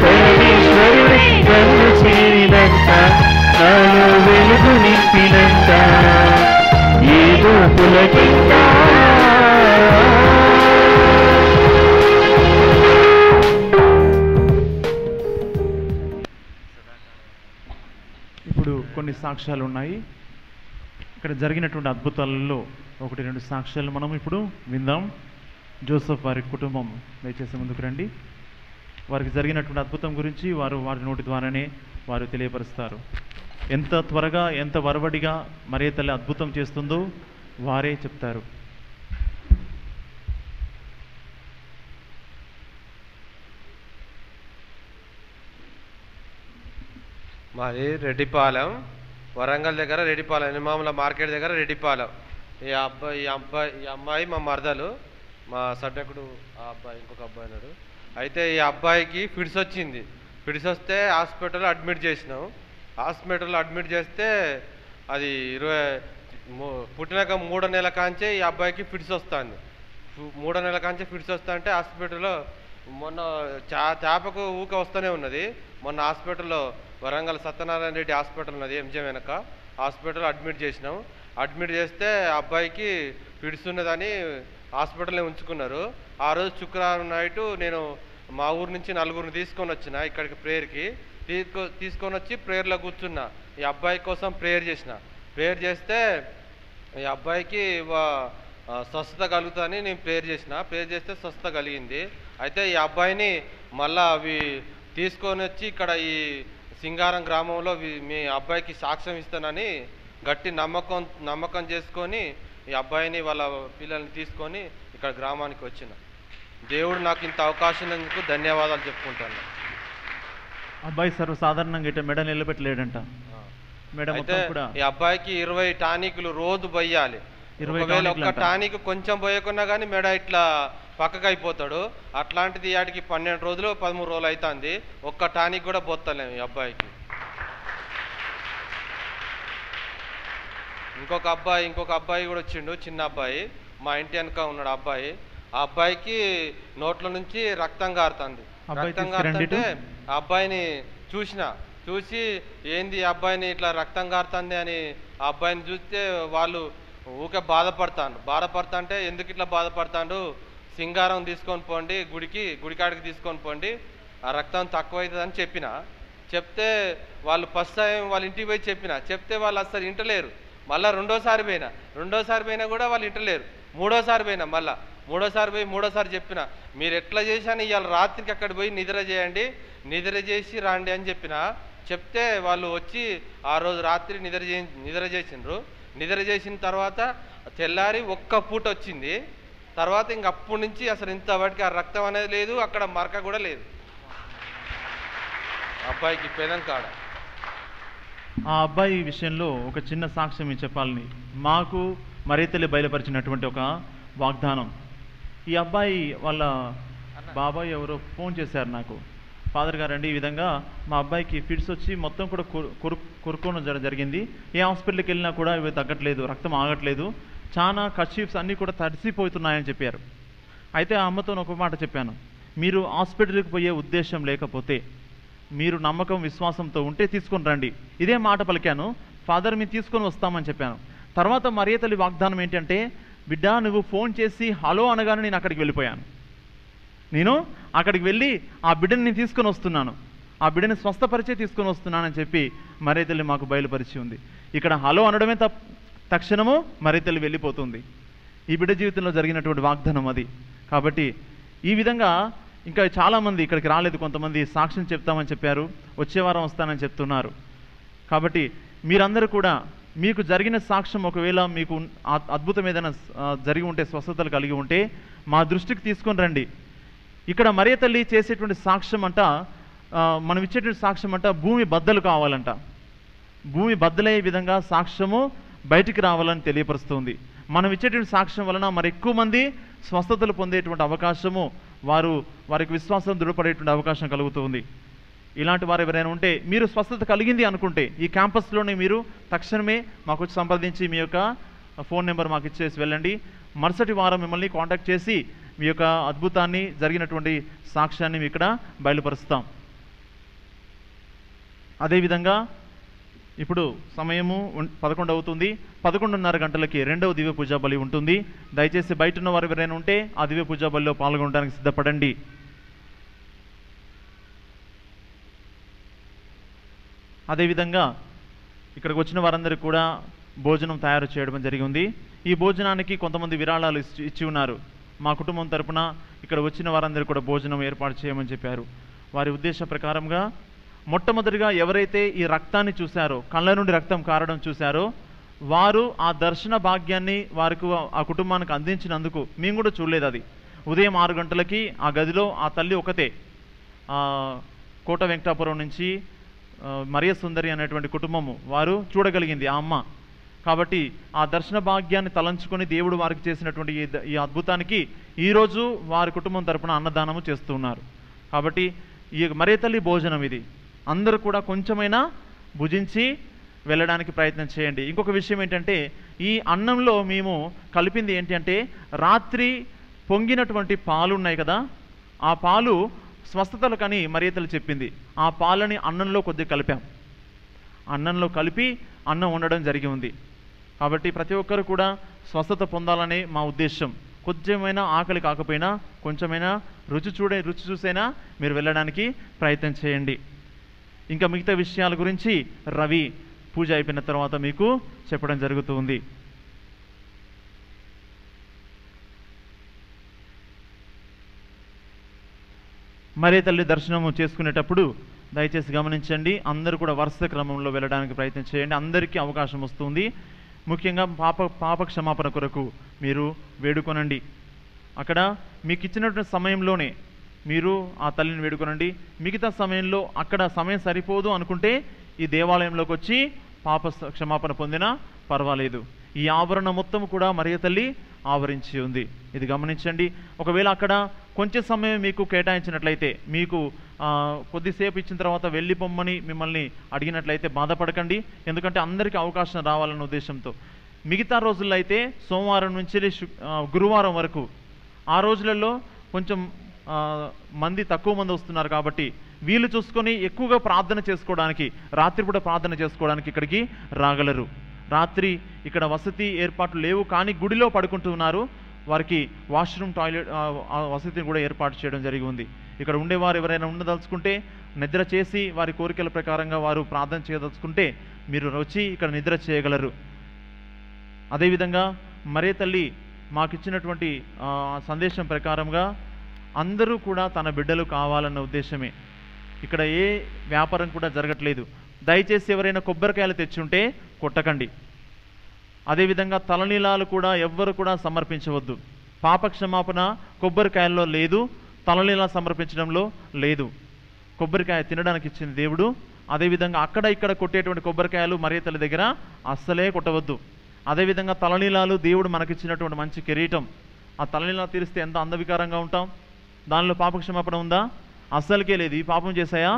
పరమేశ్వరుడే కన్ను చేరినంత నాలో వెలుగు నింపినంత ఏదో పులకింత. ఇప్పుడు కొన్ని సాక్ష్యాలు ఉన్నాయి. ఇక్కడ జరిగినటువంటి అద్భుతాలలో 1-2 సాక్ష్యాలు మనం ఇప్పుడు విందాం. జోసెఫ్ వారి కుటుంబం దయచేసి ముందుకు రండి. వారికి జరిగినటువంటి అద్భుతం గురించి వారి నోటి ద్వారానే వారు తెలియపరుస్తారు. ఎంత త్వరగా ఎంత వరవడిగా మరియ తల్లి అద్భుతం చేస్తుందో వారే చెప్తారు. మాది రెడ్డిపాలెం, వరంగల్ దగ్గర రెడ్డిపాలెం, ఎనిమాముల మార్కెట్ దగ్గర రెడ్డిపాలెం. ఈ అమ్మాయి మా మరదలు, మా సడ్డకుడు ఆ అబ్బాయి, ఇంకొక అబ్బాయి ఉన్నాడు. అయితే ఈ అబ్బాయికి ఫిడ్స్ వచ్చింది. ఫిడ్స్ వస్తే హాస్పిటల్లో అడ్మిట్ చేసినాం. హాస్పిటల్లో అడ్మిట్ చేస్తే అది పుట్టినాక 3వ నెల కాంచే ఈ అబ్బాయికి ఫిడ్స్ వస్తుంది. 3వ నెల కాంచే ఫిడ్స్ వస్తా అంటే హాస్పిటల్లో మొన్న చేపకు ఊక వస్తూనే ఉన్నది. మొన్న హాస్పిటల్లో వరంగల్ సత్యనారాయణ రెడ్డి హాస్పిటల్ ఉన్నది, ఎంజిఎం వెనక హాస్పిటల్ అడ్మిట్ చేసినాం. అడ్మిట్ చేస్తే అబ్బాయికి ఫిడ్స్ ఉన్నదని హాస్పిటల్లో ఉంచుకున్నారు. ఆ రోజు శుక్రవారం నైటు నేను మా ఊరు నుంచి 4గురిని తీసుకొని వచ్చిన ఇక్కడికి ప్రేయర్కి. తీసుకొని వచ్చి ప్రేయర్లో కూర్చున్నా. ఈ అబ్బాయి కోసం ప్రేయర్ చేసిన. ప్రేయర్ చేస్తే ఈ అబ్బాయికి స్వస్థత కలుగుతుందని నేను ప్రేయర్ చేసిన. ప్రేయర్ చేస్తే స్వస్థత కలిగింది. అయితే ఈ అబ్బాయిని మళ్ళా అవి తీసుకొని వచ్చి ఇక్కడ ఈ సింగారం గ్రామంలో మీ అబ్బాయికి సాక్ష్యం ఇస్తానని గట్టి నమ్మకం చేసుకొని ఈ అబ్బాయిని వాళ్ళ పిల్లల్ని తీసుకొని ఇక్కడ గ్రామానికి వచ్చిన. దేవుడు నాకు ఇంత అవకాశం ఇచ్చినందుకు ధన్యవాదాలు చెప్పుకుంటాను. అబ్బాయి సర్వసాధారణంగా ఇట్లా మెడ నిలబెట్టలేడంట. అయితే ఈ అబ్బాయికి 20 టానికులు రోజు పోయాలి. ఒకవేళ ఒక్క టానిక్ కొంచెం పోయకున్నా కానీ మెడ ఇట్లా పక్కకు అయిపోతాడు. అట్లాంటిది వాటికి 12 రోజులు 13 రోజులు అవుతుంది. ఒక్క టానిక్ కూడా పోతలేము ఈ అబ్బాయికి. ఇంకొక అబ్బాయి కూడా వచ్చిండు, చిన్న అబ్బాయి, మా ఇంటి వెనక ఉన్నాడు అబ్బాయి. ఆ అబ్బాయికి నోట్ల నుంచి రక్తం కారుతుంది. రక్తం కారుతుంటే ఆ అబ్బాయిని చూసి ఏంది అబ్బాయిని ఇట్లా రక్తం కారుతుంది అని ఆ అబ్బాయిని చూస్తే వాళ్ళు ఊకే బాధపడతా అంటే ఎందుకు ఇట్లా బాధపడతాడు, సింగారం తీసుకొని పోండి, గుడికాడికి తీసుకొని పోండి, ఆ రక్తం తక్కువవుతుందని చెప్తే వాళ్ళు ఫస్ట్ టైం వాళ్ళ ఇంటికి పోయి చెప్తే వాళ్ళు అసలు ఇంటలేరు. మళ్ళీ రెండోసారి పోయినా కూడా వాళ్ళు ఇంటలేరు. మూడోసారి చెప్పిన మీరు ఎట్లా చేశాను ఇవాళ రాత్రికి అక్కడ పోయి నిద్ర చేసి రాండి అని చెప్తే వాళ్ళు వచ్చి ఆ రోజు రాత్రి నిద్ర చేసిండ్రు. నిద్ర చేసిన తర్వాత తెల్లారి ఒక్క పూట వచ్చింది. తర్వాత ఇంక అప్పటి నుంచి అసలు ఇంతవరకు ఆ రక్తం అనేది లేదు, అక్కడ మరక కూడా లేదు అబ్బాయికి పెనం కాడ. ఆ అబ్బాయి విషయంలో ఒక చిన్న సాక్ష్యం చెప్పాలని మాకు మరియ తల్లి బయలుపరిచినటువంటి ఒక వాగ్దానం. ఈ అబ్బాయి వాళ్ళ బాబాయ్ ఎవరో ఫోన్ చేశారు నాకు, ఫాదర్ గారండి ఈ విధంగా మా అబ్బాయికి ఫిట్స్ వచ్చి మొత్తం కూడా కొరుకోవడం జరిగింది. ఏ హాస్పిటల్కి వెళ్ళినా కూడా ఇవి తగ్గట్లేదు, రక్తం ఆగట్లేదు, చాలా కర్చీఫ్స్ అన్నీ కూడా తడిసిపోతున్నాయని చెప్పారు. అయితే ఆ అమ్మతో ఒక మాట చెప్పాను, మీరు హాస్పిటల్కి పోయే ఉద్దేశం లేకపోతే మీరు నమ్మకం విశ్వాసంతో ఉంటే తీసుకొని రండి. ఇదే మాట పలికాను. ఫాదర్ మేము తీసుకొని వస్తామని చెప్పాను. తర్వాత మరియ తల్లి వాగ్దానం ఏంటంటే, బిడ్డ నువ్వు ఫోన్ చేసి హలో అనగానే నేను అక్కడికి వెళ్ళిపోయాను. నేను అక్కడికి వెళ్ళి ఆ బిడ్డని నేను తీసుకొని వస్తున్నాను, ఆ బిడ్డని స్వస్థపరిచే తీసుకొని వస్తున్నానని చెప్పి మరియ తల్లి మాకు బయలుపరిచి ఉంది. ఇక్కడ హలో అనడమే తక్షణము మరియ తల్లి వెళ్ళిపోతుంది. ఈ బిడ్డ జీవితంలో జరిగినటువంటి వాగ్దానం అది. కాబట్టి ఈ విధంగా ఇంకా చాలామంది ఇక్కడికి రాలేదు, కొంతమంది సాక్ష్యం చెప్తామని చెప్పారు, వచ్చే వారం వస్తానని చెప్తున్నారు. కాబట్టి మీరందరూ కూడా మీకు జరిగిన సాక్ష్యం ఒకవేళ మీకు అద్భుతం ఏదైనా జరిగి ఉంటే, స్వస్థతలు కలిగి ఉంటే మా దృష్టికి తీసుకొని రండి. ఇక్కడ మరియ తల్లి చేసేటువంటి సాక్ష్యం అంట, మనం ఇచ్చేటువంటి సాక్ష్యం అంట భూమి బద్దలు కావాలంట. భూమి బద్దలయ్యే విధంగా సాక్ష్యము బయటికి రావాలని తెలియపరుస్తుంది. మనం ఇచ్చేటువంటి సాక్ష్యం వలన మరి ఎక్కువ మంది స్వస్థతలు పొందేటువంటి అవకాశము, వారికి విశ్వాసం దృఢపడేటువంటి అవకాశం కలుగుతుంది. ఇలాంటి వారు ఎవరైనా ఉంటే, మీరు స్వస్థత కలిగింది అనుకుంటే ఈ క్యాంపస్లోనే మీరు తక్షణమే మాకు వచ్చి సంప్రదించి మీ యొక్క ఫోన్ నెంబర్ మాకు ఇచ్చేసి వెళ్ళండి. మరుసటి వారం మిమ్మల్ని కాంటాక్ట్ చేసి మీ యొక్క అద్భుతాన్ని, జరిగినటువంటి సాక్ష్యాన్ని మీ ఇక్కడ బయలుపరుస్తాం. అదేవిధంగా ఇప్పుడు సమయము 11 అవుతుంది. 11:30 గంటలకి 2వ దివ్య పూజా బలి ఉంటుంది. దయచేసి బయట ఉన్న వారు ఎవరైనా ఉంటే ఆ దివ్య పూజా బలిలో పాల్గొనడానికి సిద్ధపడండి. అదేవిధంగా ఇక్కడికి వచ్చిన వారందరికీ కూడా భోజనం తయారు చేయడం జరిగింది. ఈ భోజనానికి కొంతమంది విరాళాలు ఇచ్చి ఉన్నారు. మా కుటుంబం తరపున ఇక్కడ వచ్చిన వారందరూ కూడా భోజనం ఏర్పాటు చేయమని చెప్పారు. వారి ఉద్దేశ ప్రకారంగా మొట్టమొదటిగా ఎవరైతే ఈ రక్తాన్ని చూశారో, కళ్ళ నుండి రక్తం కారడం చూశారో, వారు ఆ దర్శన భాగ్యాన్ని వారికి, ఆ కుటుంబానికి అందించినందుకు మేము కూడా చూడలేదు. అది ఉదయం 6 గంటలకి ఆ గదిలో ఆ తల్లి ఒకతే, కోట వెంకటాపురం నుంచి మరియ సుందరి అనేటువంటి కుటుంబము వారు చూడగలిగింది, ఆ అమ్మ. కాబట్టి ఆ దర్శన భాగ్యాన్ని తలంచుకొని దేవుడు వారికి చేసినటువంటి ఈ అద్భుతానికి ఈరోజు వారి కుటుంబం తరపున అన్నదానము చేస్తున్నారు. కాబట్టి ఈ మరియ తల్లి భోజనం ఇది, అందరూ కూడా కొంచెమైనా భుజించి వెళ్ళడానికి ప్రయత్నం చేయండి. ఇంకొక విషయం ఏంటంటే, ఈ అన్నంలో మేము కలిపింది ఏంటి అంటే, రాత్రి పొంగినటువంటి పాలు ఉన్నాయి కదా, ఆ పాలు స్వస్థతలు కానీ మరియ తల్లి చెప్పింది. ఆ పాలని అన్నంలో కొద్దిగా కలిపాం. అన్నంలో కలిపి అన్నం వండడం జరిగి ఉంది. కాబట్టి ప్రతి ఒక్కరు కూడా స్వస్థత పొందాలనే మా ఉద్దేశం. కొంచెమైనా ఆకలి కాకపోయినా కొంచెమైనా రుచి చూసైనా మీరు వెళ్ళడానికి ప్రయత్నం చేయండి. ఇంకా మిగతా విషయాల గురించి రవి పూజ అయిపోయిన తర్వాత మీకు చెప్పడం జరుగుతుంది. మరియ తల్లి దర్శనము చేసుకునేటప్పుడు దయచేసి గమనించండి, అందరూ కూడా వరుస క్రమంలో వెళ్ళడానికి ప్రయత్నం చేయండి. అందరికీ అవకాశం వస్తుంది. ముఖ్యంగా పాప క్షమాపణ కొరకు మీరు వేడుకొనండి. అక్కడ మీకు ఇచ్చినటువంటి సమయంలోనే మీరు ఆ తల్లిని వేడుకొనండి. మిగతా సమయంలో అక్కడ సమయం సరిపోదు అనుకుంటే ఈ దేవాలయంలోకి వచ్చి పాప క్షమాపణ పొందినా పర్వాలేదు. ఈ ఆవరణ మొత్తం కూడా మరియ తల్లి ఆవరించి ఉంది. ఇది గమనించండి. ఒకవేళ అక్కడ కొంచెం సమయం మీకు కేటాయించినట్లయితే, మీకు కొద్దిసేపు ఇచ్చిన తర్వాత వెళ్ళిపోమ్మని మిమ్మల్ని అడిగినట్లయితే బాధపడకండి. ఎందుకంటే అందరికీ అవకాశం రావాలన్న ఉద్దేశంతో. మిగతా రోజుల్లో అయితే సోమవారం నుంచి గురువారం వరకు ఆ రోజులలో కొంచెం తక్కువ మంది వస్తున్నారు. కాబట్టి వీళ్ళు చూసుకొని ఎక్కువగా ప్రార్థన చేసుకోవడానికి, రాత్రిపూట ప్రార్థన చేసుకోవడానికి ఇక్కడికి రాగలరు. రాత్రి ఇక్కడ వసతి ఏర్పాట్లు లేవు, కానీ గుడిలో పడుకుంటున్నారు. వారికి వాష్రూమ్, టాయిలెట్ వసతిని కూడా ఏర్పాటు చేయడం జరిగి ఉంది. ఇక్కడ ఉండేవారు ఎవరైనా ఉండదలుచుకుంటే, నిద్ర చేసి వారి కోరికల ప్రకారంగా వారు ప్రార్థన చేయదలుచుకుంటే మీరు వచ్చి ఇక్కడ నిద్ర చేయగలరు. అదేవిధంగా మరియ తల్లి మాకిచ్చినటువంటి సందేశం ప్రకారంగా అందరూ కూడా తన బిడ్డలు కావాలన్న ఉద్దేశమే. ఇక్కడ ఏ వ్యాపారం కూడా జరగట్లేదు. దయచేసి ఎవరైనా కొబ్బరికాయలు తెచ్చుంటే కొట్టకండి. అదేవిధంగా తలనీలాలు కూడా ఎవ్వరు కూడా సమర్పించవద్దు. పాప క్షమాపణ కొబ్బరికాయల్లో లేదు, తలనీలా సమర్పించడంలో లేదు. కొబ్బరికాయ తినడానికి ఇచ్చింది దేవుడు. అదేవిధంగా అక్కడ ఇక్కడ కొట్టేటువంటి కొబ్బరికాయలు మరియ తల్లి దగ్గర అస్సలే కొట్టవద్దు. అదేవిధంగా తలనీలాలు దేవుడు మనకిచ్చినటువంటి మంచి కిరీటం. ఆ తలనీలా తీరిస్తే ఎంత అందవికారంగా ఉంటాం. దానిలో పాప క్షమాపణ ఉందా? అస్సలకే లేదు. ఈ పాపం చేశాయా?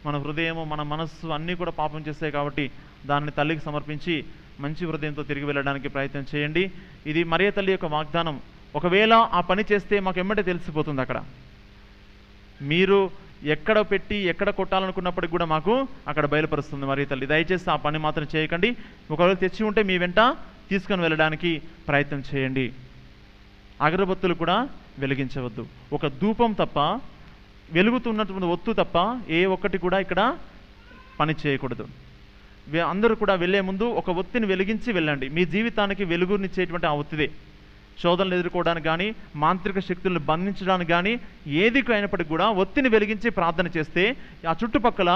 మన హృదయము, మన మనస్సు అన్నీ కూడా పాపం చేస్తాయి. కాబట్టి దాన్ని తల్లికి సమర్పించి మంచి హృదయంతో తిరిగి వెళ్ళడానికి ప్రయత్నం చేయండి. ఇది మరియ తల్లి యొక్క వాగ్దానం. ఒకవేళ ఆ పని చేస్తే మాకు ఎమ్మటే తెలిసిపోతుంది. అక్కడ మీరు ఎక్కడ పెట్టి ఎక్కడ కొట్టాలనుకున్నప్పటికి కూడా మాకు అక్కడ బయలుపరుస్తుంది మరియ తల్లి. దయచేసి ఆ పని మాత్రం చేయకండి. ఒకవేళ తెచ్చి ఉంటే మీ వెంట తీసుకొని వెళ్ళడానికి ప్రయత్నం చేయండి. అగరబత్తులు కూడా వెలిగించవద్దు. ఒక ధూపం తప్ప, వెలుగుతున్నటువంటి ఒత్తు తప్ప ఏ ఒక్కటి కూడా ఇక్కడ పని చేయకూడదు. అందరూ కూడా వెళ్ళే ముందు ఒక ఒత్తిని వెలిగించి వెళ్ళండి. మీ జీవితానికి వెలుగునిచ్చేటువంటి ఆ ఒత్తిదే. శోధనలు ఎదుర్కోవడానికి కానీ, మాంత్రిక శక్తులను బంధించడానికి కానీ, ఏది అయినప్పటికీ కూడా ఒత్తిని వెలిగించి ప్రార్థన చేస్తే ఆ చుట్టుపక్కల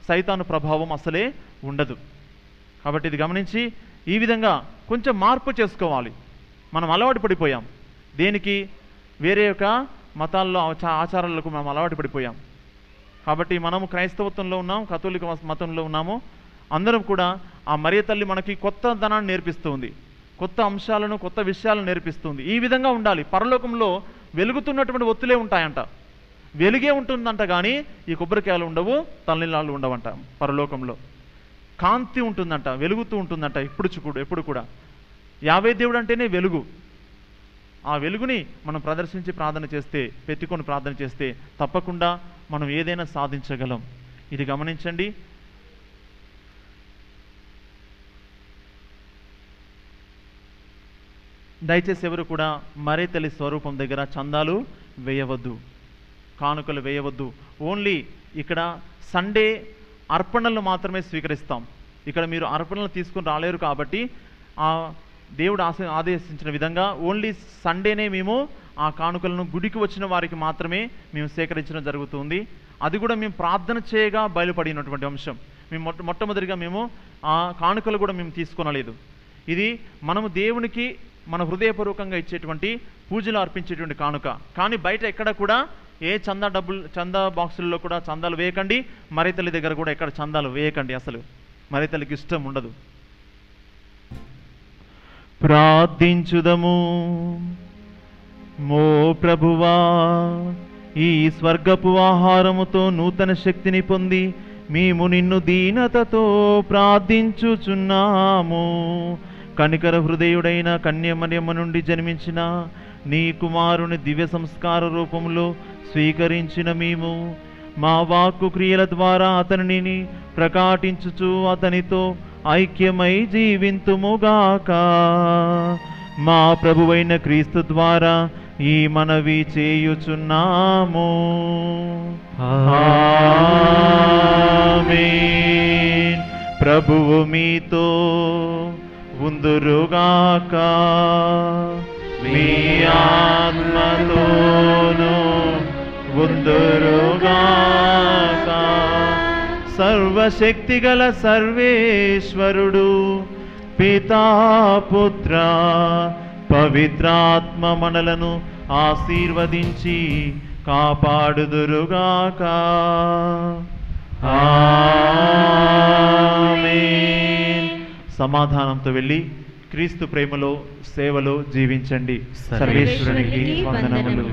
సైతాను ప్రభావం అసలే ఉండదు. కాబట్టి ఇది గమనించి ఈ విధంగా కొంచెం మార్పు చేసుకోవాలి. మనం అలవాటు పడిపోయాం దేనికి, వేరే యొక్క మతాల్లో ఆచారాలకు మనం అలవాటు పడిపోయాం. కాబట్టి మనము క్రైస్తవత్వంలో ఉన్నాం, కథోలిక మతంలో ఉన్నాము. అందరం కూడా ఆ మరియ తల్లి మనకి కొత్త ధనాన్ని నేర్పిస్తుంది, కొత్త అంశాలను, కొత్త విషయాలను నేర్పిస్తుంది. ఈ విధంగా ఉండాలి. పరలోకంలో వెలుగుతున్నటువంటి ఒత్తులే ఉంటాయంట, వెలుగే ఉంటుందంట, కానీ ఈ కొబ్బరికాయలు ఉండవు, తల్లిలాళ్ళు ఉండవంట. పరలోకంలో కాంతి ఉంటుందంట, వెలుగుతూ ఉంటుందంట ఎప్పుడు కూడా. యావే దేవుడు అంటేనే వెలుగు. ఆ వెలుగుని మనం ప్రదర్శించి ప్రార్థన చేస్తే, పెట్టుకొని ప్రార్థన చేస్తే తప్పకుండా మనం ఏదైనా సాధించగలం. ఇది గమనించండి. దయచేసి ఎవరు కూడా మరియ తల్లి స్వరూపం దగ్గర చందాలు వేయవద్దు, కానుకలు వేయవద్దు. ఓన్లీ ఇక్కడ సండే అర్పణలు మాత్రమే స్వీకరిస్తాం. ఇక్కడ మీరు అర్పణలు తీసుకుని రాలేరు కాబట్టి ఆ దేవుడు ఆదేశించిన విధంగా ఓన్లీ సండేనే మేము ఆ కానుకలను గుడికి వచ్చిన వారికి మాత్రమే మేము సేకరించడం జరుగుతుంది. అది కూడా మేము ప్రార్థన చేయగా బయలుపడినటువంటి అంశం. మేము మొట్టమొదటిగా మేము ఆ కానుకలు కూడా మేము తీసుకొనలేదు. ఇది మనము దేవునికి మన హృదయపూర్వకంగా ఇచ్చేటువంటి పూజలు అర్పించేటువంటి కానుక. కానీ బయట ఎక్కడ కూడా ఏ చందా బాక్సుల్లో కూడా చందాలు వేయకండి. మరియ తల్లి దగ్గర కూడా ఎక్కడ చందాలు వేయకండి. అసలు మరియ తల్లికి ఇష్టం ఉండదు. ప్రార్థించుదము. మో ప్రభువా, ఈ స్వర్గపు ఆహారముతో నూతన శక్తిని పొంది మేము నిన్ను దీనతతో ప్రార్థించుచున్నాము. కనికర హృదయుడైన కన్యమరియమ్మ నుండి జన్మించిన నీ కుమారుని దివ్య సంస్కార రూపంలో స్వీకరించిన మేము మా వాక్కు క్రియల ద్వారా అతనిని ప్రకటించుచు అతనితో ఐక్యమై జీవింతుముగాక. మా ప్రభువైన క్రీస్తు ద్వారా ఈ మనవి చేయుచున్నాము. ఆమేన్. ప్రభువు మీతో ఉందురుగాక, మీ ఆత్మతోను ఉందురుగాక. సర్వశక్తిగల సర్వేశ్వరుడు పితా పుత్ర పవిత్రాత్మ మనలను ఆశీర్వదించి కాపాడుదురుగాక. ఆమేన్. సమాధానంతో వెళ్ళి క్రీస్తు ప్రేమలో సేవలో జీవించండి. సర్వేశ్వరునికి వందనములు.